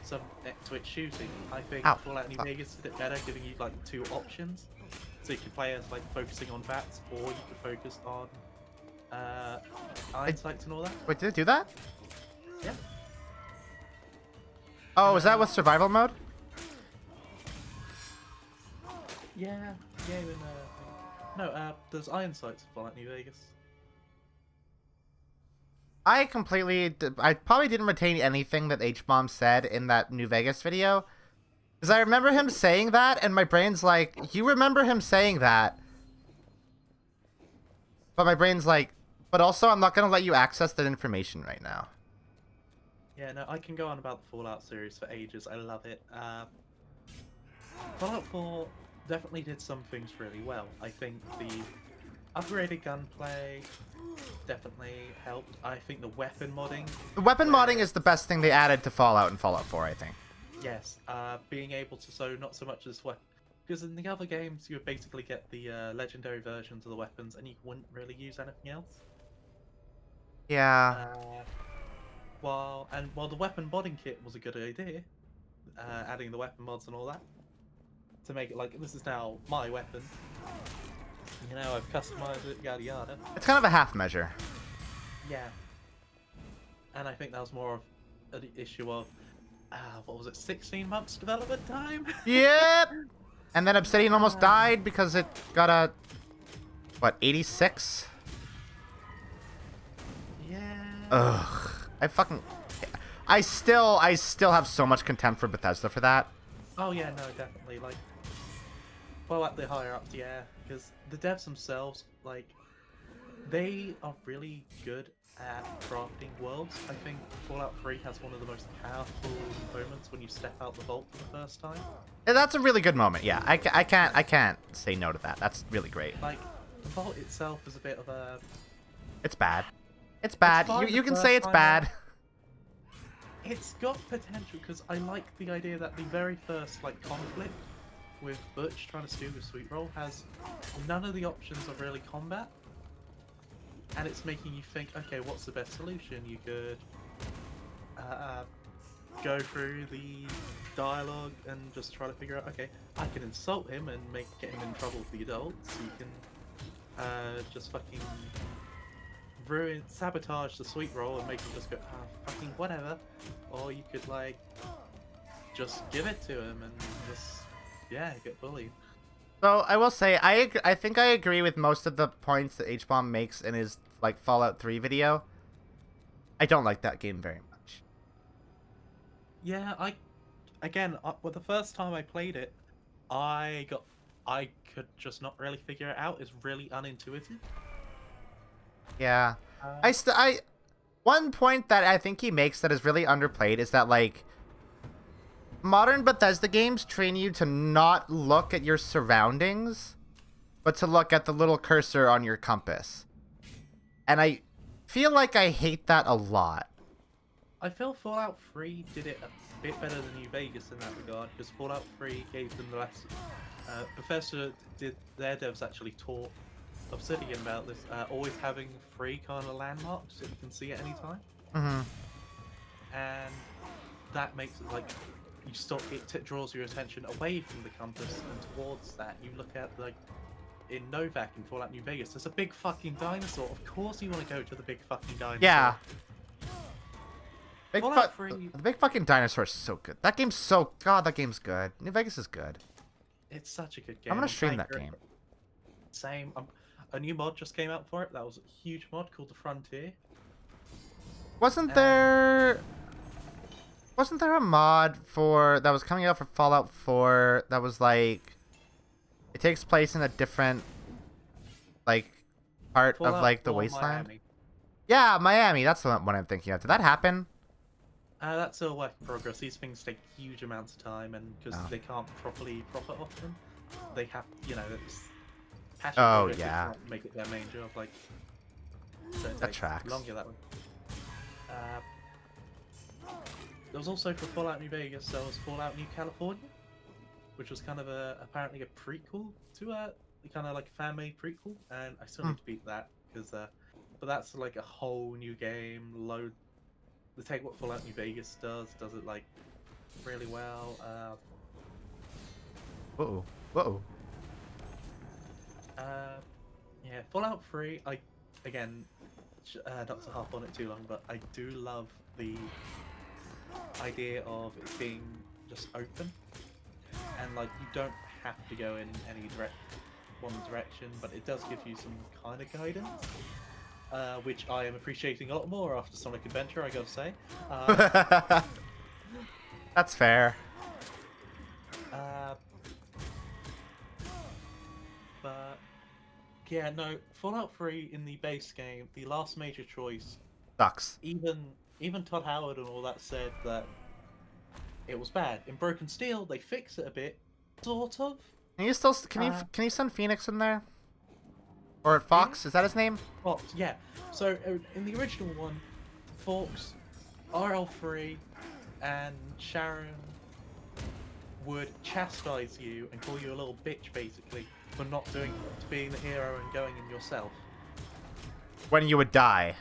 some Twitch shooting. I think
Ow.
Fallout New Vegas did it better, giving you like two options. So you could play as like focusing on VATS, or you could focus on iron sights and all that.
Wait, did it do that?
Yeah.
Oh, is that with survival mode?
Yeah, there's iron sights in Fallout New Vegas.
I probably didn't retain anything that H-Bomb said in that New Vegas video. Because I remember him saying that, and my brain's like, you remember him saying that. But my brain's like, but also I'm not going to let you access that information right now.
Yeah, no, I can go on about the Fallout series for ages. I love it. Fallout 4 definitely did some things really well. I think the upgraded gunplay definitely helped. I think the weapon modding.
The weapon modding is the best thing they added to Fallout and Fallout 4, I think.
Yes, being able to not so much as weapon, because in the other games you would basically get the legendary versions of the weapons, and you wouldn't really use anything else.
Yeah.
While the weapon modding kit was a good idea, adding the weapon mods and all that, to make it like this is now my weapon. I've customized it, yada yada.
It's kind of a half measure.
Yeah. And I think that was more of an issue of, what was it, 16 months development time?
Yep! And then Obsidian almost died because it got a, 86?
Yeah.
Ugh. I still have so much contempt for Bethesda for that.
Oh yeah, no, definitely. Like, well, at the higher ups, yeah, because the devs themselves, like, they are really good at crafting worlds. I think Fallout 3 has one of the most powerful moments when you step out the vault for the first time.
And that's a really good moment. Yeah, I can't say no to that. That's really great.
Like, the vault itself is a bit of a...
It's bad. It's bad.
fine
You
the
can
first
say it's
time
bad.
It's got potential, because I like the idea that the very first, like, conflict with Butch trying to steal the sweet roll has none of the options of really combat. And it's making you think, okay, what's the best solution? You could go through the dialogue and just try to figure out, okay, I can insult him and get him in trouble with the adults. You can just fucking sabotage the sweet roll and make him just go, fucking whatever. Or you could, like, just give it to him and just, yeah, get bullied.
So I will say I think I agree with most of the points that H-Bomb makes in his Fallout 3 video. I don't like that game very much.
Yeah, well, the first time I played it, I could just not really figure it out. It's really unintuitive.
Yeah. One point that I think he makes that is really underplayed is that modern Bethesda games train you to not look at your surroundings but to look at the little cursor on your compass. And I feel like I hate that a lot.
I feel Fallout 3 did it a bit better than New Vegas in that regard, because Fallout 3 gave them the less. Bethesda did their devs actually taught Obsidian about this, always having 3 kind of landmarks that you can see at any time.
Mm-hmm.
And that makes it like you stop. It draws your attention away from the compass and towards that. You look at like in Novak and Fallout New Vegas. There's a big fucking dinosaur. Of course you want to go to the big fucking dinosaur.
Yeah.
Fallout 3.
The big fucking dinosaur is so good. That game's so... God, that game's good. New Vegas is good.
It's such a good game.
I'm gonna stream
playing
that
through it.
game.
Same. A new mod just came out for it. That was a huge mod called the Frontier.
Wasn't there a mod that was coming out for Fallout 4 that was like it takes place in a different like part
Fallout
of like the
4
wasteland?
Miami.
Yeah, Miami. That's the one I'm thinking of. Did that happen?
That's still a work in progress. These things take huge amounts of time, and because
Oh.
they can't properly profit off them, they have, it's passion.
Oh,
projects, they
yeah.
can't make it their main job. Like, so it
That
takes
tracks.
longer that way. There was also for Fallout New Vegas. There was Fallout New California, which was kind of apparently a prequel to a kind of like a fan-made prequel, and I still need to beat that because, but that's like a whole new game. They take what Fallout New Vegas does it like really well.
Whoa. Whoa.
Yeah, Fallout 3. Not to harp on it too long, but I do love the idea of it being just open, and like you don't have to go in any one direction, but it does give you some kind of guidance. Which I am appreciating a lot more after Sonic Adventure, I gotta say.
That's fair.
But yeah, no, Fallout 3 in the base game, the last major choice,
Sucks.
even Todd Howard and all that said that it was bad. In Broken Steel, they fix it a bit, sort of.
Can you send Phoenix in there? Or Fox? Is that his name?
Fox, yeah. So in the original one, Fox, RL3, and Sharon would chastise you and call you a little bitch, basically, for not being the hero and going in yourself.
When you would die.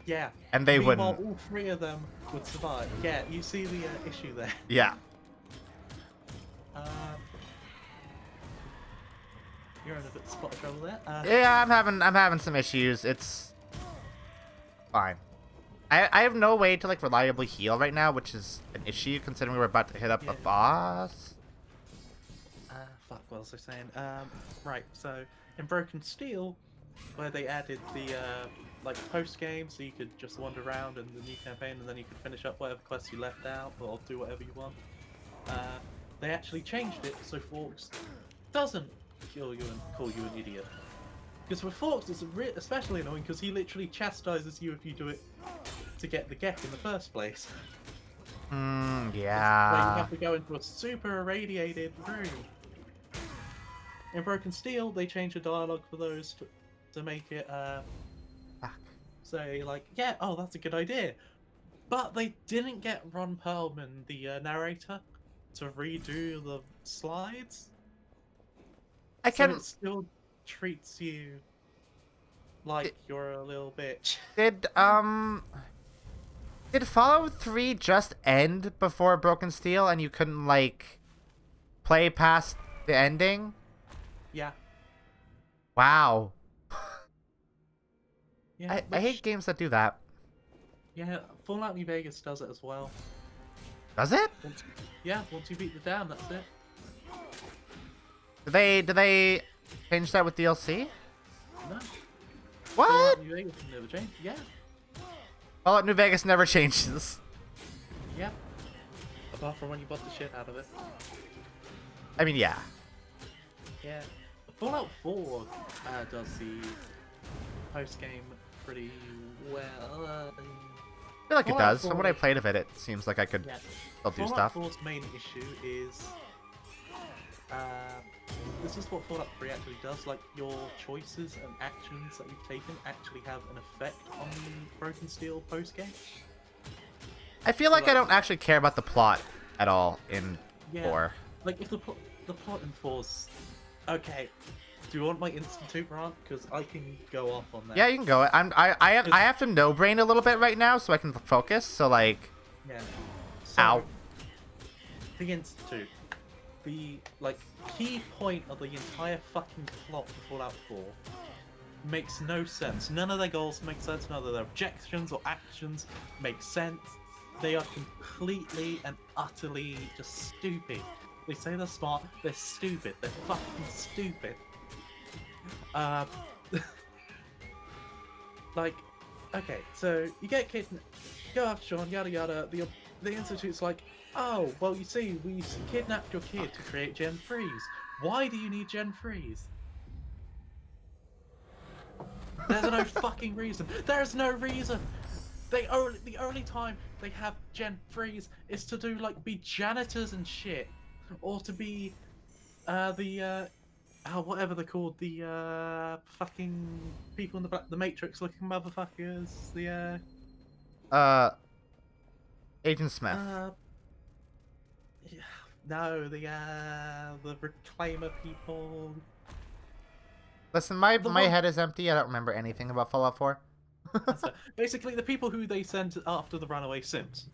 Yeah.
And they
Meanwhile,
wouldn't.
all 3 of them would survive. Yeah, you see the issue there.
Yeah.
You're in a bit of spot of trouble there.
Yeah, I'm having some issues. It's fine. I have no way to like reliably heal right now, which is an issue considering we're about to hit up a boss.
Fuck, what was I saying? Right, so in Broken Steel, where they added the like post game, so you could just wander around in the new campaign, and then you could finish up whatever quests you left out, or do whatever you want. They actually changed it so Forks doesn't kill you and call you an idiot. Because with Forks, it's especially annoying because he literally chastises you if you do it to get the get in the first place.
Yeah.
Where you have to go into a super irradiated room. In Broken Steel, they changed the dialogue for those to make it say like, yeah, oh, that's a good idea. But they didn't get Ron Perlman, the narrator, to redo the slides. So it still treats you like you're a little bitch.
Did Fallout 3 just end before Broken Steel and you couldn't like play past the ending?
Yeah.
Wow.
Yeah.
I hate games that do that.
Yeah, Fallout New Vegas does it as well.
Does it?
Once you beat the dam, that's it.
Did they change that with DLC?
No.
What?
Fallout New Vegas never changed. Yeah.
Fallout New Vegas never changes.
Yep. Apart from when you bought the shit out of it.
I mean, yeah.
Yeah. Fallout 4 does the post game pretty well.
I feel like it
Fallout
does.
4
From what I played of it, it seems like I could
Yeah.
still do
Fallout
stuff.
4's main issue is this is what Fallout 3 actually does. Like, your choices and actions that you've taken actually have an effect on Broken Steel post-game.
I feel like I don't actually care about the plot at all in
Yeah.
4.
Like, if the plot in 4's... Okay, do you want my Institute rant? Because I can go off on that.
Yeah, you can go. I have to no brain a little bit right now so I can focus. So like,
Yeah. So,
ow.
The Institute. The, like, key point of the entire fucking plot for Fallout 4 makes no sense. None of their goals make sense. None of their objections or actions make sense. They are completely and utterly just stupid. They say they're smart, they're stupid. They're fucking stupid. Like, okay, so you get kidnapped, go after Sean, yada yada. The Institute's like, oh, well, you see, we kidnapped your kid to create Gen 3s. Why do you need Gen 3s? There's no fucking reason. There's no reason. The only time they have Gen 3s is to do, like, be janitors and shit. Or to be, whatever they're called, the, fucking people in the Matrix looking motherfuckers,
Agent Smith.
Yeah, no, the Reclaimer people.
Listen, my
the
head is empty. I don't remember anything about Fallout 4.
So, basically, the people who they sent after the runaway Sims.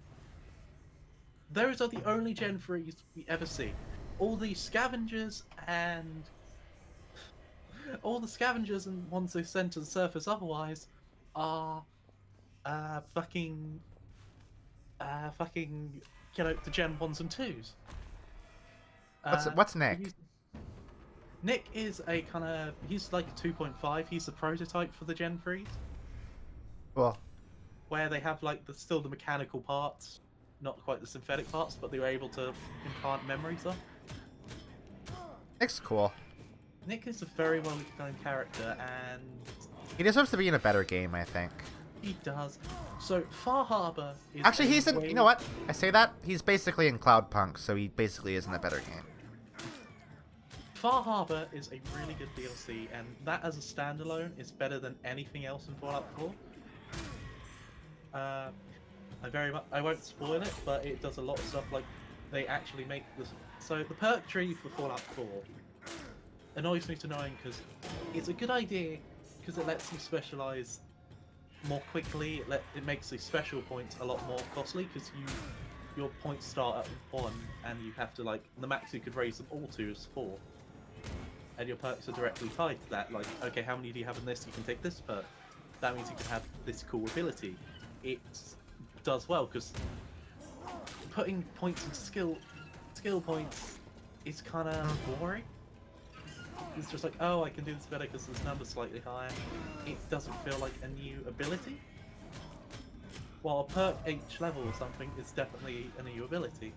Those are the only Gen 3s we ever see. All the scavengers and ones they send to the surface otherwise are fucking you know, the Gen 1s and 2s.
What's Nick?
Nick is a kind of, he's like a 2.5. He's the prototype for the Gen 3s.
Cool.
Where they have like still the mechanical parts, not quite the synthetic parts, but they were able to implant memories on.
Nick's cool.
Nick is a very well done character, and
He deserves to be in a better game, I think.
he does. So Far Harbor is
Actually, he's in.
way...
You know what? I say that he's basically in Cloudpunk, so he basically is in a better game.
Far Harbor is a really good DLC, and that as a standalone is better than anything else in Fallout 4. I won't spoil it, but it does a lot of stuff. Like, they actually make this. So the perk tree for Fallout 4 annoys me to no end because it's a good idea because it lets you specialize more quickly. It makes the special points a lot more costly because your points start at 1 and you have to, like, the max you could raise them all to is 4. And your perks are directly tied to that. Like, okay, how many do you have in this? You can take this perk. That means you can have this cool ability. It does well because putting points into skill points is kind of boring. It's just like, oh, I can do this better because this number's slightly higher. It doesn't feel like a new ability. While a perk each level or something is definitely a new ability.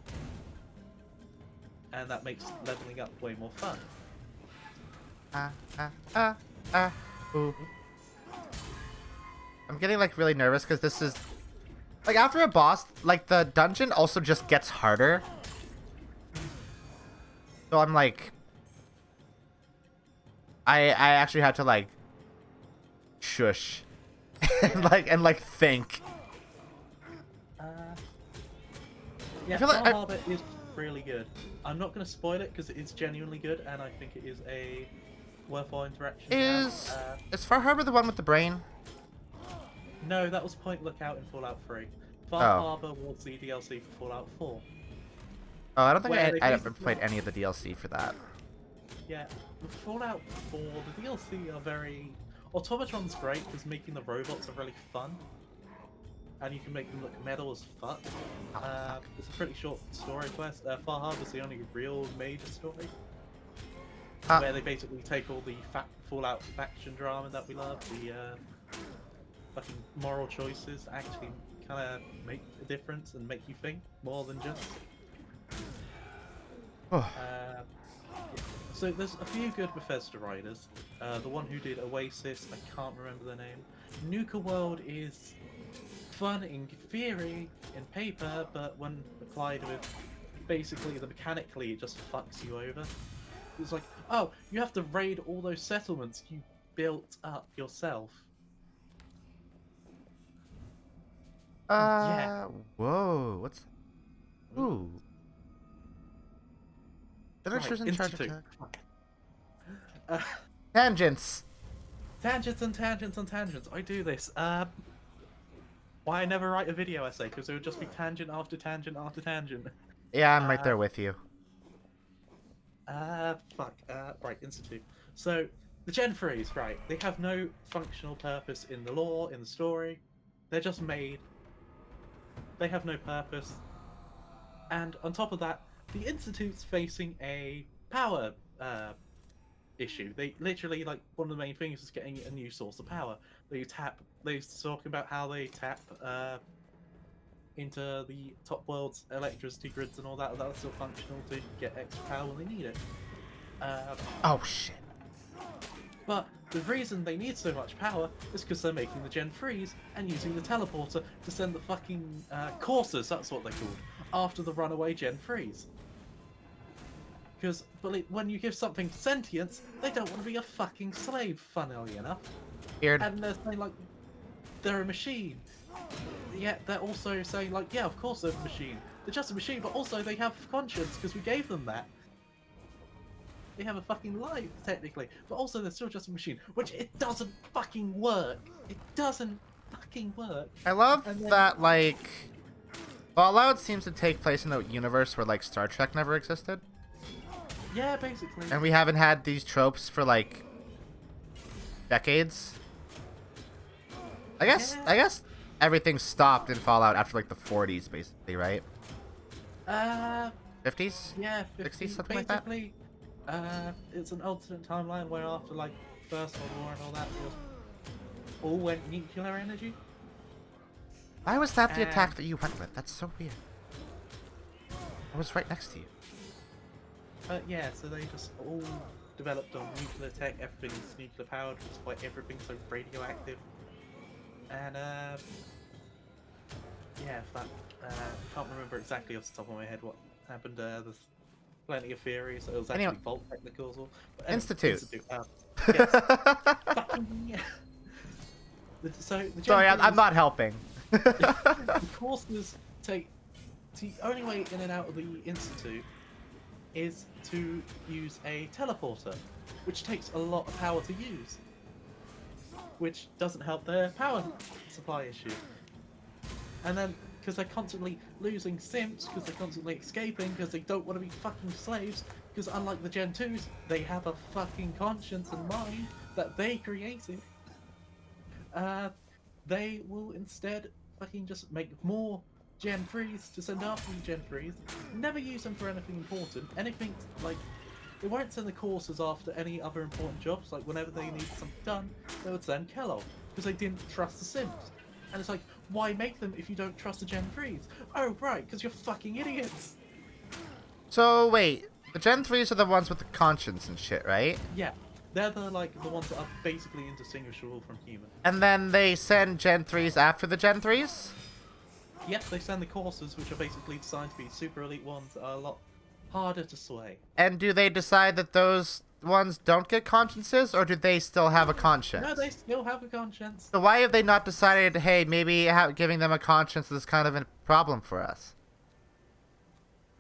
And that makes leveling up way more fun.
Ooh. I'm getting like really nervous because this is like after a boss, like the dungeon also just gets harder. So I'm like, I actually had to like shush and like think.
Yeah,
I feel like
Far Harbor is really good. I'm not going to spoil it because it is genuinely good, and I think it is a worthwhile interaction.
Is Far Harbor the one with the brain?
No, that was Point Lookout in Fallout 3. Far Harbor was the DLC for Fallout 4.
Oh, I don't think
Where
I ever played any of the DLC for that.
Yeah, with Fallout 4, the DLC are very... Automatron's great because making the robots are really fun. And you can make them look metal as fuck. It's a pretty short story quest. Far Harbor's the only real major story. Where they basically take all the Fallout faction drama that we love, the fucking moral choices, actually kind of make a difference and make you think more than just... So there's a few good Bethesda writers. The one who did Oasis, I can't remember their name. Nuka World is fun in theory, in paper, but when applied with basically the mechanically, it just fucks you over. It's like, oh, you have to raid all those settlements you built up yourself. Yeah.
Whoa. What's... Ooh. Finishers
Right,
in charge of
Institute.
tech.
Uh,
Tangents.
tangents and tangents and tangents. I do this. Why I never write a video essay, because it would just be tangent after tangent after tangent.
Yeah, I'm right there with you.
Fuck. Right, Institute. So, the Gen 3s, right, they have no functional purpose in the lore, in the story. They're just made. They have no purpose. And on top of that, the Institute's facing a power issue. They literally, like, one of the main things is getting a new source of power. They talk about how they tap into the top world's electricity grids and all that. That's still functional to get extra power when they need it.
Oh, shit.
But the reason they need so much power is because they're making the Gen 3s and using the teleporter to send the fucking coursers, that's what they're called, after the runaway Gen 3s. Because when you give something sentience, they don't want to be a fucking slave, funnily enough.
Weird.
And they're saying, like, they're a machine. Yet they're also saying, like, yeah, of course they're a machine. They're just a machine, but also they have conscience because we gave them that. They have a fucking life, technically. But also they're still just a machine, which it doesn't fucking work. It doesn't fucking work.
I love
And then-
that, like... Fallout seems to take place in a universe where, like, Star Trek never existed.
Yeah, basically.
And we haven't had these tropes for, like, decades. I guess everything stopped in Fallout after, like, the 40s, basically, right? 50s?
Yeah,
60s, something like that?
basically, it's an alternate timeline where after, like, First World War and all that, it was all went nuclear energy.
Why was that the
And-
attack that you went with? That's so weird. I was right next to you.
Yeah, so they just all developed on nuclear tech, everything's nuclear powered, which is why everything's so radioactive. And, yeah, fuck. Can't remember exactly off the top of my head what happened. There's plenty of theories. It was actually
Anyway.
fault technicals. But
Institute.
Yes. Fucking yeah. So the Gen
Sorry, I'm
3s
not helping.
the courses take the only way in and out of the Institute is to use a teleporter, which takes a lot of power to use, which doesn't help their power supply issue. And then because they're constantly losing simps, because they're constantly escaping, because they don't want to be fucking slaves, because unlike the Gen 2s, they have a fucking conscience and mind that they created. They will instead fucking just make more Gen 3s to send after the Gen 3s, never use them for anything important, anything like, they won't send the courses after any other important jobs, like whenever they need something done, they would send Kellogg, because they didn't trust the Sims. And it's like, why make them if you don't trust the Gen 3s? Oh right, because you're fucking idiots!
So, wait. The Gen 3s are the ones with the conscience and shit, right?
Yeah, they're the ones that are basically indistinguishable from human.
And then they send Gen 3s after the Gen 3s?
Yep, they send the courses, which are basically designed to be super elite ones that are a lot harder to sway.
And do they decide that those ones don't get consciences, or do they still have a conscience?
No, they still have a conscience.
So why have they not decided, hey, maybe giving them a conscience is kind of a problem for us?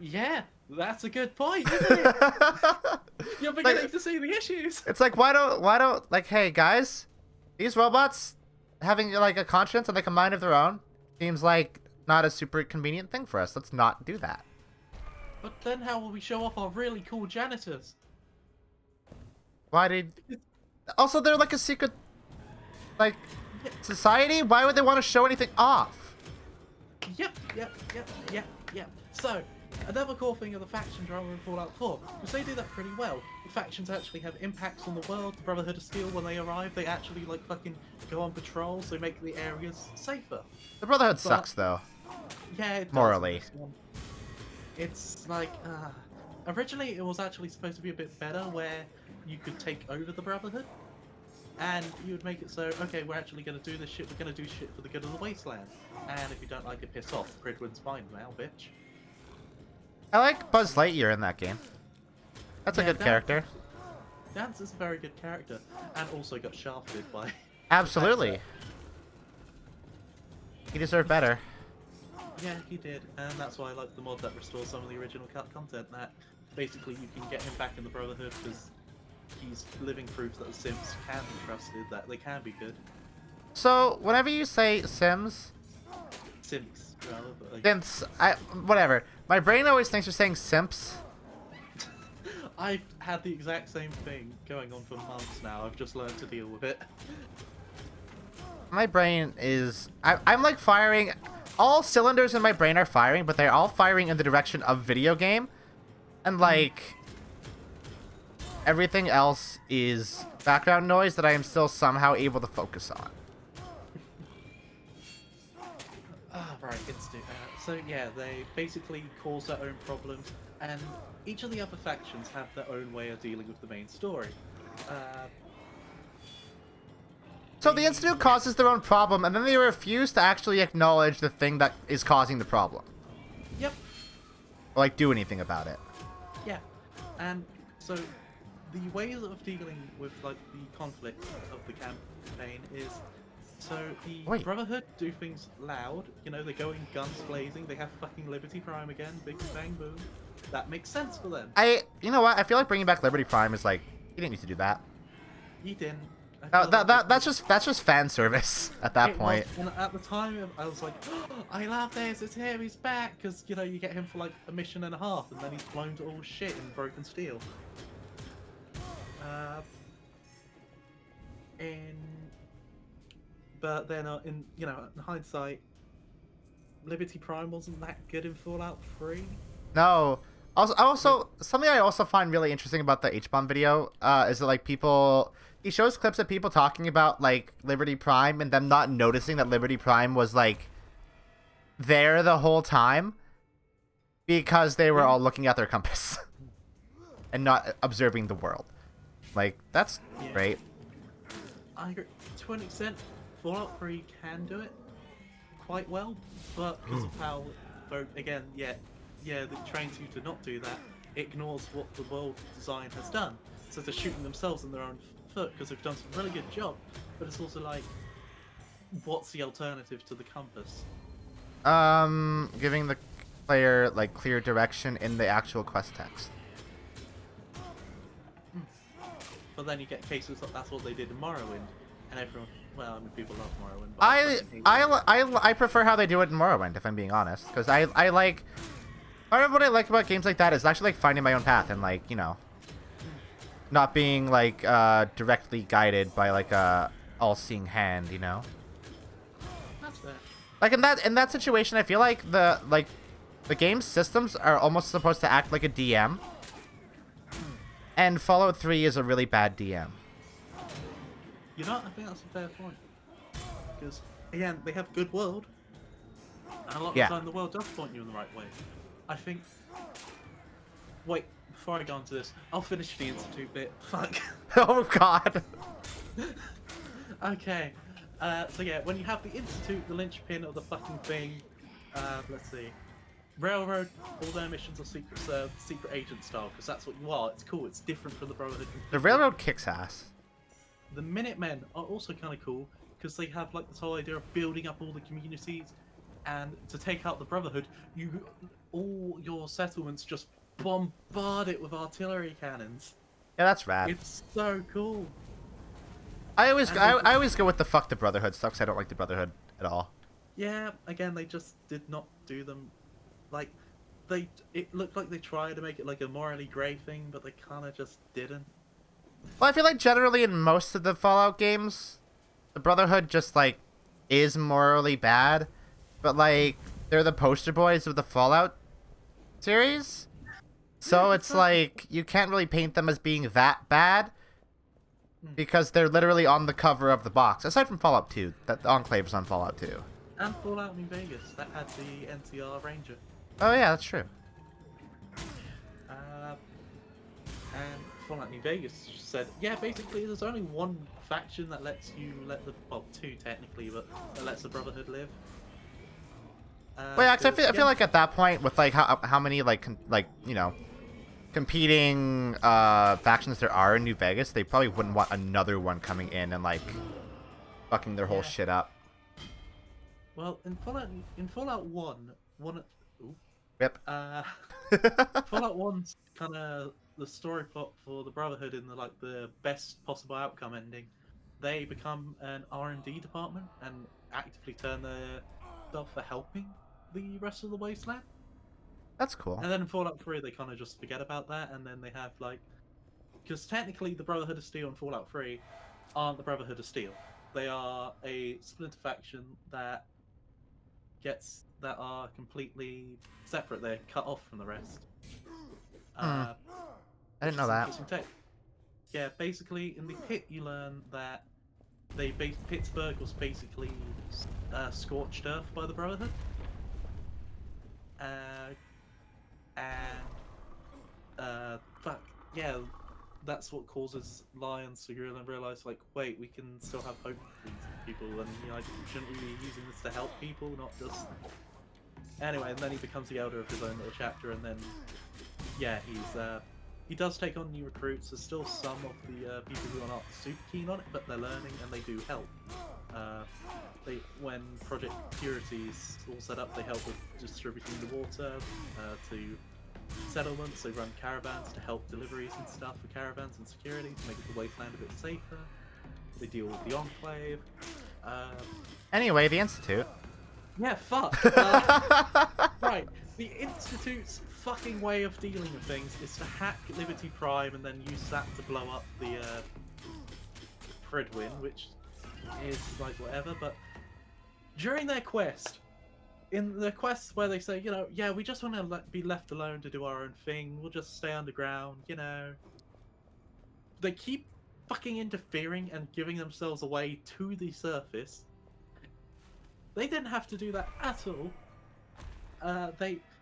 Yeah, that's a good point, isn't it? You're beginning to see the issues.
It's like, why don't, like, hey, guys, these robots having, like, a conscience and, like, a mind of their own seems like not a super convenient thing for us. Let's not do that.
But then how will we show off our really cool janitors?
Why did... Also, they're, like, a secret, like, society? Why would they want to show anything off?
Yep. So, another cool thing of the faction drama in Fallout 4, because they do that pretty well. The factions actually have impacts on the world. The Brotherhood of Steel, when they arrive, they actually, like, fucking go on patrol, so make the areas safer.
The Brotherhood sucks, though.
Yeah, it does.
Morally.
It's like, originally it was actually supposed to be a bit better, where you could take over the Brotherhood, and you would make it so, okay, we're actually going to do this shit, we're going to do shit for the good of the wasteland, and if you don't like it, piss off. Gridwin's fine now, bitch.
I like Buzz Lightyear in that game. That's a
Yeah,
good character.
Dance is a very good character, and also got shafted by.
Absolutely. He deserved better.
Yeah, he did, and that's why I like the mod that restores some of the original cut content. That basically you can get him back in the Brotherhood because he's living proof that the Sims can be trusted, that they can be good.
So, whenever you say Sims,
Sims, rather, but like,
Sims, whatever. My brain always thinks you're saying simps.
I've had the exact same thing going on for months now. I've just learned to deal with it.
My brain is... I'm like firing... All cylinders in my brain are firing, but they're all firing in the direction of video game. And like... Everything else is background noise that I am still somehow able to focus on.
Right, so yeah, they basically cause their own problems, and each of the other factions have their own way of dealing with the main story.
So the Institute causes their own problem, and then they refuse to actually acknowledge the thing that is causing the problem.
Yep.
Or like do anything about it.
Yeah, and so the ways of dealing with like the conflict of the campaign is, so the Brotherhood do things loud, you know, they go in guns blazing, they have fucking Liberty Prime again, big bang boom. That makes sense for them.
You know what? I feel like bringing back Liberty Prime is like, you didn't need to do that.
You didn't.
That's just fan service at that point.
And at the time, I was like, oh, I love this, it's him, he's back, because, you know, you get him for like a mission and a half, and then he's blown to all shit in Broken Steel. But then, in hindsight, Liberty Prime wasn't that good in Fallout 3.
No. Also, something I also find really interesting about the H-Bomb video is that, like, he shows clips of people talking about, like, Liberty Prime and them not noticing that Liberty Prime was, like, there the whole time because they were all looking at their compass and not observing the world. Like, that's great.
I agree. To an extent, Fallout 3 can do it quite well, but because of how, again, it trains you to not do that, it ignores what the world design has done. So they're shooting themselves in their own foot because they've done some really good job, but it's also like, what's the alternative to the compass?
Giving the player, like, clear direction in the actual quest text.
But then you get cases like that's what they did in Morrowind, and everyone, well, I mean, people love Morrowind. But
I prefer how they do it in Morrowind, if I'm being honest, because I like, part of what I like about games like that is actually like finding my own path and, like, you know, not being like directly guided by like a all-seeing hand, you know.
That's fair.
Like in that situation, I feel like the game's systems are almost supposed to act like a DM. And Fallout 3 is a really bad DM.
You know, I think that's a fair point. Because, again, they have good world. And a lot of the time the world does point you in the right way. I think... Wait, before I go on to this, I'll finish the Institute bit. Fuck.
Oh, God.
Okay. So yeah, when you have the Institute, the linchpin of the fucking thing, let's see. Railroad, all their missions are secret agent style, because that's what you are. It's cool, it's different from the Brotherhood.
The Railroad kicks ass.
The Minutemen are also kind of cool, because they have like this whole idea of building up all the communities, and to take out the Brotherhood, all your settlements just bombard it with artillery cannons.
Yeah, that's rad.
It's so cool.
I always go with the fuck the Brotherhood stuff, because I don't like the Brotherhood at all.
Yeah, again, they just did not do them. Like, it looked like they tried to make it like a morally grey thing, but they kind of just didn't.
Well, I feel like generally in most of the Fallout games, the Brotherhood just, like, is morally bad, but, like, they're the poster boys of the Fallout series. So it's like, you can't really paint them as being that bad, because they're literally on the cover of the box. Aside from Fallout 2, that the Enclave is on Fallout 2.
And Fallout New Vegas, that had the NCR Ranger.
Oh yeah, that's true.
And Fallout New Vegas said, yeah, basically there's only one faction that lets you well, two technically, but that lets the Brotherhood live.
Well, yeah, 'cause I feel like at that point, with like how many like you know, competing factions there are in New Vegas, they probably wouldn't want another one coming in and like fucking their whole
Yeah.
shit up.
Well, in Fallout 1, ooh,
Rip.
Fallout 1's kind of the story plot for the Brotherhood in the best possible outcome ending. They become an R&D department and actively turn their stuff for helping the rest of the wasteland.
That's cool.
And then in Fallout 3, they kind of just forget about that, and then they have because technically the Brotherhood of Steel and Fallout 3 aren't the Brotherhood of Steel. They are a splinter faction that are completely separate. They're cut off from the rest.
I didn't know that.
Yeah, basically in the pit you learn that Pittsburgh was basically scorched earth by the Brotherhood. Fuck yeah, that's what causes Lions to realize wait, we can still have hope for these people, and shouldn't we be using this to help people, not just. Anyway, and then he becomes the elder of his own little chapter, and then yeah, he does take on new recruits. There's still some of the people who are not super keen on it, but they're learning and they do help. When Project Purity is all set up, they help with distributing the water to settlements. They run caravans to help deliveries and stuff for caravans and security to make the wasteland a bit safer. They deal with the Enclave.
Anyway, the Institute.
Yeah, fuck. Right, the Institute's fucking way of dealing with things is to hack Liberty Prime and then use that to blow up the Fredwin, which is whatever, but during their quest, in the quests where they say, yeah, we just want to be left alone to do our own thing, we'll just stay underground, they keep fucking interfering and giving themselves away to the surface. They didn't have to do that at all.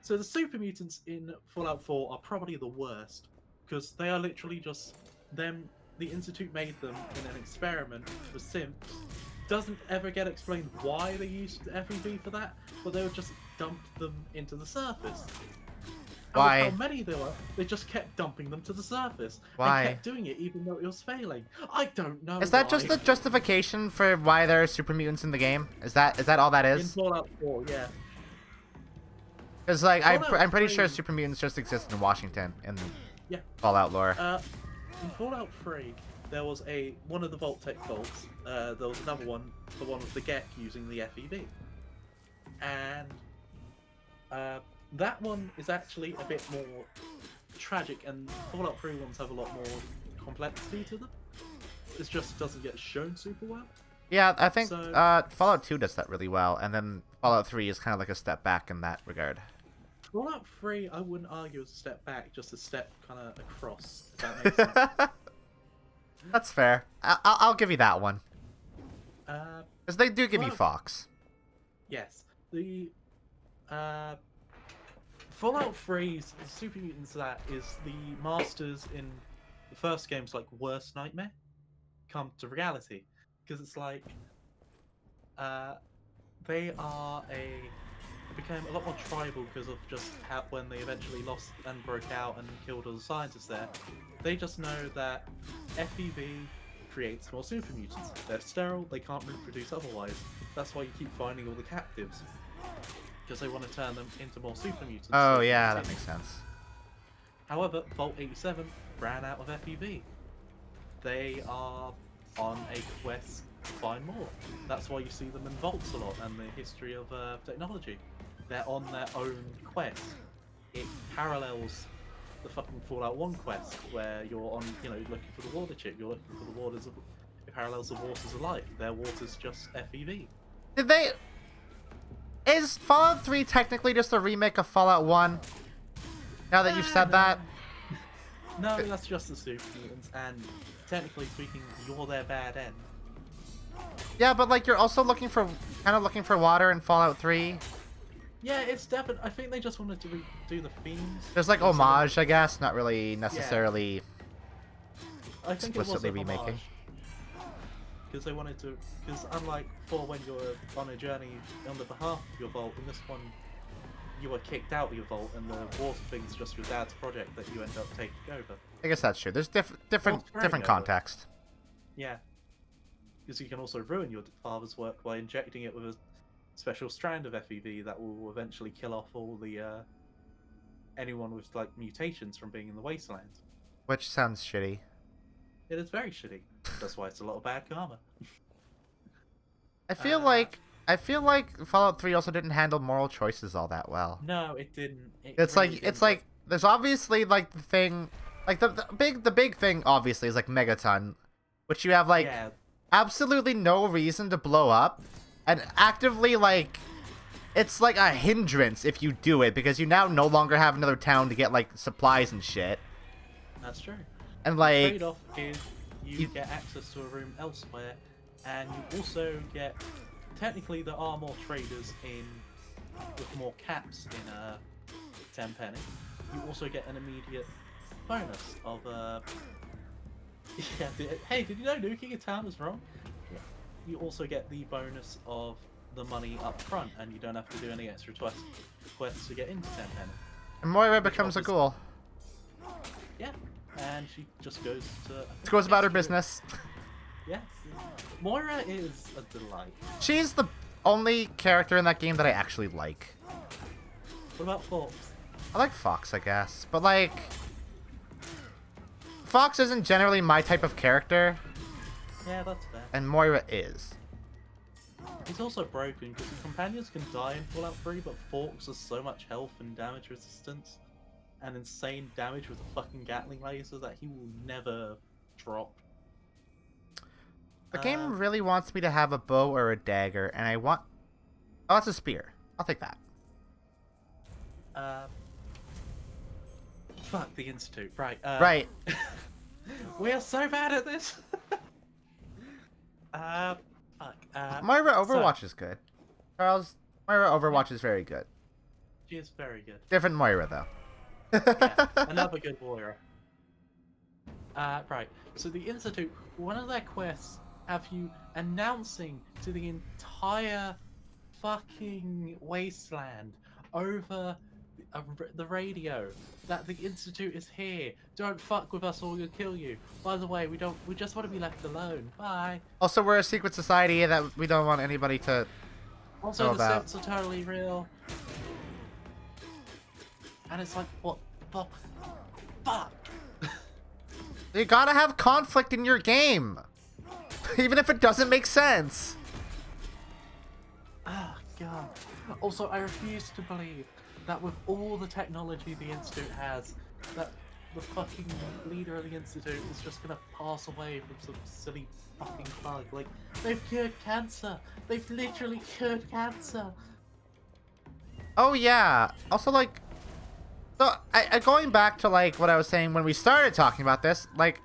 So the super mutants in Fallout 4 are probably the worst, because they are literally just them. The Institute made them in an experiment for simps. Doesn't ever get explained why they used FEV for that, but they would just dump them into the surface.
Why?
And with how many there were, they just kept dumping them to the surface.
Why?
And kept doing it even though it was failing. I don't know.
Is that
why.
just the justification for why there are super mutants in the game? Is that all that
In
is?
Fallout 4, yeah.
Because I'm
Fallout
pretty sure
3
super mutants just exist in Washington in
Yeah.
Fallout lore.
In Fallout 3, there was one of the Vault-Tec vaults. There was another one, the one with the Gek using the FEV. And that one is actually a bit more tragic, and Fallout 3 ones have a lot more complexity to them. It just doesn't get shown super well.
Yeah, I think
So-
Fallout 2 does that really well, and then Fallout 3 is kind of like a step back in that regard.
Fallout 3, I wouldn't argue is a step back, just a step kind of across, if that makes sense.
That's fair. I'll give you that one.
Uh,
Because they do give you
Well-
Fox.
Yes. The Fallout 3's Super Mutants that is the masters in the first game's worst nightmare come to reality. Because it's they became a lot more tribal because of just how when they eventually lost and broke out and killed all the scientists there. They just know that FEV creates more super mutants. They're sterile, they can't reproduce otherwise. That's why you keep finding all the captives. Because they want to turn them into more super mutants.
Oh
so they
yeah,
can
that
continue.
makes sense.
However, Vault 87 ran out of FEV. They are on a quest to find more. That's why you see them in vaults a lot and the history of technology. They're on their own quest. It parallels the fucking Fallout 1 quest where you're on, looking for the water chip. You're looking for the waters of. It parallels the waters of life. Their water's just FEV.
Did they? Is Fallout 3 technically just a remake of Fallout 1? Now that you've said that.
No, that's just the super mutants, and technically speaking, you're their bad end.
Yeah, but you're also looking for water in Fallout 3.
Yeah, it's definitely. I think they just wanted to do the themes.
There's homage, I guess, not really necessarily
I think it was
explicitly remaking.
Because they wanted to. Because unlike when you're on a journey on the behalf of your vault, in this one, you were kicked out of your vault, and the water thing's just your dad's project that you end up taking over.
I guess that's true. There's different
great, yeah,
context.
Yeah. Because you can also ruin your father's work by injecting it with a special strand of FEV that will eventually kill off all the anyone with like mutations from being in the wasteland.
Which sounds shitty.
It is very shitty. That's why it's a lot of bad karma.
I feel like Fallout 3 also didn't handle moral choices all that well.
No, it didn't.
It's
really
like
didn't.
there's obviously like the thing, like the big thing obviously is like Megaton, which you have like
Yeah.
absolutely no reason to blow up, and actively like it's like a hindrance if you do it because you now no longer have another town to get like supplies and shit.
That's true.
And
The
like
trade-off is you get access to a room elsewhere, and you also get. Technically, there are more traders with more caps in 10 penny. You also get an immediate bonus of yeah. Hey, did you know nuking a town is wrong? Yeah. You also get the bonus of the money up front, and you don't have to do any extra quests to get into 10 penny.
and Moira becomes a ghoul.
Yeah, and she just goes to.
She goes about her business.
Yeah, Moira is a delight.
She's the only character in that game that I actually like.
What about Fox?
I like Fox, I guess, but like Fox isn't generally my type of character,
Yeah, that's fair.
and Moira is.
He's also broken because his companions can die in Fallout 3, but Forks has so much health and damage resistance and insane damage with a fucking Gatling laser that he will never drop.
The game really wants me to have a bow or a dagger, and I want... Oh, it's a spear. I'll take that.
Fuck the Institute. Right.
Right.
We are so bad at this. Fuck.
Moira Overwatch is good. Charles, Moira Overwatch is very good.
She is very good.
Different Moira, though.
Yeah, another good warrior. Right. So the Institute, one of their quests have you announcing to the entire fucking wasteland over the radio that the Institute is here. Don't fuck with us or we'll kill you. By the way, we just want to be left alone. Bye.
Also, we're a secret society that we don't want anybody to
Also,
know
the
about.
Sims are totally real. And it's like, what the fuck?
You gotta have conflict in your game. Even if it doesn't make sense.
Oh, God. Also, I refuse to believe that with all the technology the Institute has, that the fucking leader of the Institute is just gonna pass away from some silly fucking bug. Like, they've cured cancer. They've literally cured cancer.
Oh, yeah. Also, like... So, going back to, like, what I was saying when we started talking about this, like...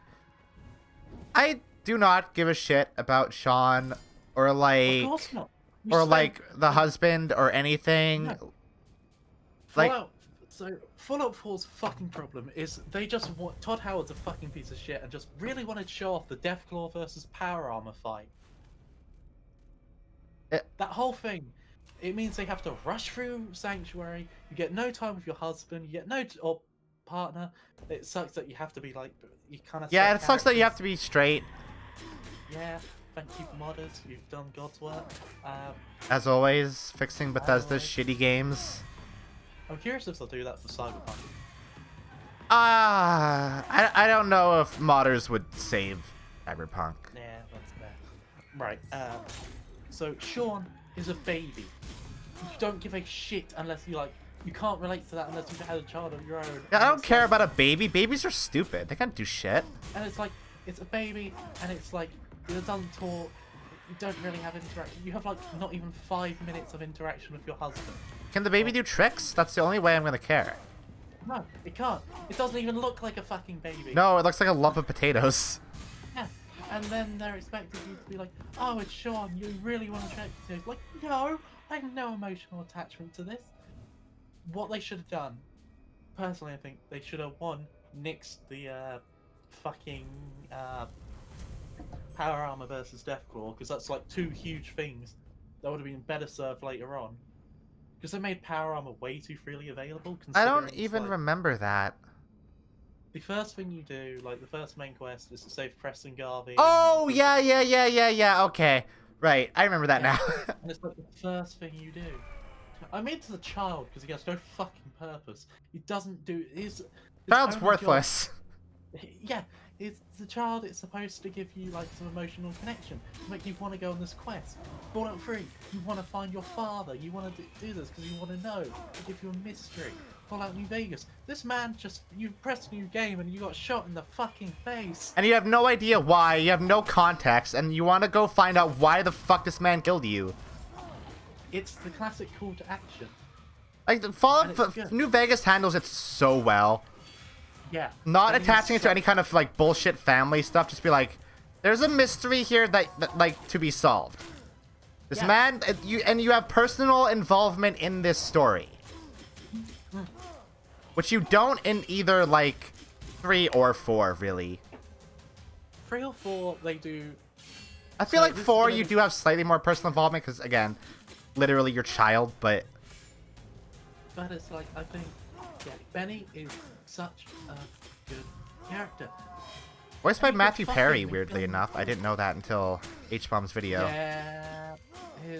I do not give a shit about Sean, or, like...
Of course not. You
Or,
spent-
like, the husband, or anything.
No.
Like...
Fallout 4's fucking problem is they just want Todd Howard's a fucking piece of shit and just really wanted to show off the Deathclaw versus Power Armor fight. That whole thing, it means they have to rush through Sanctuary. You get no time with your husband. You get no or partner. It sucks that you have to be like you kind of.
Yeah, it sucks that you have to be straight.
Yeah, thank you, modders. You've done God's work.
As always, fixing Bethesda's
always.
shitty games.
I'm curious if they'll do that for Cyberpunk.
I don't know if modders would save Cyberpunk.
Yeah, that's fair. Right. So Sean is a baby. You don't give a shit unless you like. You can't relate to that unless you've had a child of your own.
Yeah, I
And
don't
it's
care
like-
about a baby. Babies are stupid. They can't do shit.
And it's like it's a baby, and it's like it doesn't talk. You don't really have interaction. You have like not even 5 minutes of interaction with your husband.
Can the baby do tricks? That's the only way I'm gonna care.
No, it can't. It doesn't even look like a fucking baby.
No, it looks like a lump of potatoes.
Yeah. And then they're expecting you to be like, oh, it's Sean, you really want to check this? Like, no, I have no emotional attachment to this. What they should have done, personally, I think they should have, one, nixed the fucking Power Armor versus Deathclaw, because that's like two huge things that would have been better served later on. Because they made power armor way too freely available.
I don't
considering it's,
even
like,
remember that.
The first thing you do, like the first main quest, is to save Preston Garvey.
Oh, yeah. Okay. Right. I remember that
Yeah.
now.
And it's like the first thing you do. I mean to the child, because he has no fucking purpose. He doesn't do... his
Child's
only
worthless.
Job, yeah, it's the child. It's supposed to give you like some emotional connection, to make you want to go on this quest. Fallout 3, you want to find your father. You want to do this because you want to know. To give you a mystery. Fallout New Vegas. This man just... you pressed new game and you got shot in the fucking face.
And you have no idea why. You have no context. And you want to go find out why the fuck this man killed you.
It's the classic call to action.
Like, Fallout
And it's good.
New Vegas handles it so well.
Yeah.
Not
But
attaching it
he's
to any kind of, like, bullshit family stuff. Just be like, there's a mystery here that like, to be solved. This
Yeah.
man... you have personal involvement in this story. Which you don't in either, like, 3 or 4, really.
3 or 4, they do.
I feel
So
like
this
4,
is
you do have slightly more personal involvement, because, again, literally your child, but...
But it's like, I think, yeah, Benny is such a good character.
Voiced by
And you
Matthew
could
Perry,
fucking
weirdly
kill him.
enough. I didn't know that until H-Bomb's video.
Yeah.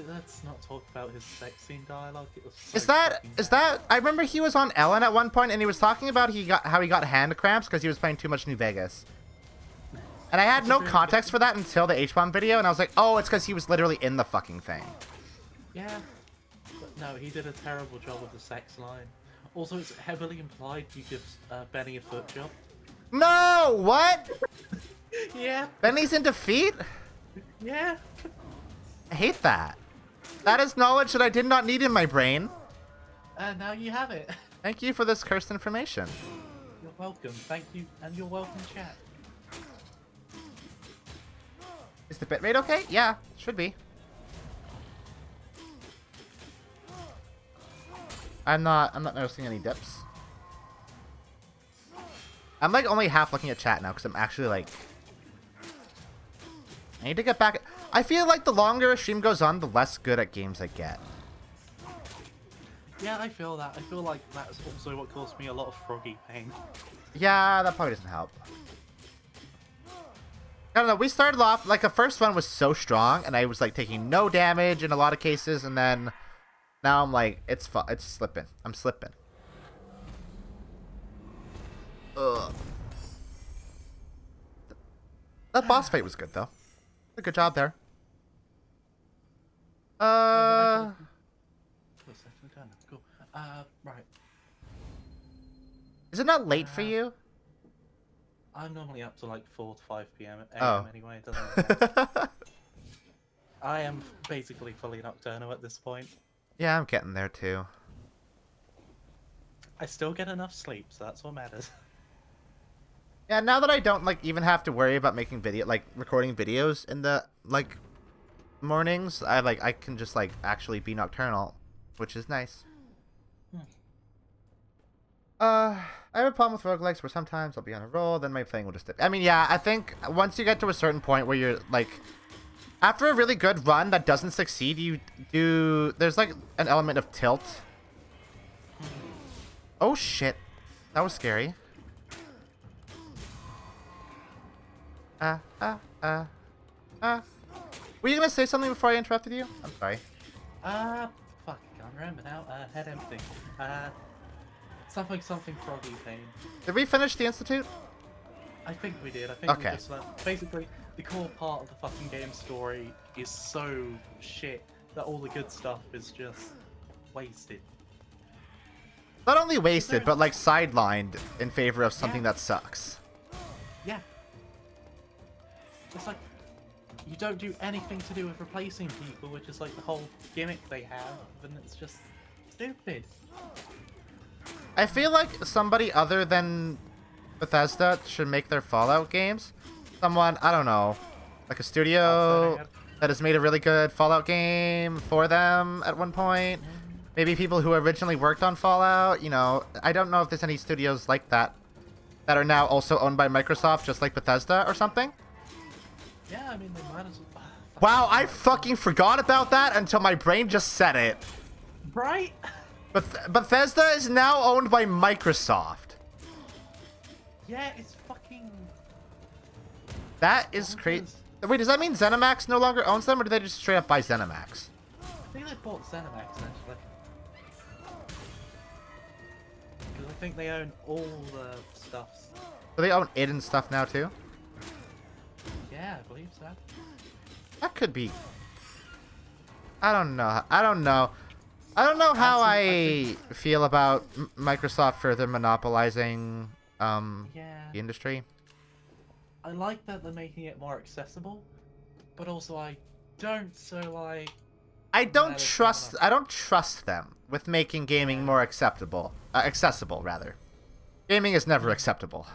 Let's not talk about his sex scene dialogue. It was so
Is that...
fucking
is
bad.
that... I remember he was on Ellen at one point, and he was talking about how he got hand cramps because he was playing too much New Vegas. And I had
It's
no
really
context
good.
for that until the H-Bomb video, and I was like, oh, it's because he was literally in the fucking thing.
Yeah. But no, he did a terrible job with the sex line. Also, it's heavily implied you give Benny a foot job.
No! What?
Yeah.
Benny's in defeat?
Yeah.
I hate that. That is knowledge that I did not need in my brain.
And now you have it.
Thank you for this cursed information.
You're welcome. Thank you, and you're welcome, chat.
Is the bitrate okay? Yeah, should be. I'm not noticing any dips. I'm like only half looking at chat now because I'm actually like... I need to get back... I feel like the longer a stream goes on, the less good at games I get.
Yeah, I feel that. I feel like that's also what caused me a lot of froggy pain.
Yeah, that probably doesn't help. I don't know, we started off, like, the first one was so strong, and I was, like, taking no damage in a lot of cases, and then now I'm like, it's slipping. I'm slipping. Ugh. That boss fight was good, though. Did a good job there.
Cool. Right.
Is it not late for you?
I'm normally up to like 4 to 5 p.m.
Oh.
Anyway. It doesn't matter. I am basically fully nocturnal at this point.
Yeah, I'm getting there, too.
I still get enough sleep, so that's what matters.
Yeah, now that I don't, like, even have to worry about making recording videos in the, like, mornings, I can just, like, actually be nocturnal, which is nice. I have a problem with roguelikes where sometimes I'll be on a roll, then my playing will just dip. I mean, yeah, I think once you get to a certain point where you're, like, after a really good run that doesn't succeed, there's, like, an element of tilt. Oh, shit. That was scary. Were you gonna say something before I interrupted you? I'm sorry.
Fuck, I can't remember now. Head empty. Something froggy pain.
Did we finish the Institute?
I think we did. I think
Okay.
we just basically, the core part of the fucking game story is so shit that all the good stuff is just wasted.
Not only wasted, but, like, sidelined in favor of something that sucks.
Yeah. It's like, you don't do anything to do with replacing people, which is like the whole gimmick they have, and it's just stupid.
I feel like somebody other than Bethesda should make their Fallout games. Someone, I don't know, like a studio that has made a really good Fallout game for them at one point. Maybe people who originally worked on Fallout, you know. I don't know if there's any studios like that that are now also owned by Microsoft, just like Bethesda or something.
Yeah, I mean, they might as well...
Wow, I fucking forgot about that until my brain just said it.
Right?
Bethesda is now owned by Microsoft.
Yeah, it's fucking.
That is crazy. Wait, does that mean ZeniMax no longer owns them, or do they just straight up buy ZeniMax?
I think they bought ZeniMax actually. Because I think they own all the stuffs.
Do they own it and stuff now too?
Yeah, I believe so.
That could be. I don't know. I don't know. I don't know how I feel about Microsoft further monopolizing
Yeah.
the industry.
I like that they're making it more accessible, but also I don't so like.
I don't trust them with making gaming more accessible. Accessible rather. Gaming is never acceptable.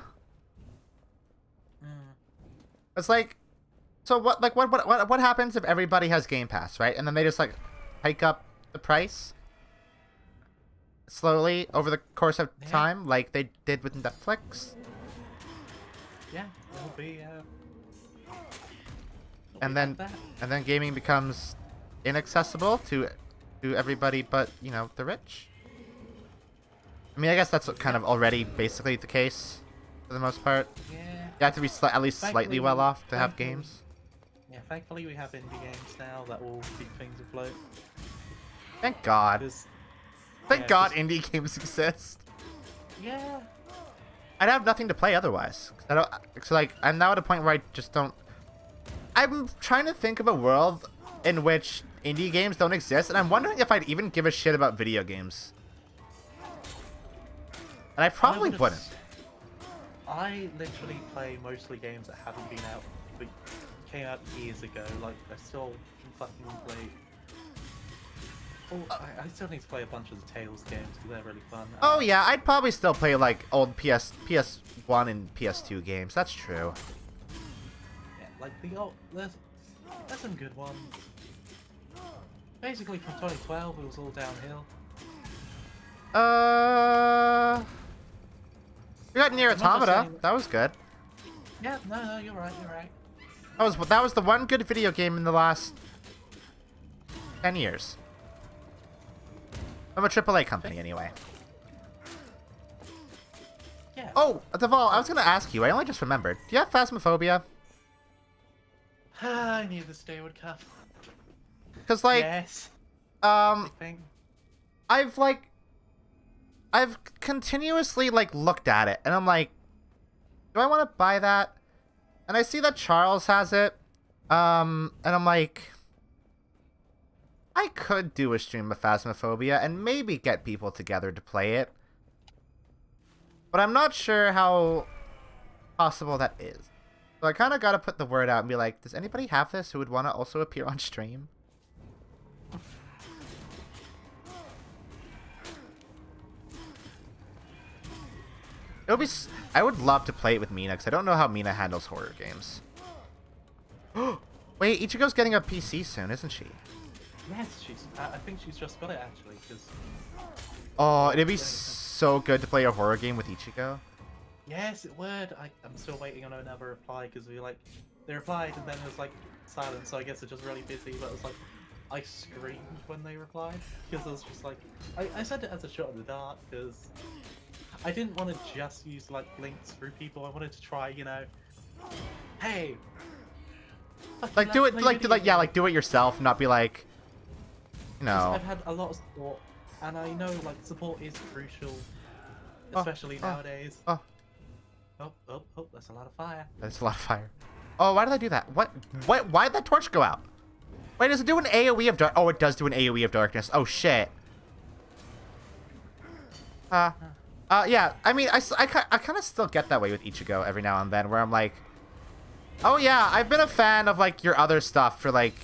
It's like, so what happens if everybody has Game Pass, right? And then they just like hike up the price slowly over the course of time, like they did with Netflix.
Yeah, it'll be.
And then gaming becomes inaccessible to everybody but, you know, the rich. I mean, I guess that's kind of already basically the case for the most part.
Yeah.
You have to be at least slightly well off to have games.
Yeah, thankfully we have indie games now that will keep things afloat.
Thank God.
'Cause-
Thank
yeah,
God
'cause-
indie games exist.
Yeah.
I'd have nothing to play otherwise. So like, I'm now at a point where I just don't. I'm trying to think of a world in which indie games don't exist, and I'm wondering if I'd even give a shit about video games. And I probably wouldn't.
I literally play mostly games that haven't been out, but came out years ago. Like, I still can fucking play. Oh, I still need to play a bunch of the Tales games because they're really fun.
Oh yeah, I'd probably still play like old PS1 and PS2 games. That's true.
Yeah, like the old. There's some good ones. Basically, from 2012, it was all downhill.
We got Nier
I'm not just
Automata.
saying-
That was good.
Yeah, no, you're right, you're right.
That was the one good video game in the last 10 years. I'm a AAA company anyway.
Yeah.
Oh, Deval, I was gonna ask you. I only just remembered. Do you have Phasmophobia?
I knew this day would come.
Because like,
Yes.
um,
I think.
I've continuously like looked at it, and I'm like, do I want to buy that? And I see that Charles has it, and I'm like, I could do a stream of Phasmophobia and maybe get people together to play it, but I'm not sure how possible that is. So I kind of got to put the word out and be like, does anybody have this who would want to also appear on stream? It would be. I would love to play it with Mina, because I don't know how Mina handles horror games. Wait, Ichigo's getting a PC soon, isn't she?
Yes, I think she's just got it actually, because.
Oh, it'd be so good to play a horror game with Ichigo.
Yes, it would. I'm still waiting on another reply because they replied and then it was like silence. So I guess they're just really busy. But it was like I screamed when they replied because I was just like I said it as a shot in the dark because I didn't want to just use like links through people. I wanted to try, you know, hey,
Like do it, like do it yourself, not be like, you know.
I've had a lot of support, and I know like support is crucial, especially nowadays. Oh, that's a lot of fire.
That's a lot of fire. Oh, why did I do that? What? Why did that torch go out? Wait, does it do an AoE of dark? Oh, it does do an AoE of darkness. Oh, shit. Yeah, I mean, I kind of still get that way with Ichigo every now and then, where I'm like, oh, yeah, I've been a fan of, like, your other stuff for, like,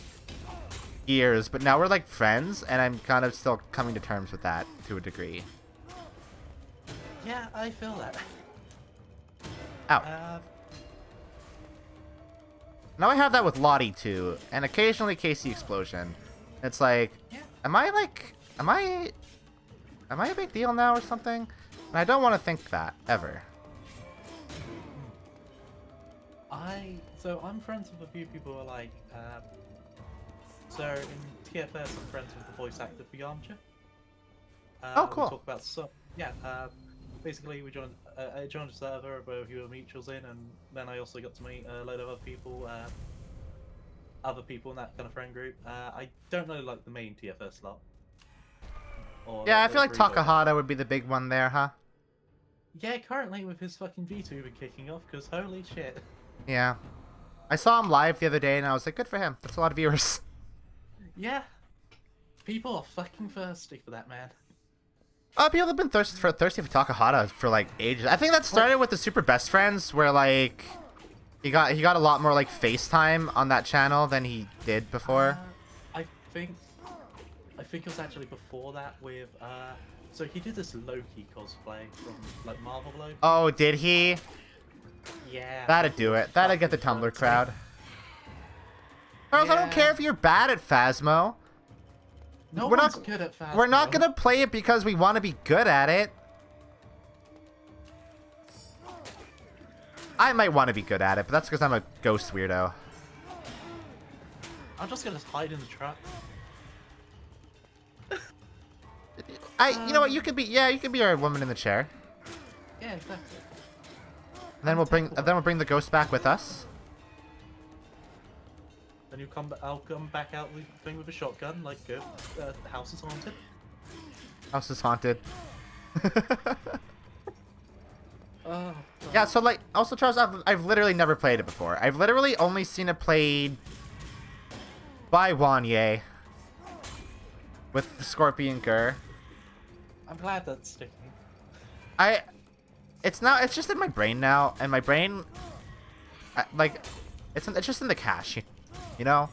years, but now we're, like, friends, and I'm kind of still coming to terms with that to a degree.
Yeah, I feel that.
Ow. Now I have that with Lottie too, and occasionally Casey Explosion. It's like, am I a big deal now or something? And I don't want to think that ever.
So I'm friends with a few people who are like, so in TFS I'm friends with the voice actor for Yamcha.
Oh, cool.
We talk about basically we joined I joined a server where we were mutuals in, and then I also got to meet a load of other people in that kind of friend group. I don't know like the main TFS slot. Or,
Yeah, I feel like
the group
Takahata would be the big one there, huh?
Yeah, currently with his fucking VTuber kicking off, because holy shit.
Yeah. I saw him live the other day, and I was like, good for him. That's a lot of viewers.
Yeah. People are fucking thirsty for that man.
People have been thirsty for Takahata for like ages. I think that started with the Super Best Friends, where like he got a lot more like FaceTime on that channel than he did before.
I think it was actually before that with so he did this Loki cosplay from like Marvel Loki.
Oh, did he?
Yeah.
That'd do it. That'd get the Tumblr crowd. Charles, I don't care if you're bad at Phasmo.
No
We're
one's
not
good at Phasmo.
We're not gonna play it because we want to be good at it. I might want to be good at it, but that's because I'm a ghost weirdo.
I'm just gonna hide in the truck.
You know what? You could be our woman in the chair.
Yeah, exactly.
And then we'll bring the ghost back with us.
Then I'll come back out with the thing with a shotgun, like the house is haunted.
House is haunted.
Oh.
Yeah, so like, also Charles, I've literally never played it before. I've literally only seen it played by Wanye with the Scorpion Gur.
I'm glad that's sticking.
It's just in my brain now, and my brain, it's just in the cache, you know?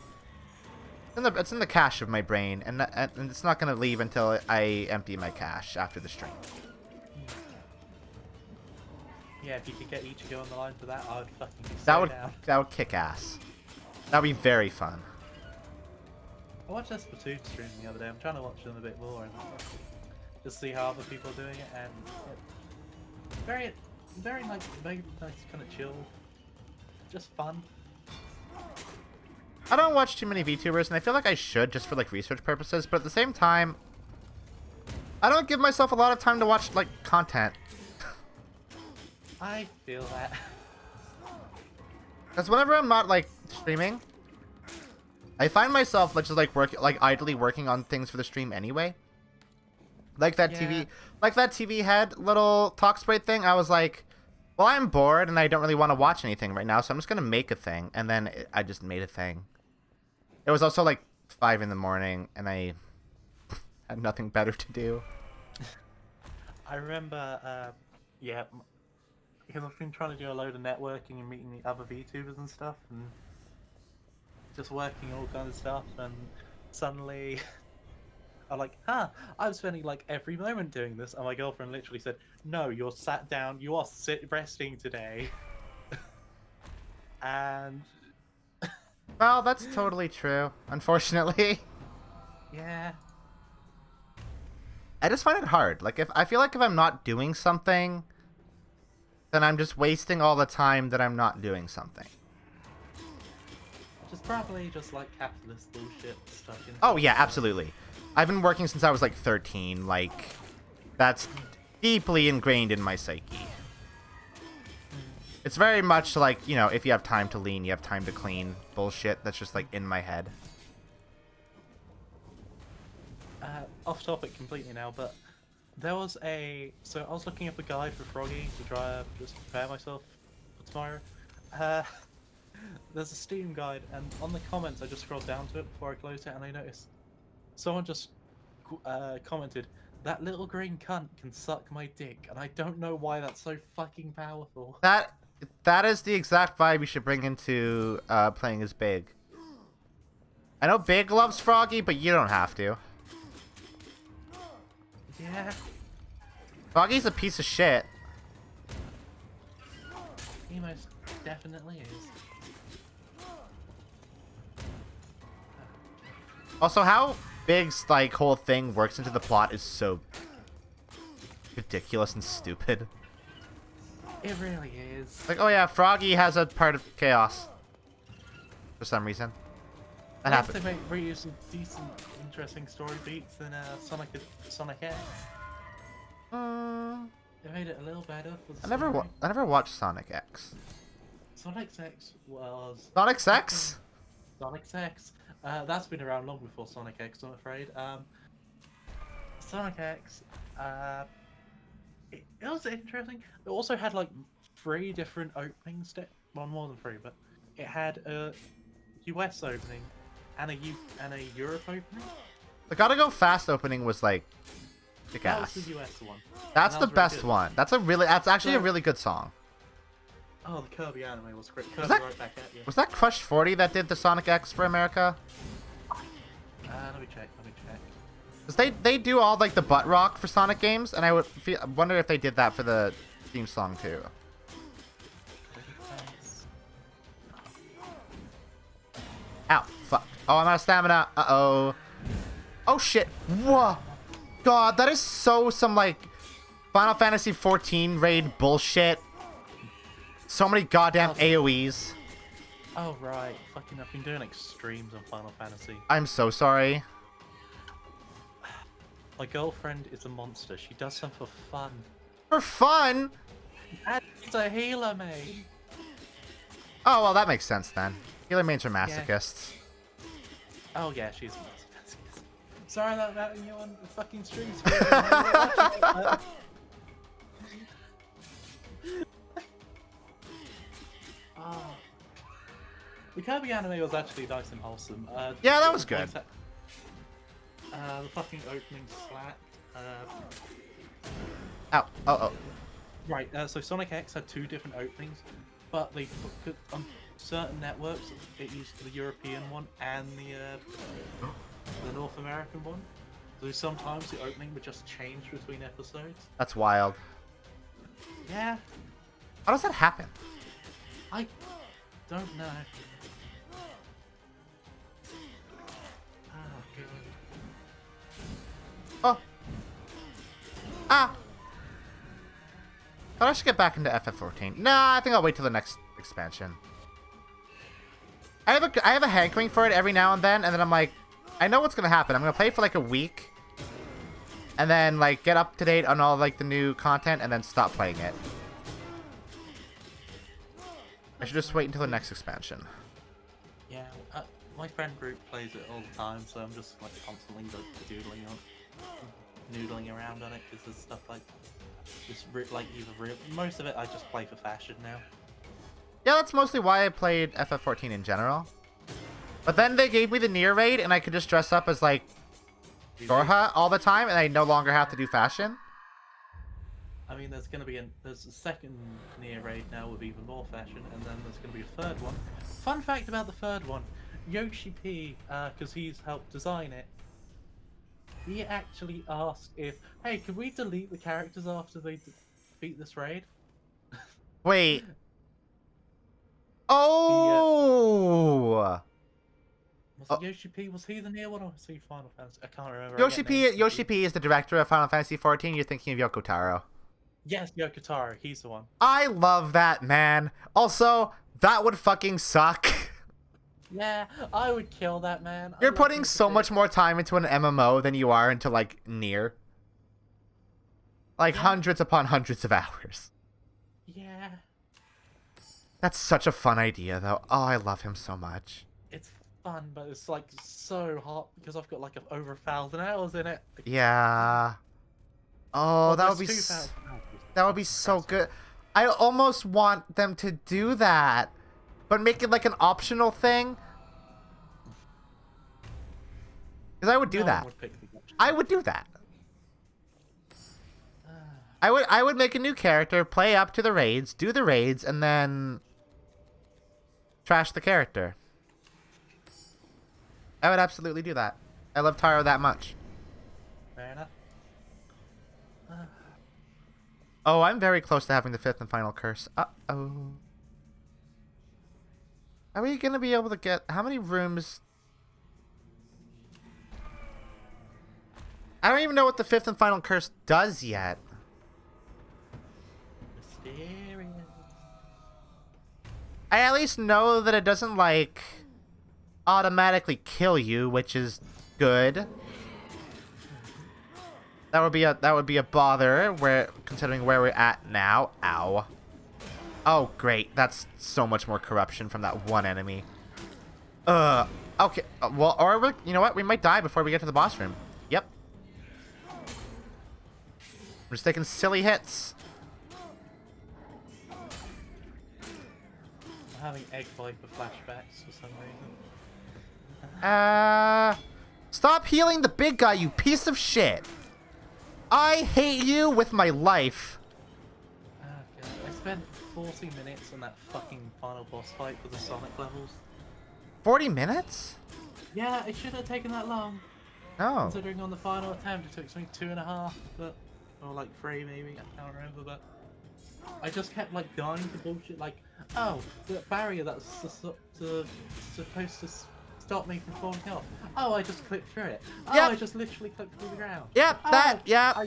It's in the cache of my brain, and it's not gonna leave until I empty my cache after the stream.
Yeah, if you could get Ichigo on the line for that, I would fucking be so down.
That would kick ass. That would be very fun.
I watched that Splatoon stream the other day. I'm trying to watch them a bit more and just see how other people are doing it, and very nice kind of chill, just fun.
I don't watch too many VTubers, and I feel like I should just for like research purposes, but at the same time, I don't give myself a lot of time to watch like content.
I feel that.
Because whenever I'm not like streaming, I find myself like just like idly working on things for the stream anyway. Like that TV head little talk spray thing. I was like, well, I'm bored and I don't really want to watch anything right now, so I'm just gonna make a thing. And then I just made a thing. It was also like 5 in the morning, and I had nothing better to do.
I remember, yeah, because I've been trying to do a load of networking and meeting the other VTubers and stuff, and just working all kinds of stuff, and suddenly I'm like, I'm spending like every moment doing this, and my girlfriend literally said, no, you're sat down, you are resting today. And
Well, that's totally true, unfortunately.
yeah,
I just find it hard. Like, I feel like if I'm not doing something, then I'm just wasting all the time that I'm not doing something.
just probably just like capitalist bullshit stuck in.
Oh yeah, absolutely. I've been working since I was like 13. Like, that's deeply ingrained in my psyche. It's very much like, you know, if you have time to lean, you have time to clean bullshit. That's just like in my head.
Off topic completely now, but there was so I was looking up a guide for Froggy to try to just prepare myself for tomorrow. There's a Steam guide, and on the comments I just scrolled down to it before I closed it, and I noticed someone just commented, that little green cunt can suck my dick, and I don't know why that's so fucking powerful.
That is the exact vibe you should bring into playing as Big. I know Big loves Froggy, but you don't have to.
Yeah.
Froggy's a piece of shit.
He most definitely is.
Also, how Big's like whole thing works into the plot is so ridiculous and stupid.
It really is.
Like, oh yeah, Froggy has a part of chaos for some reason. That
At least
happened.
they make reuse some decent, interesting story beats in Sonic X. They made it a little better for the
I never watched Sonic X.
Sonic X was...
Sonic X?
Sonic X. That's been around long before Sonic X, I'm afraid. Sonic X, it was interesting. It also had like 3 different openings. Well, more than 3, but it had a US opening and a Europe opening.
The Gotta Go Fast opening was like kick
That
ass.
was the US one.
That's
And
the
that was really
best
good.
one. That's actually a really good song.
Oh, the Kirby anime was great. Kirby
that-
right back at you.
Was that Crush 40 that did the Sonic X for America?
Let me check.
'Cause they do all like the butt rock for Sonic games, and I wonder if they did that for the theme song too. Ow, fuck. Oh, I'm out of stamina. Uh-oh. Oh, shit. Whoa. God, that is some, like, Final Fantasy 14 raid bullshit. So many goddamn AoEs.
Oh, right. Fucking, I've been doing extremes on Final Fantasy.
I'm so sorry.
My girlfriend is a monster. She does them for fun.
For fun?
And she's a healer, mate.
Oh, well, that makes sense then. Healer mains are masochists.
Oh, yeah, she's a masochist. Sorry about that, you on the fucking streams. Oh. The Kirby anime was actually nice and wholesome.
Yeah, that was good.
The fucking opening slapped.
Ow. Oh.
Right, so Sonic X had 2 different openings, but they put on certain networks it used the European one and the North American one. So sometimes the opening would just change between episodes.
That's wild.
Yeah,
How does that happen?
I don't know. Oh, God.
Oh. Ah. Thought I should get back into FF14. Nah, I think I'll wait till the next expansion. I have a hankering for it every now and then I'm like, I know what's gonna happen. I'm gonna play for like a week, and then like get up to date on all like the new content, and then stop playing it. I should just wait until the next expansion.
Yeah, my friend group plays it all the time, so I'm just like constantly noodling around on it because there's stuff like most of it I just play for fashion now.
Yeah, that's mostly why I played FF14 in general. But then they gave me the Nier raid, and I could just dress up as like Gorha all the time, and I no longer have to do fashion.
I mean, there's a second Nier raid now with even more fashion, and then there's gonna be a third one. Fun fact about the third one: Yoshi P, because he's helped design it, he actually asked if, hey, can we delete the characters after they beat this raid?
Wait. Oh.
Was it Yoshi P? Was he the Nier one or was he Final Fantasy? I can't remember.
Yoshi P is the director of Final Fantasy 14. You're thinking of Yoko Taro.
Yes, Yoko Taro. He's the one.
I love that, man. Also, that would fucking suck.
Yeah, I would kill that man.
You're putting so much more time into an MMO than you are into, like, Nier. Like, hundreds upon hundreds of hours.
Yeah.
That's such a fun idea, though. Oh, I love him so much.
It's fun, but it's, like, so hot because I've got, like, over 1,000 hours in it.
Yeah. Oh,
Well,
that would
there's
be
2,000 hours.
that would be so good. I almost want them to do that, but make it like an optional thing. Because I would do
No
that.
one would pick the option.
I would do that. I would make a new character, play up to the raids, do the raids, and then trash the character. I would absolutely do that. I love Taro that much.
Fair enough.
Oh, I'm very close to having the 5th and final curse. Uh-oh. Are we going to be able to get... How many rooms... I don't even know what the 5th and final curse does yet.
Mysterious.
I at least know that it doesn't, like, automatically kill you, which is good. That would be a bother, where considering where we're at now. Ow. Oh, great. That's so much more corruption from that one enemy. Okay. Well, or you know what? We might die before we get to the boss room. Yep. We're just taking silly hits.
I'm having egg viper flashbacks for some reason.
Stop healing the big guy, you piece of shit. I hate you with my life.
Oh god, I spent 40 minutes on that fucking final boss fight for the Sonic levels.
40 minutes?
Yeah, it shouldn't have taken that long.
No.
Considering on the final attempt it took something 2.5, but or like 3 maybe, I can't remember, but I just kept like dying to bullshit like, oh, the barrier that's supposed to stop me from falling off. Oh, I just clipped through it. Oh,
Yep.
I just literally clipped through the ground.
Yep,
Oh,
that, yep.
I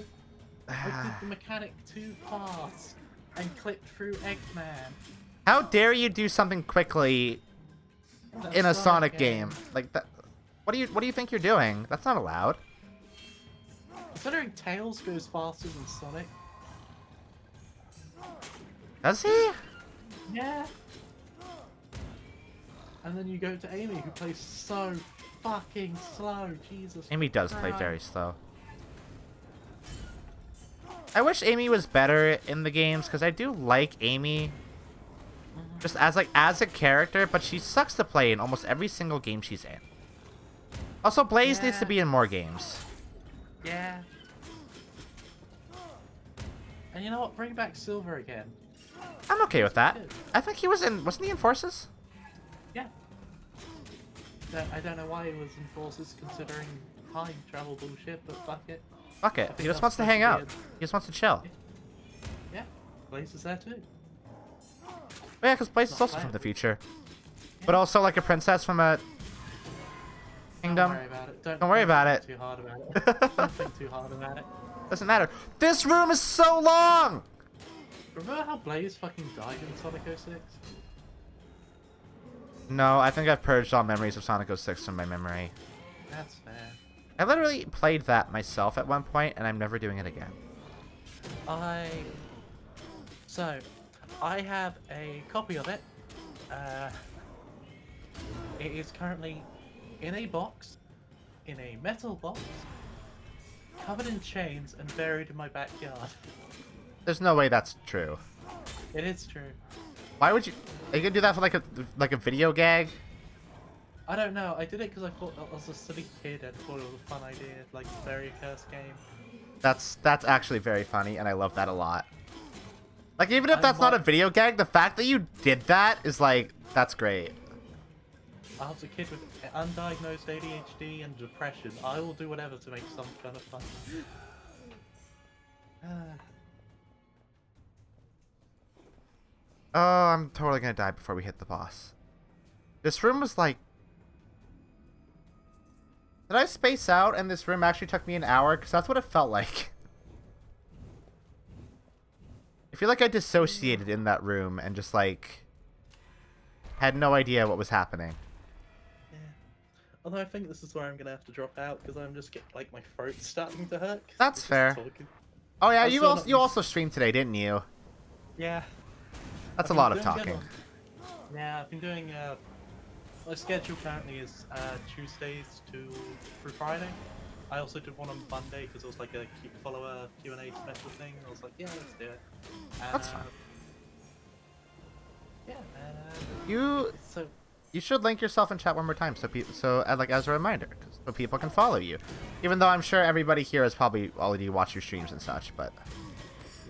did the mechanic too fast and clipped through Eggman.
How dare you do something quickly in a Sonic game like that? What do you think you're doing? That's not allowed.
Considering Tails goes faster than Sonic.
Does he?
Yeah. And then you go to Amy, who plays so fucking slow. Jesus.
Amy does play
Christ.
very slow. I wish Amy was better in the games because I do like Amy just as a character, but she sucks to play in almost every single game she's in. Also, Blaze needs to be in more games.
Yeah. And you know what? Bring back Silver again.
I'm okay with that. I think he was in. Wasn't he in Forces?
Yeah. I don't know why he was in Forces considering time travel bullshit, but fuck it.
Fuck it. He just wants to hang out. He just wants to chill.
Yeah. Blaze is there too.
But yeah, because Blaze is also from the future. But also like a princess from a kingdom.
Don't worry about it.
Don't worry about it.
Too hard about it. Don't think too hard about it.
Doesn't matter. This room is so long!
Remember how Blaze fucking died in Sonic 06?
No, I think I've purged all memories of Sonic 06 from my memory.
That's fair.
I literally played that myself at one point, and I'm never doing it again.
So, I have a copy of it. It is currently in a box, in a metal box, covered in chains and buried in my backyard.
There's no way that's true.
It is true.
Why would you? Are you gonna do that for like a video gag?
I don't know. I did it because I thought I was a silly kid and thought it was a fun idea, like bury a cursed game.
That's actually very funny, and I love that a lot. Like, even if that's not a video gag, the fact that you did that is like, that's great.
I was a kid with undiagnosed ADHD and depression. I will do whatever to make some kind of fun.
Oh, I'm totally gonna die before we hit the boss. This room was like... Did I space out and this room actually took me an hour? Because that's what it felt like. I feel like I dissociated in that room and just like... had no idea what was happening.
Yeah. Although I think this is where I'm gonna have to drop out because I'm just like my throat's starting to hurt.
That's fair. Oh yeah, you also streamed today, didn't you?
Yeah.
That's a lot of talking.
Yeah, I've been doing. My schedule currently is Tuesdays through Friday. I also did one on Monday because it was like a follower Q&A special thing. I was like, yeah, let's do it.
That's fine.
Yeah.
You should link yourself in chat one more time, so like as a reminder, so people can follow you. Even though I'm sure everybody here has probably already watched your streams and such, but.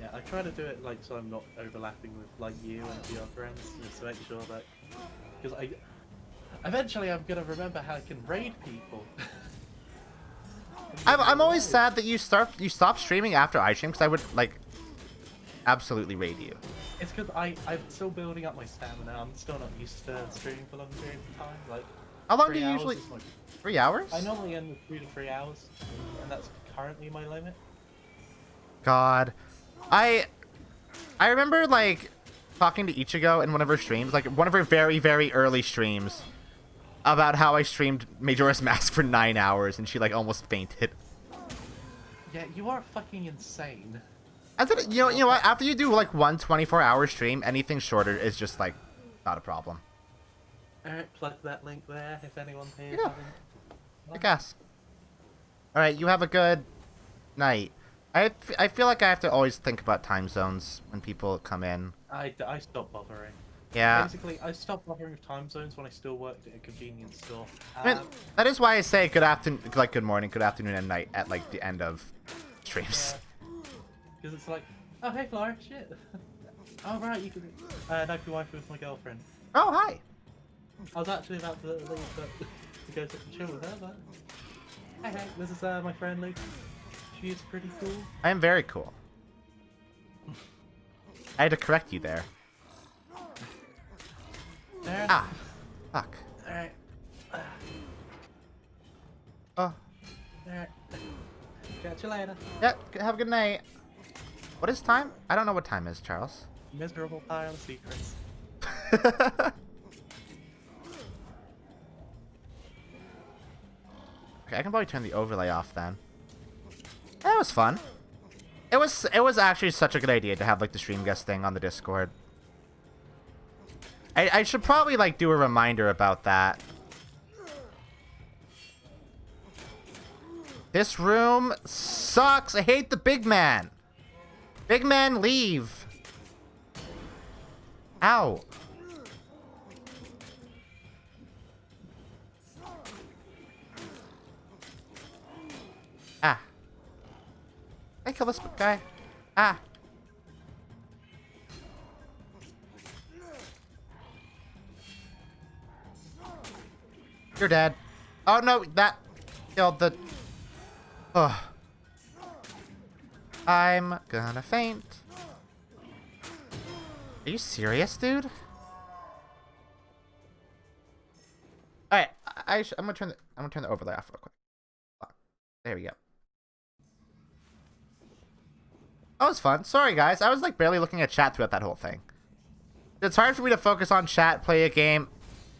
Yeah, I try to do it like so I'm not overlapping with like you and the other friends, just to make sure that because eventually I'm gonna remember how I can raid people.
I'm always sad that you stop streaming after I stream because I would like absolutely raid you.
It's because I'm still building up my stamina. I'm still not used to streaming for long periods of time. Like
how long do you usually? 3 hours?
I normally end with 2 to 3 hours, and that's currently my limit.
God. I remember like talking to Ichigo in one of her streams, like one of her very, very early streams, about how I streamed Majora's Mask for 9 hours and she like almost fainted.
Yeah, you are fucking insane.
I think, you know what? After you do like one 24-hour stream, anything shorter is just like not a problem.
Alright, plug that link there if anyone here
Yeah.
hasn't.
I guess. All right, you have a good night. I feel like I have to always think about time zones when people come in.
I stopped bothering.
Yeah.
Basically, I stopped bothering with time zones when I still worked at a convenience store.
I mean, that is why I say good afternoon, like good morning, good afternoon, and night at like the end of streams.
Because it's like, oh hey Flora, shit. Oh right, you can. No, be wifey with my girlfriend.
Oh, hi.
I was actually about to leave, but to go to chill with her, but. Hey, this is my friend Luke. She is pretty cool.
I am very cool. I had to correct you there.
There.
Ah, fuck.
Alright.
Oh,
Alright. Catch you later.
yeah. Have a good night. What is time? I don't know what time is, Charles.
Miserable pile of secrets.
Okay, I can probably turn the overlay off then. That was fun. It was actually such a good idea to have like the stream guest thing on the Discord. I should probably like do a reminder about that. This room sucks. I hate the big man. Big man, leave. Ow. Ah. Can I kill this guy? Ah. You're dead. Oh no, that killed the... Ugh. I'm gonna faint. Are you serious, dude? Alright, I'm gonna turn the overlay off real quick. There we go. That was fun. Sorry guys, I was like barely looking at chat throughout that whole thing. It's hard for me to focus on chat, play a game,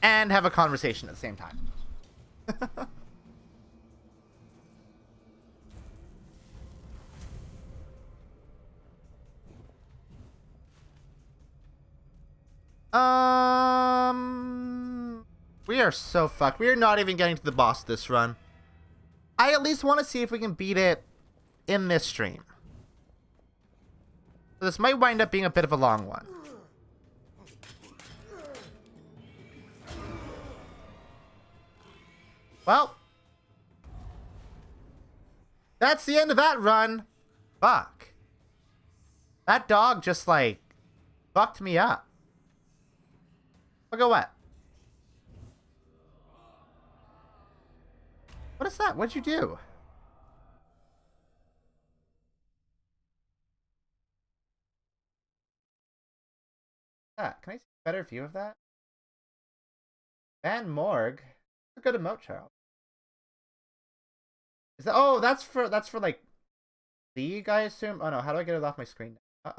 and have a conversation at the same time. We are so fucked. We are not even getting to the boss this run. I at least want to see if we can beat it in this stream. So this might wind up being a bit of a long one. Well, that's the end of that run. Fuck. That dog just like fucked me up. Look at what? What is that? What'd you do? Can I see a better view of that? Van Morg. A good emote, Charles. Is that? Oh, that's for like League, I assume. Oh no, how do I get it off my screen? Uh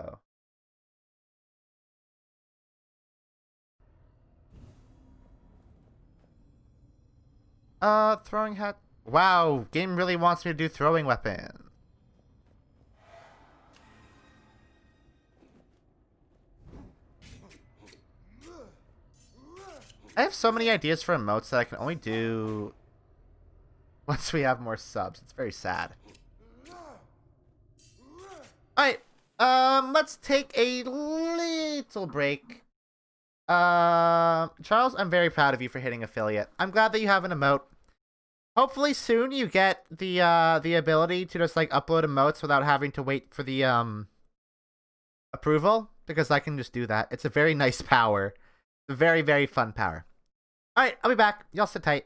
oh. Throwing hat. Wow, game really wants me to do throwing weapon. I have so many ideas for emotes that I can only do once we have more subs. It's very sad. Alright, let's take a little break. Charles, I'm very proud of you for hitting affiliate. I'm glad that you have an emote. Hopefully soon you get the ability to just like upload emotes without having to wait for the approval, because I can just do that. It's a very nice power. A very, very fun power. Alright, I'll be back. Y'all sit tight.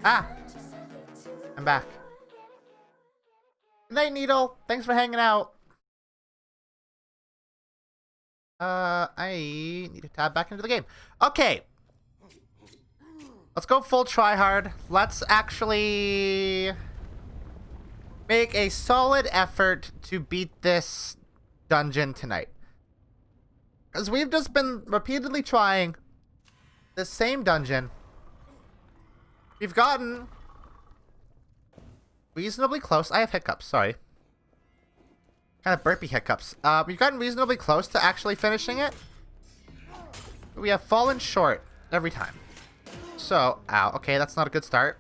Ah! I'm back. Good night, Needle. Thanks for hanging out. I need to tab back into the game. Okay. Let's go full tryhard. Let's actually make a solid effort to beat this dungeon tonight. Because we've just been repeatedly trying the same dungeon. We've gotten reasonably close. I have hiccups, sorry. Kind of burpy hiccups. We've gotten reasonably close to actually finishing it. We have fallen short every time. So, ow. Okay, that's not a good start.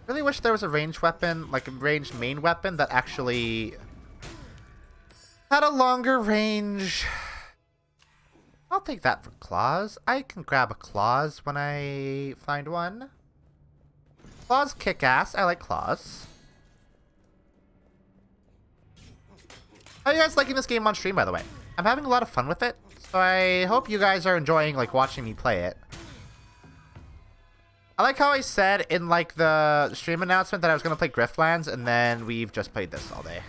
Really wish there was a ranged weapon, like a ranged main weapon that actually had a longer range. I'll take that for claws. I can grab a claws when I find one. Claws kick ass. I like claws. How are you guys liking this game on stream, by the way? I'm having a lot of fun with it, so I hope you guys are enjoying like watching me play it. I like how I said in like the stream announcement that I was gonna play Griftlands, and then we've just played this all day.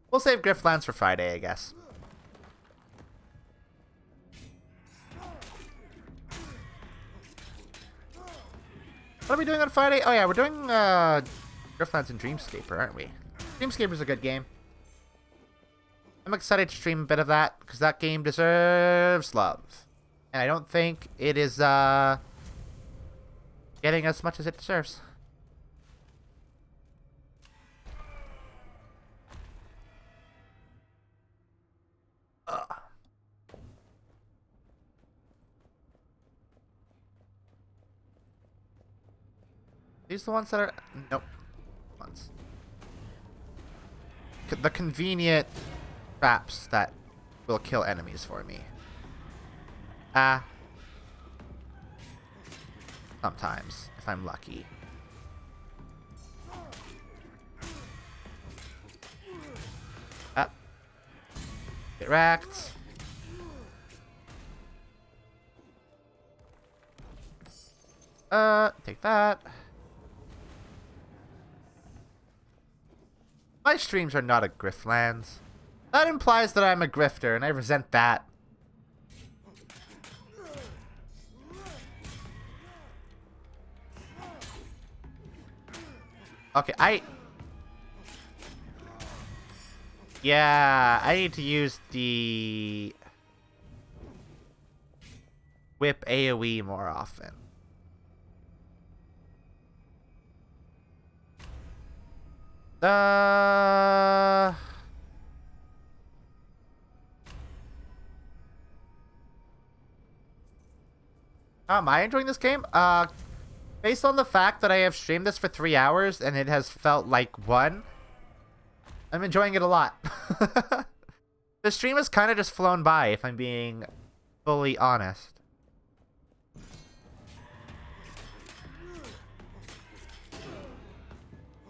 We'll save Griftlands for Friday, I guess. What are we doing on Friday? Oh yeah, we're doing Griftlands and Dreamscaper, aren't we? Dreamscaper's a good game. I'm excited to stream a bit of that, because that game deserves love. And I don't think it is getting as much as it deserves. These the ones that are... Nope. Ones. The convenient traps that will kill enemies for me. Sometimes, if I'm lucky. Get wrecked. Take that. My streams are not a Griftlands. That implies that I'm a grifter, and I resent that. Okay, yeah, I need to use the whip AoE more often. Am I enjoying this game? Based on the fact that I have streamed this for 3 hours and it has felt like 1, I'm enjoying it a lot. The stream has kind of just flown by, if I'm being fully honest.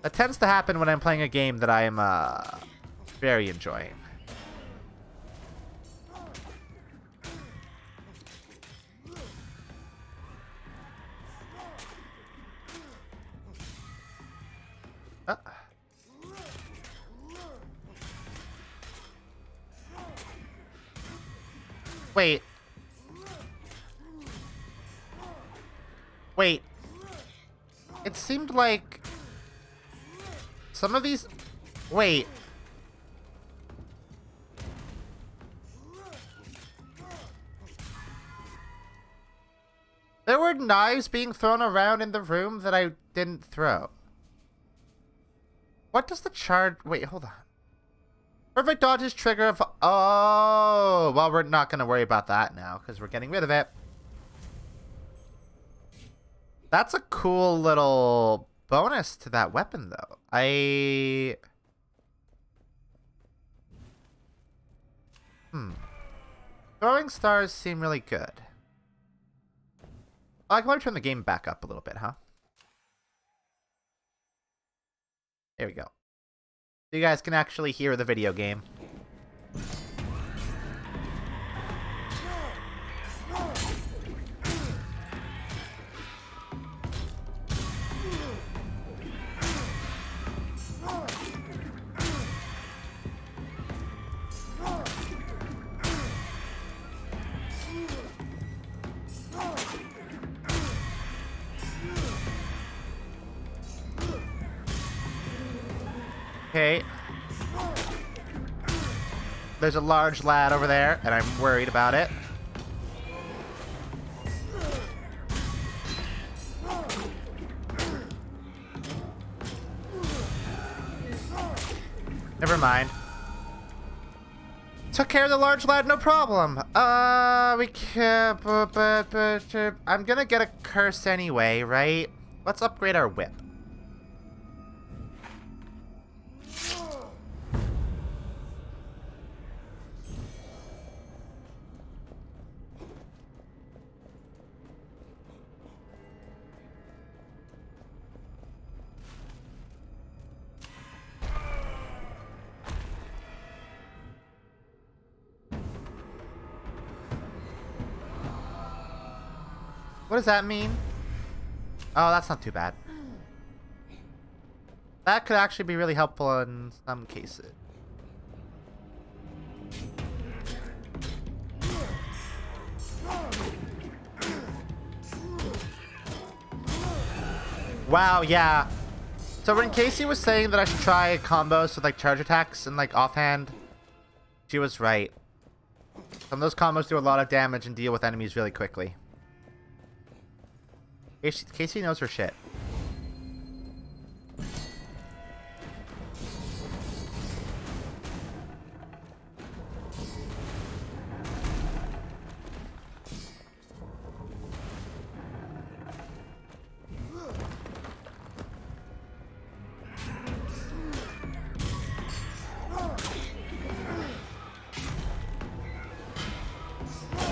That tends to happen when I'm playing a game that I am very enjoying. Wait. Wait. It seemed like some of these... Wait. There were knives being thrown around in the room that I didn't throw. What does the charge... Wait, hold on. Perfect dodges trigger of... Oh, well, we're not going to worry about that now, because we're getting rid of it. That's a cool little bonus to that weapon, though. Throwing stars seem really good. I want to turn the game back up a little bit, huh? There we go. So you guys can actually hear the video game. Okay. There's a large lad over there, and I'm worried about it. Never mind. Took care of the large lad, no problem. We can't, but I'm gonna get a curse anyway, right? Let's upgrade our whip. What does that mean? Oh, that's not too bad. That could actually be really helpful in some cases. Wow, yeah. So when Casey was saying that I should try combos with like charge attacks and like offhand, she was right. Some of those combos do a lot of damage and deal with enemies really quickly. Casey knows her shit.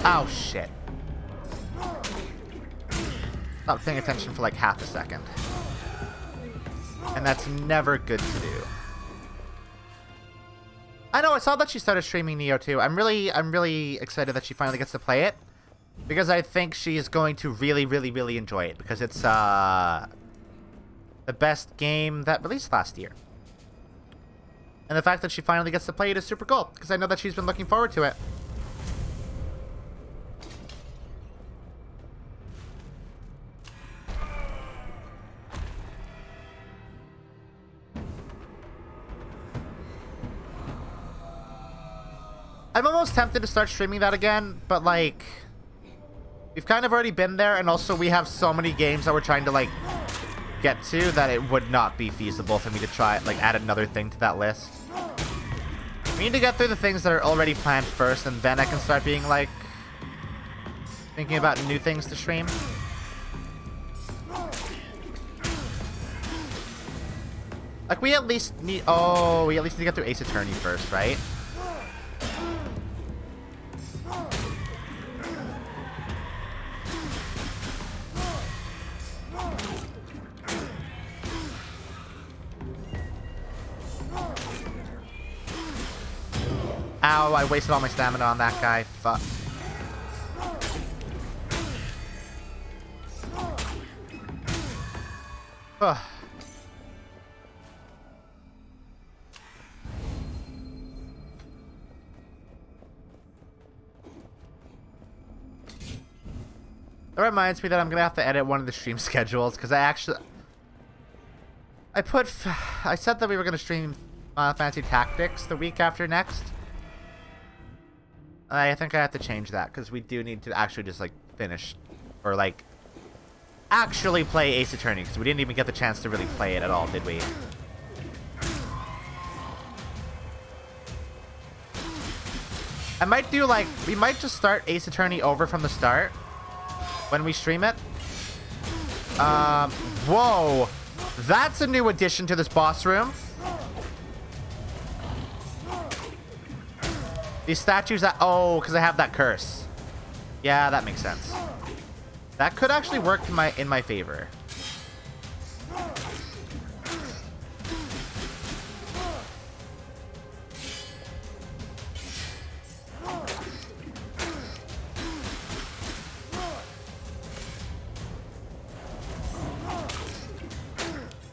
Oh, shit. Not paying attention for like half a second. And that's never good to do. I know, I saw that she started streaming Neo too. I'm really excited that she finally gets to play it. Because I think she's going to really enjoy it. Because it's the best game that released last year. And the fact that she finally gets to play it is super cool. Because I know that she's been looking forward to it. I'm almost tempted to start streaming that again, but like, we've kind of already been there, and also we have so many games that we're trying to like get to that it would not be feasible for me to try like add another thing to that list. We need to get through the things that are already planned first, and then I can start being like thinking about new things to stream. Like we at least need we at least need to get through Ace Attorney first, right? Ow, I wasted all my stamina on that guy. Fuck. Ugh. That reminds me that I'm gonna have to edit one of the stream schedules because I said that we were gonna stream Final Fantasy Tactics the week after next. I think I have to change that because we do need to actually just like finish or like actually play Ace Attorney because we didn't even get the chance to really play it at all, did we? I might do like, we might just start Ace Attorney over from the start when we stream it. Whoa, that's a new addition to this boss room. These statues that, because I have that curse. Yeah, that makes sense. That could actually work in my favor.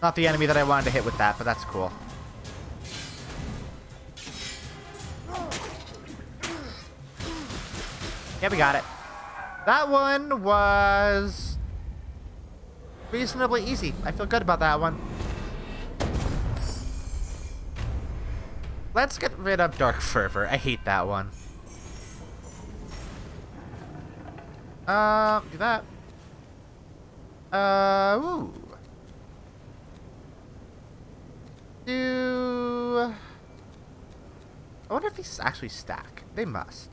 Not the enemy that I wanted to hit with that, but that's cool. Yeah, we got it. That one was reasonably easy. I feel good about that one. Let's get rid of Dark Fervor. I hate that one. Do that. Ooh. Do I wonder if these actually stack. They must.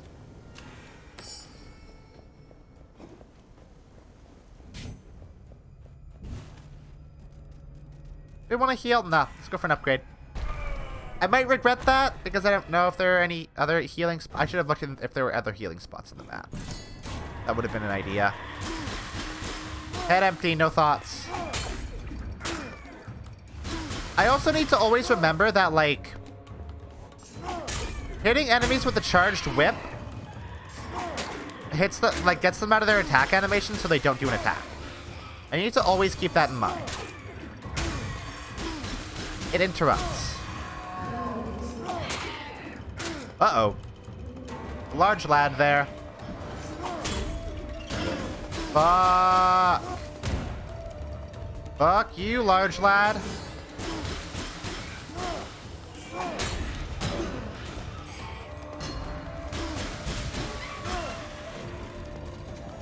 We want to heal? No, let's go for an upgrade. I might regret that because I don't know if there are any other healing spots. I should have looked if there were other healing spots in the map. That would have been an idea. Head empty, no thoughts. I also need to always remember that, like, hitting enemies with a charged whip hits the, like, gets them out of their attack animation so they don't do an attack. I need to always keep that in mind. It interrupts. Uh-oh. Large lad there. Fuck. Fuck you, large lad.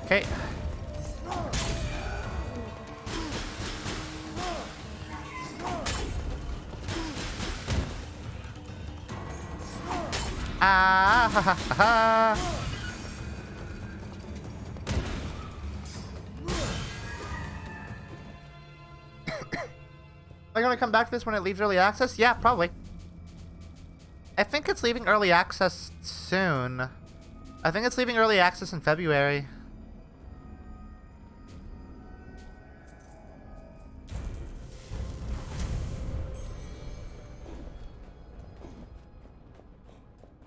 Okay. Ah, ha, ha, ha, ha. Am I gonna come back to this when it leaves early access? Yeah, probably. I think it's leaving early access soon. I think it's leaving early access in February.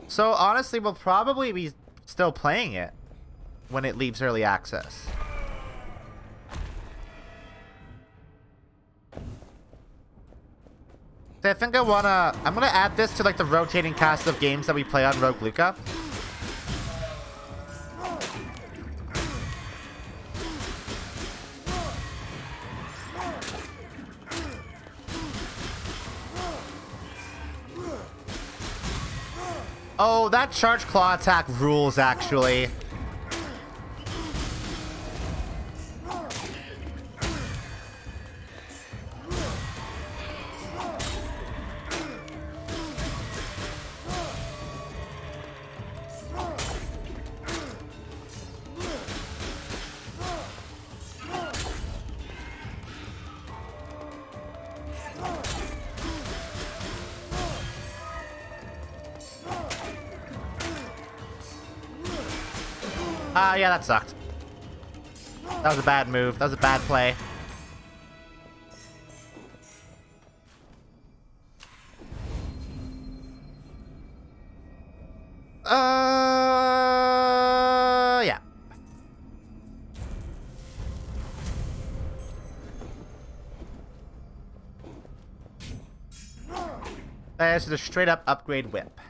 So honestly, we'll probably be still playing it when it leaves early access. So I think I'm gonna add this to like the rotating cast of games that we play on Roguelike. Oh, that charge claw attack rules, actually. Yeah, that sucked. That was a bad move. That was a bad play. Yeah. This is a straight up upgrade whip.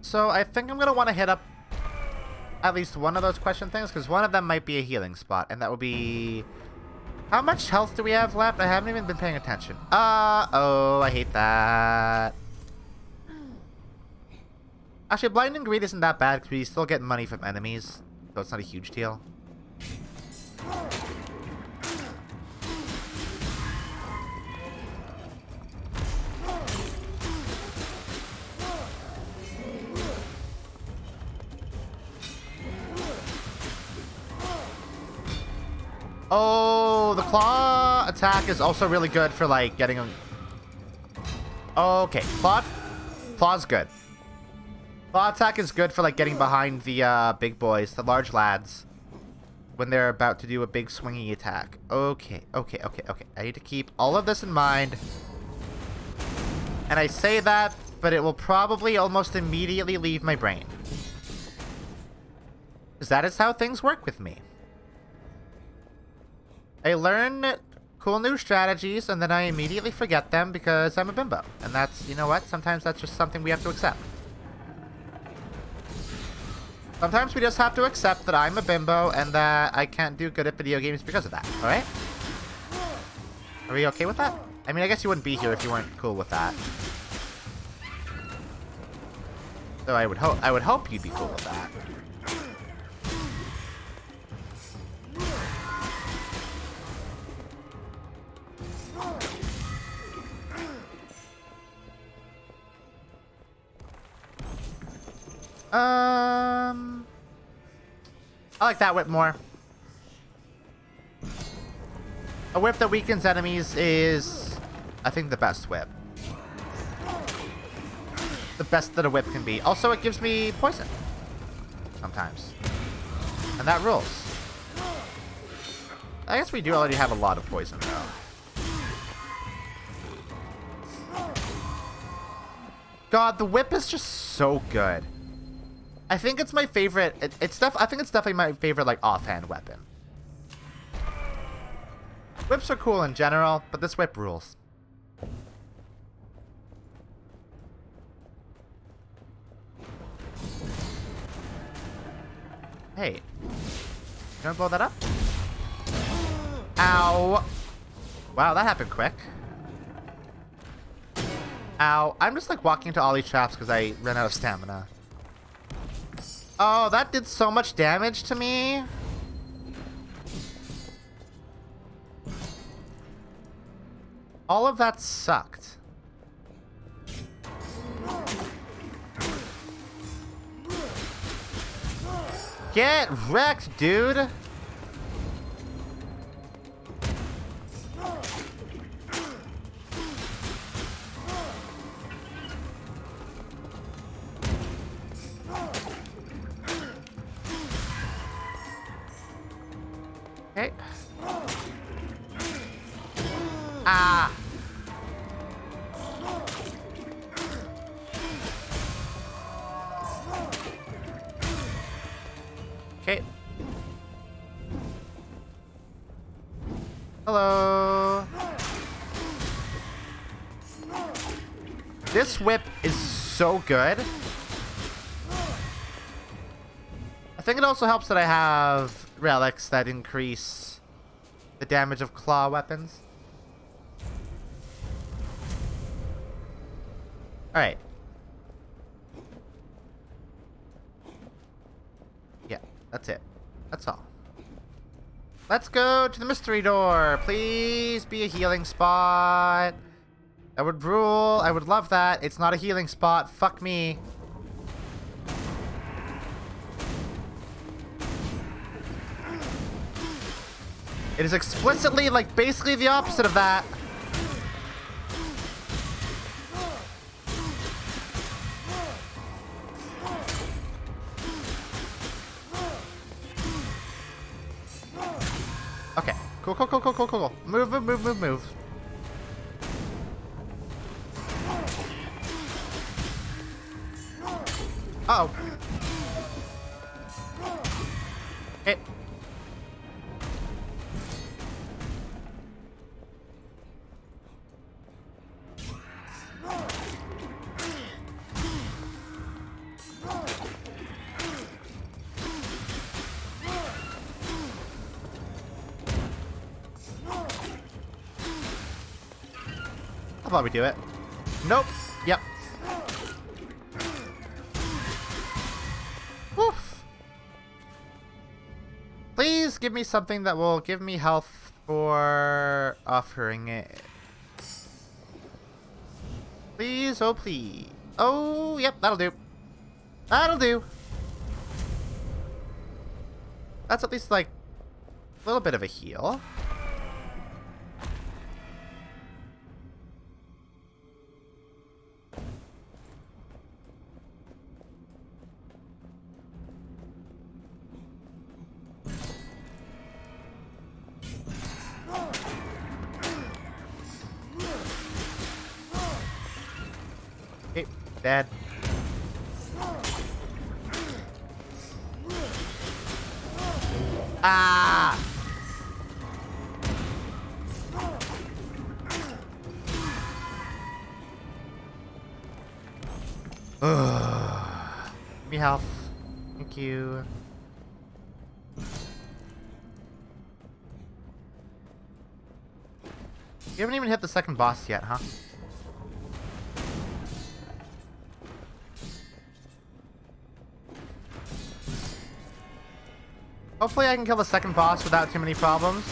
So I think I'm going to want to hit up at least one of those question things, because one of them might be a healing spot, and that would be... How much health do we have left? I haven't even been paying attention. Oh, I hate that. Actually, Blinding Greed isn't that bad, because we still get money from enemies, so it's not a huge deal. Oh, the claw attack is also really good for, like, getting them. Okay, claw's good. Claw attack is good for, like, getting behind the big boys, the large lads, when they're about to do a big swingy attack. Okay. I need to keep all of this in mind. And I say that, but it will probably almost immediately leave my brain. Because that is how things work with me. I learn cool new strategies, and then I immediately forget them because I'm a bimbo. And that's, you know what? Sometimes that's just something we have to accept. Sometimes we just have to accept that I'm a bimbo and that I can't do good at video games because of that, alright? Are we okay with that? I mean, I guess you wouldn't be here if you weren't cool with that. So I would hope you'd be cool with that. I like that whip more. A whip that weakens enemies is, I think, the best whip. The best that a whip can be. Also, it gives me poison. Sometimes. And that rules. I guess we do already have a lot of poison, though. God, the whip is just so good. I think it's my favorite. I think it's definitely my favorite, like, offhand weapon. Whips are cool in general, but this whip rules. Hey. You gonna blow that up? Ow. Wow, that happened quick. Ow. I'm just like walking into all these traps because I ran out of stamina. Oh, that did so much damage to me. All of that sucked. Get wrecked, dude! Okay. Ah! Okay. Hello. This whip is so good. I think it also helps that I have relics that increase the damage of claw weapons. Alright. Yeah, that's it. That's all. Let's go to the mystery door. Please be a healing spot. That would rule. I would love that. It's not a healing spot. Fuck me. It is explicitly, like, basically the opposite of that. Okay. Cool, cool, cool, cool, cool, cool. Move, move, move, move, move. Uh-oh. Okay. I'll probably do it. Nope. Yep. Woof. Please give me something that will give me health for offering it. Please, oh please. Oh, yep, that'll do. That'll do. That's at least like a little bit of a heal. Okay, dead. Ah! Give me health. Thank you. You haven't even hit the second boss yet, huh? Hopefully I can kill the second boss without too many problems.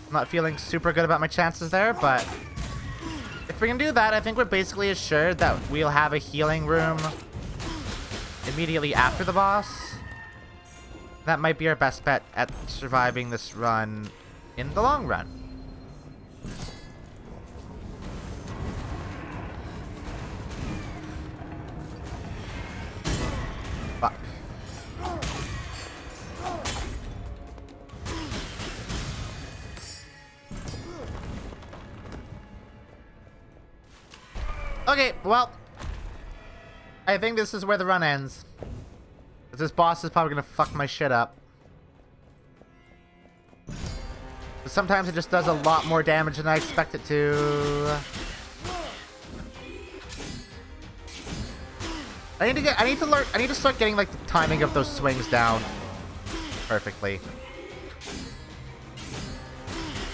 I'm not feeling super good about my chances there, but if we can do that, I think we're basically assured that we'll have a healing room immediately after the boss, that might be our best bet at surviving this run in the long run. Fuck. Okay, well, I think this is where the run ends. This boss is probably gonna fuck my shit up. But sometimes it just does a lot more damage than I expect it to. I need to start getting like the timing of those swings down perfectly.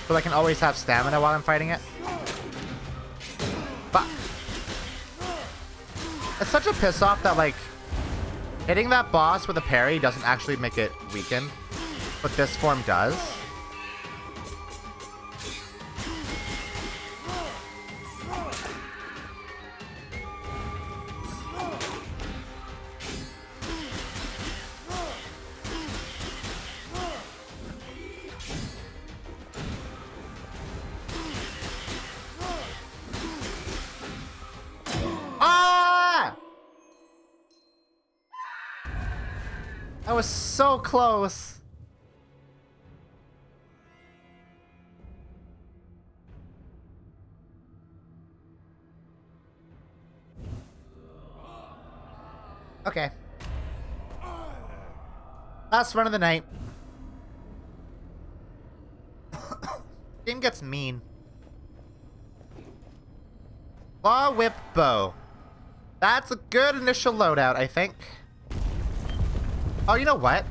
So I can always have stamina while I'm fighting it. Fuck. It's such a piss off that like hitting that boss with a parry doesn't actually make it weaken, but this form does. That was so close. Okay. Last run of the night. Game gets mean. Claw whip bow. That's a good initial loadout, I think. Oh, you know what?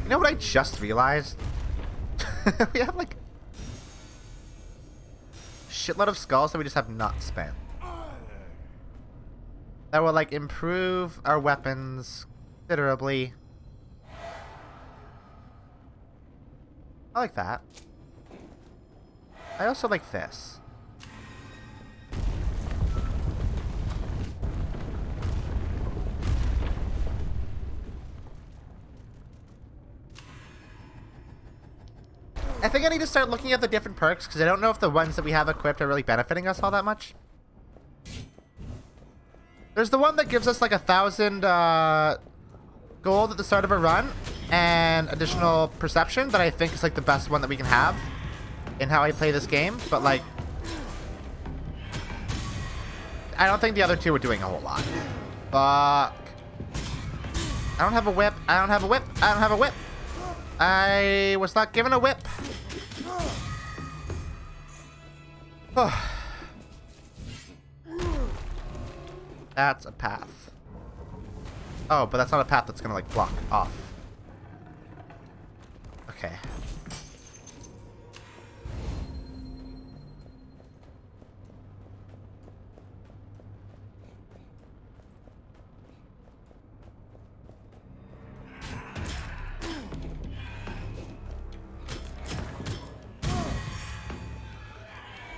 You know what I just realized? We have like a shitload of skulls that we just have not spent. That will like improve our weapons considerably. I like that. I also like this. I think I need to start looking at the different perks, because I don't know if the ones that we have equipped are really benefiting us all that much. There's the one that gives us like 1,000 gold at the start of a run, and additional perception, that I think is like the best one that we can have in how I play this game, but like I don't think the other two are doing a whole lot. Fuck. I don't have a whip. I don't have a whip. I don't have a whip. I was not given a whip. That's a path. Oh, but that's not a path that's gonna like block off. Okay.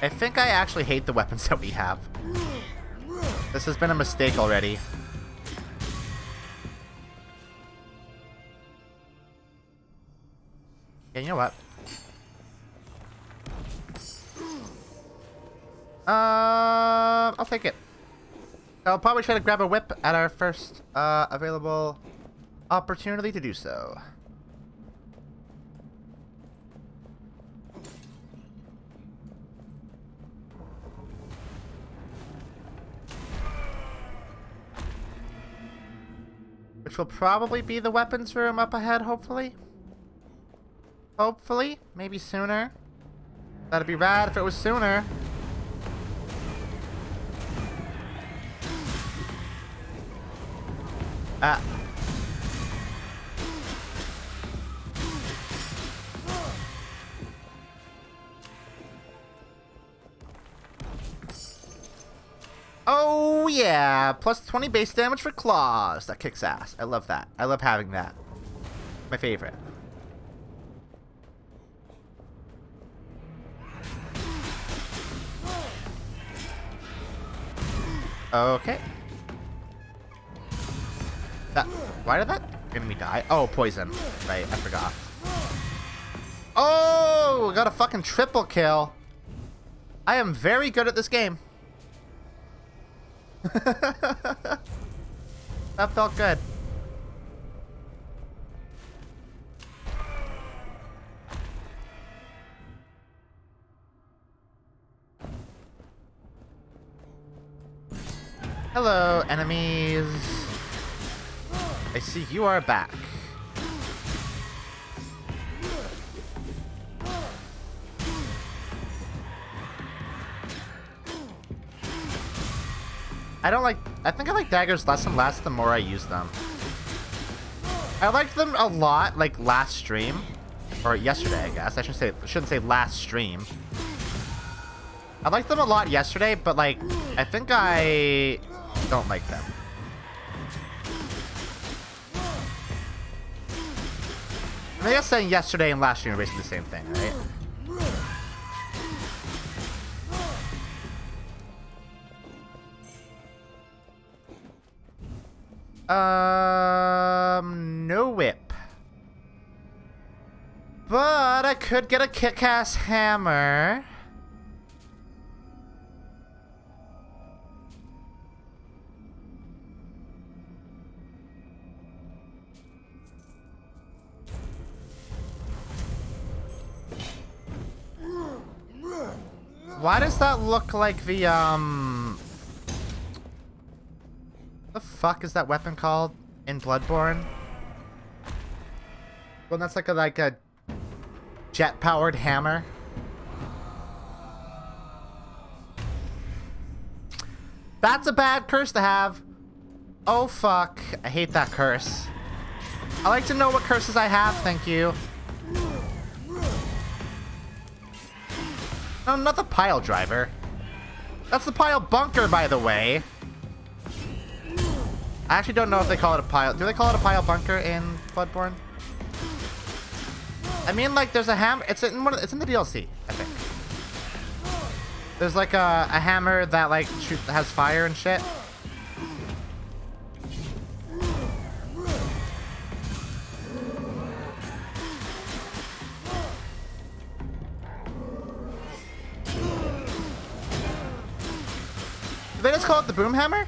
I think I actually hate the weapons that we have. This has been a mistake already. Yeah, you know what? I'll take it. I'll probably try to grab a whip at our first available opportunity to do so. Which will probably be the weapons room up ahead, hopefully. Hopefully. Maybe sooner. That'd be rad if it was sooner. Ah. Oh yeah, plus 20 base damage for claws. That kicks ass. I love that. I love having that. My favorite. Okay. Why did that enemy die? Oh, poison. Right, I forgot. Oh, got a fucking triple kill. I am very good at this game. That felt good. Hello, enemies. I see you are back. I think I like daggers less and less the more I use them. I liked them a lot, like last stream. Or yesterday, I guess. I shouldn't say last stream. I liked them a lot yesterday, but like, I think I don't like them. I guess saying yesterday and last stream are basically the same thing, right? No whip. But I could get a kick-ass hammer. Why does that look like the, the fuck is that weapon called in Bloodborne? Well, that's like a jet-powered hammer. That's a bad curse to have. Oh, fuck. I hate that curse. I like to know what curses I have, thank you. No, not the pile driver. That's the pile bunker, by the way. I actually don't know if they call it a pile. Do they call it a pile bunker in Bloodborne? I mean, like, there's a hammer. It's in the DLC, I think. There's like a hammer that like has fire and shit. Did they just call it the boom hammer?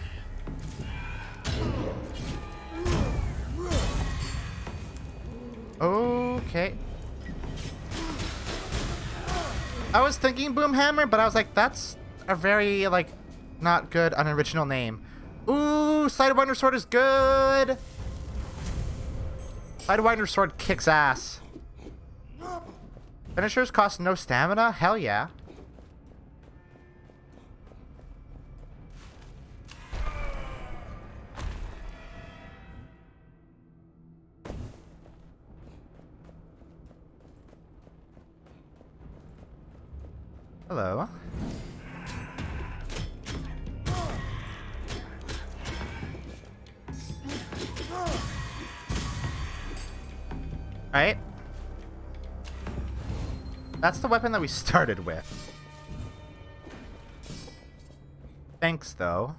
Okay. I was thinking boom hammer, but I was like, that's a very, like, not good, unoriginal name. Ooh, Sidewinder Sword is good. Sidewinder Sword kicks ass. Finishers cost no stamina? Hell yeah. Hello. Right. That's the weapon that we started with. Thanks, though.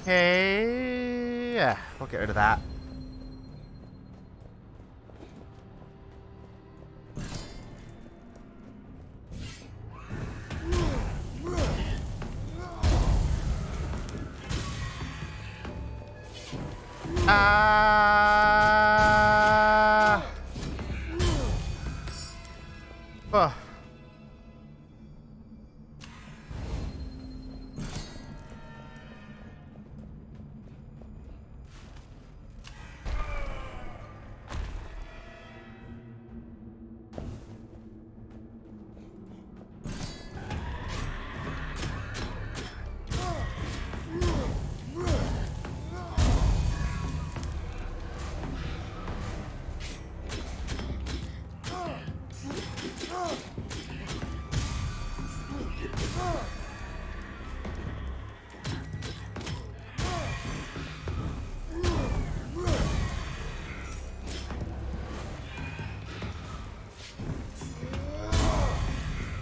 Okay, yeah, we'll get rid of that. Oh.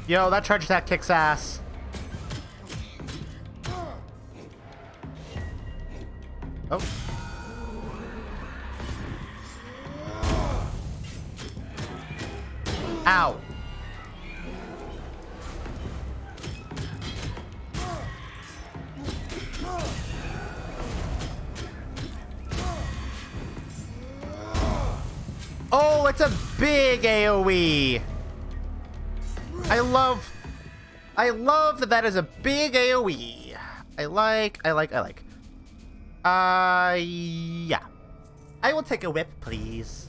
Yo, that charge attack kicks ass. Oh. Ow. Oh, it's a big AoE. I love that that is a big AoE. I like. Yeah. I will take a whip, please.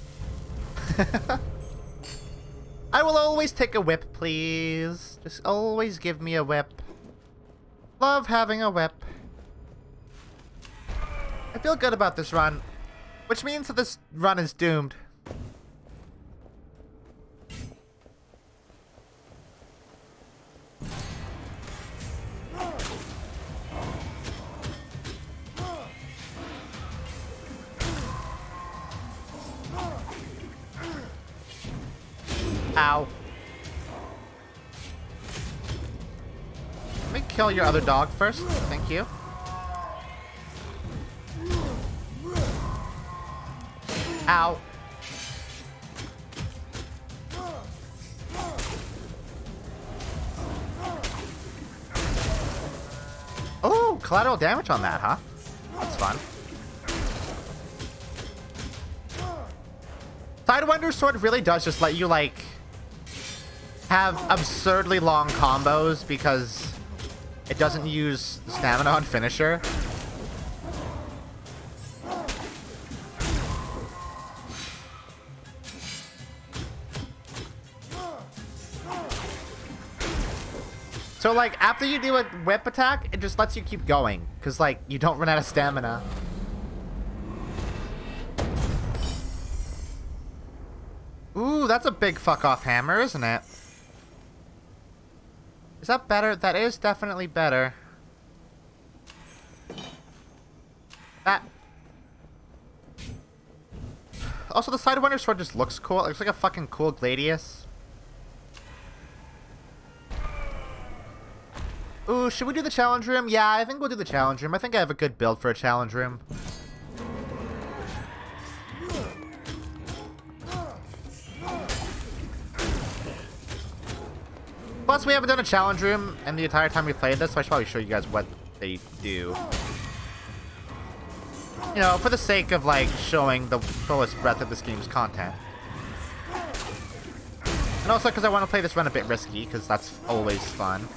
I will always take a whip, please. Just always give me a whip. Love having a whip. I feel good about this run, which means that this run is doomed. Ow. Let me kill your other dog first. Thank you. Ow. Oh, collateral damage on that, huh? That's fun. Sidewinder Sword really does just let you, like, have absurdly long combos because it doesn't use stamina on finisher. So, like, after you do a whip attack, it just lets you keep going because, like, you don't run out of stamina. Ooh, that's a big fuck-off hammer, isn't it? Is that better? That is definitely better. That... Also, the Sidewinder Sword just looks cool. It looks like a fucking cool Gladius. Ooh, should we do the challenge room? Yeah, I think we'll do the challenge room. I think I have a good build for a challenge room. Plus, we haven't done a challenge room in the entire time we played this, so I should probably show you guys what they do. You know, for the sake of, like, showing the fullest breadth of this game's content. And also because I want to play this run a bit risky, because that's always fun.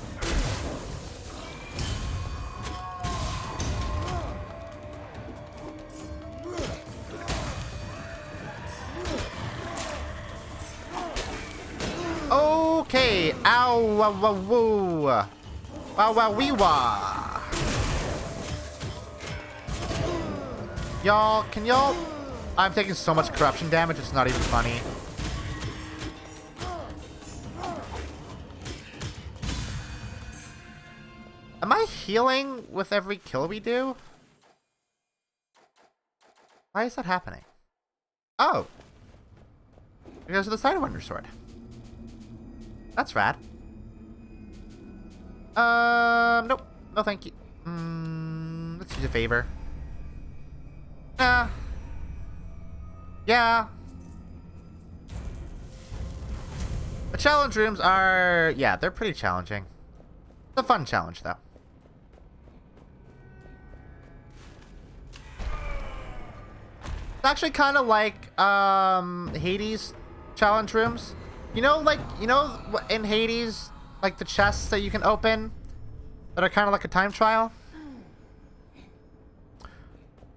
Okay, ow, wow, wow, woo. Wow, wow, wee, wah. Y'all, can y'all... I'm taking so much corruption damage, it's not even funny. Am I healing with every kill we do? Why is that happening? Oh. Because of the Sidewinder Sword. That's rad. Nope. No thank you. Let's use a favor. Yeah. The challenge rooms are... yeah, they're pretty challenging. It's a fun challenge, though. It's actually kind of like, Hades challenge rooms. You know, like, you know, in Hades, like the chests that you can open that are kind of like a time trial?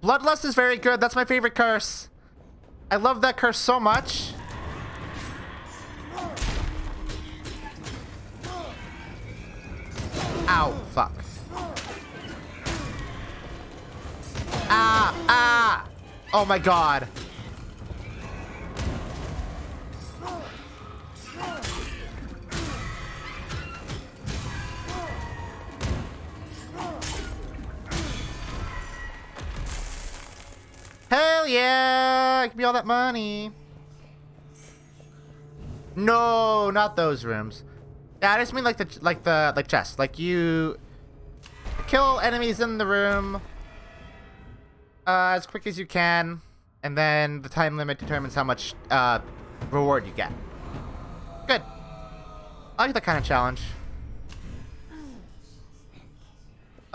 Bloodlust is very good. That's my favorite curse. I love that curse so much. Ow, fuck. Ah, ah. Oh my god. Hell yeah! Give me all that money. No, not those rooms. Yeah, I just mean like the chest. Like you kill enemies in the room as quick as you can, and then the time limit determines how much reward you get. Good. I like that kind of challenge.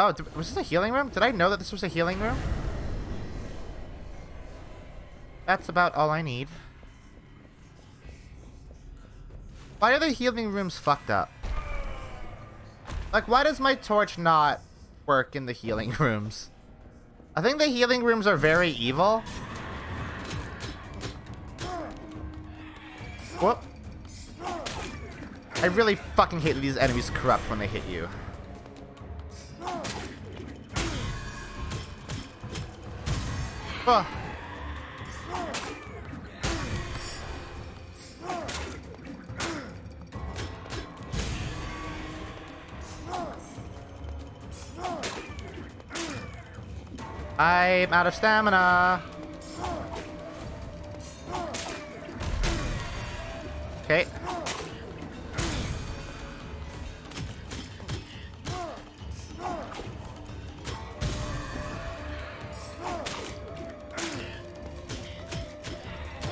Oh, was this a healing room? Did I know that this was a healing room? That's about all I need. Why are the healing rooms fucked up? Like, why does my torch not work in the healing rooms? I think the healing rooms are very evil. Whoop. I really fucking hate that these enemies corrupt when they hit you. Ugh. I'm out of stamina. Okay.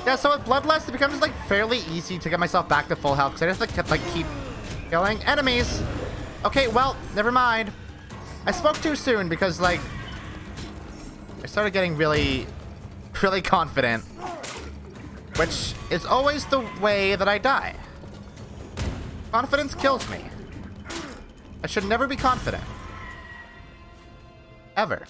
Yeah, so with Bloodlust, it becomes like fairly easy to get myself back to full health because I just like keep killing enemies. Okay, well, never mind. I spoke too soon because like I started getting really confident, which is always the way that I die. Confidence kills me. I should never be confident. Ever.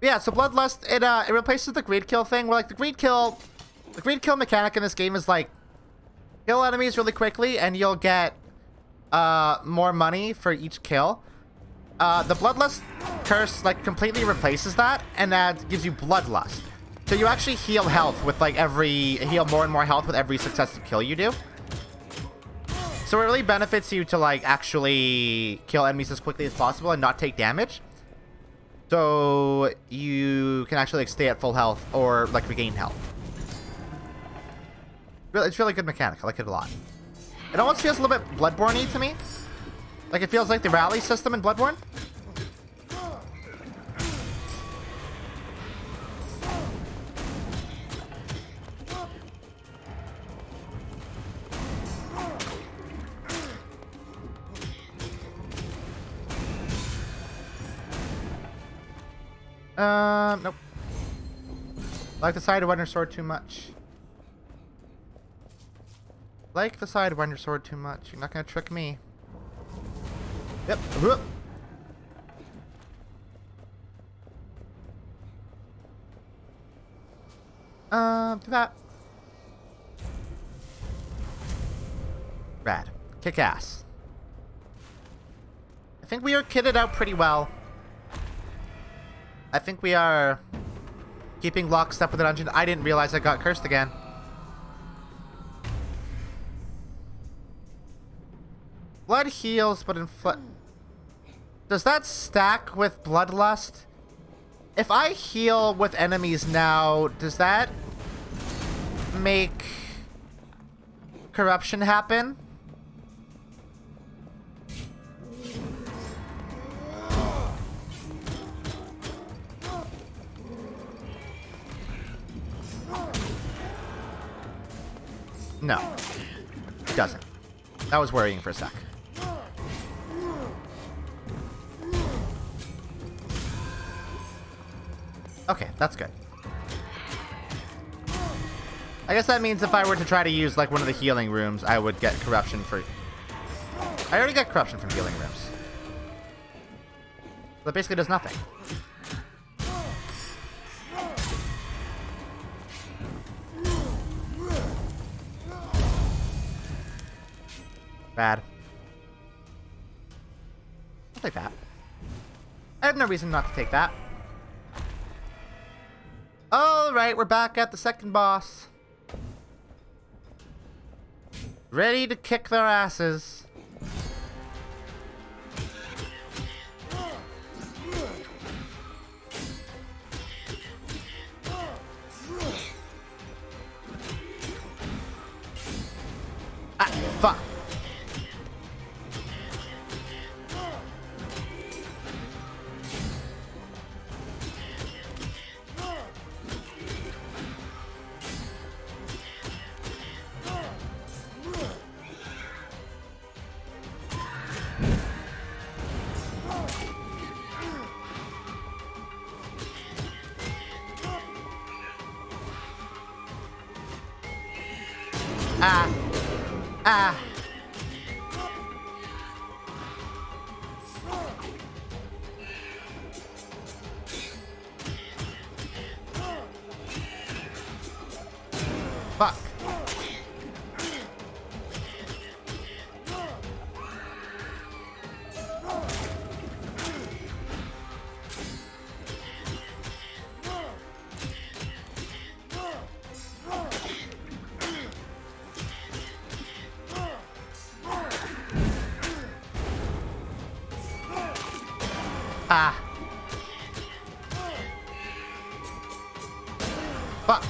Yeah, so Bloodlust, it replaces the greed kill thing, where like the greed kill mechanic in this game is like kill enemies really quickly and you'll get more money for each kill. The Bloodlust curse like completely replaces that and gives you Bloodlust. So you actually heal health with like heal more and more health with every successive kill you do. So it really benefits you to like actually kill enemies as quickly as possible and not take damage. So you can actually like stay at full health or like regain health. It's really good mechanic. I like it a lot. It almost feels a little bit Bloodborne-y to me. Like it feels like the rally system in Bloodborne. Nope. Like the Sidewinder sword too much. Like the Sidewinder sword too much. You're not gonna trick me. Yep. Whoop. Do that. Rad. Kick ass. I think we are kitted out pretty well. I think we are keeping lockstep with the dungeon. I didn't realize I got cursed again. Blood heals, but does that stack with Bloodlust? If I heal with enemies now, does that make corruption happen? No, it doesn't. That was worrying for a sec. Okay, that's good. I guess that means if I were to try to use like one of the healing rooms, I would get corruption for... I already got corruption from healing rooms. So that basically does nothing. Bad. I'll take that. I have no reason not to take that. Alright, we're back at the second boss. Ready to kick their asses. Ah, fuck. Ah. Ah. Fuck. Ah. Fuck.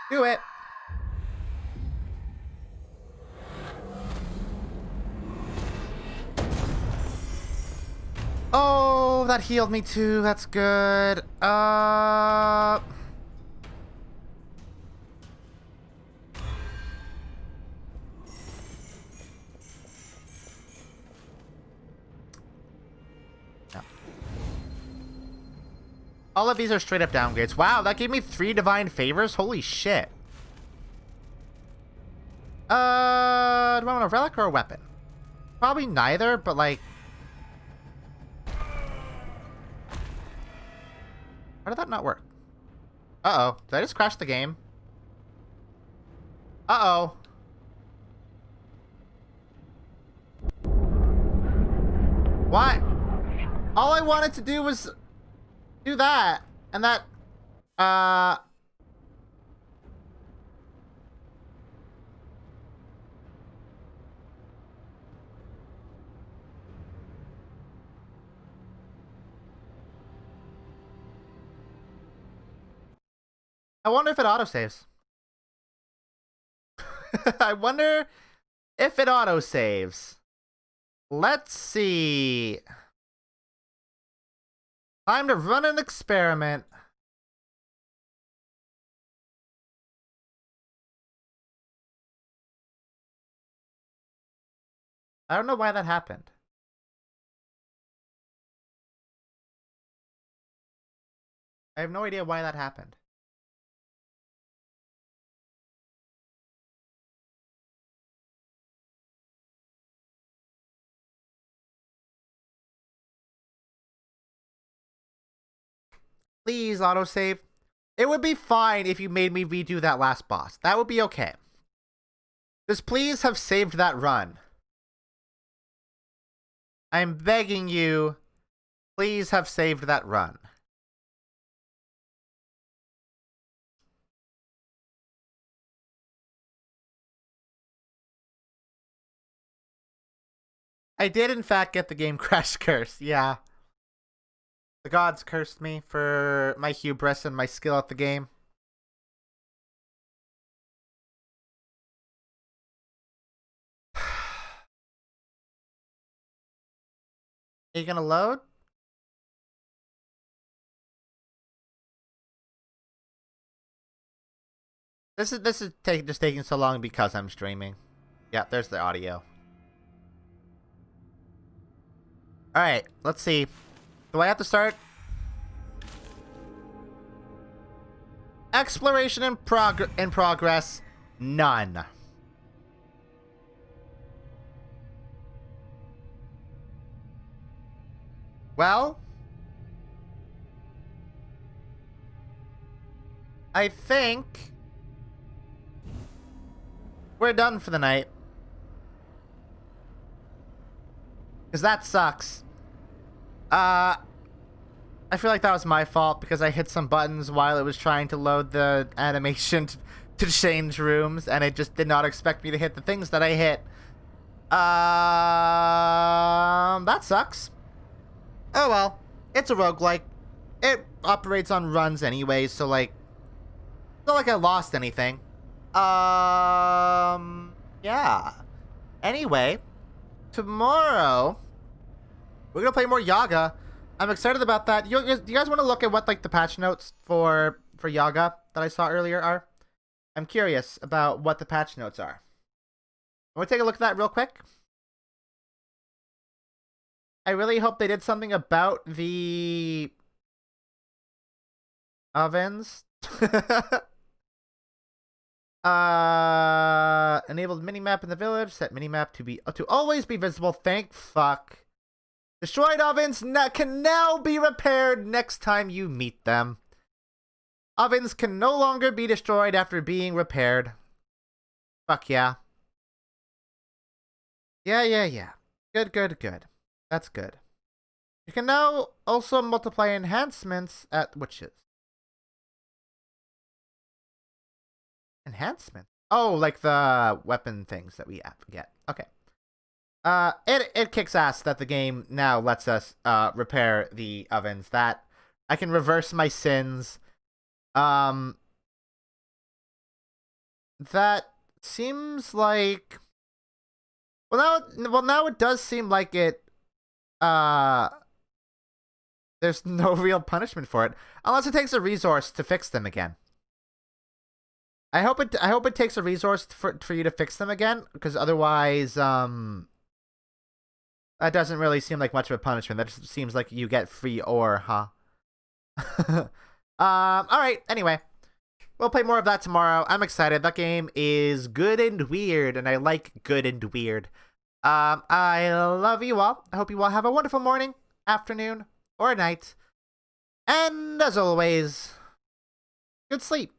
Do it. Oh, that healed me too. That's good. All of these are straight up downgrades. Wow, that gave me 3 divine favors. Holy shit. Do I want a relic or a weapon? Probably neither, but like... How did that not work? Uh-oh. Did I just crash the game? Uh-oh. What? All I wanted to do was do that. And that... I wonder if it autosaves. I wonder if it autosaves. Let's see. Time to run an experiment. I don't know why that happened. I have no idea why that happened. Please autosave. It would be fine if you made me redo that last boss. That would be okay. Just please have saved that run. I'm begging you, please have saved that run. I did in fact get the game crash curse, yeah. The gods cursed me for my hubris and my skill at the game. Are you gonna load? This is just taking so long because I'm streaming. Yeah, there's the audio. Alright, let's see. Do I have to start? Exploration in progress. None. Well, I think we're done for the night. Because that sucks. I feel like that was my fault because I hit some buttons while it was trying to load the animation to change rooms, and it just did not expect me to hit the things that I hit. That sucks. Oh well, it's a roguelike. It operates on runs anyways, so like, it's not like I lost anything. Yeah. Anyway, tomorrow we're gonna play more Yaga. I'm excited about that. Do you guys want to look at what like the patch notes for Yaga that I saw earlier are? I'm curious about what the patch notes are. Want to take a look at that real quick? I really hope they did something about the ovens. Enabled minimap in the village. Set minimap to always be visible. Thank fuck. Destroyed ovens can now be repaired next time you meet them. Ovens can no longer be destroyed after being repaired. Fuck yeah. Yeah. Good. That's good. You can now also multiply enhancements at witches. Enhancement? Oh, like the weapon things that we get. Okay. It kicks ass that the game now lets us repair the ovens. That I can reverse my sins. That seems like now it does seem like it there's no real punishment for it unless it takes a resource to fix them again. I hope it takes a resource for you to fix them again, because otherwise that doesn't really seem like much of a punishment. That just seems like you get free ore, huh? Alright, anyway. We'll play more of that tomorrow. I'm excited. That game is good and weird, and I like good and weird. I love you all. I hope you all have a wonderful morning, afternoon, or night. And as always, good sleep.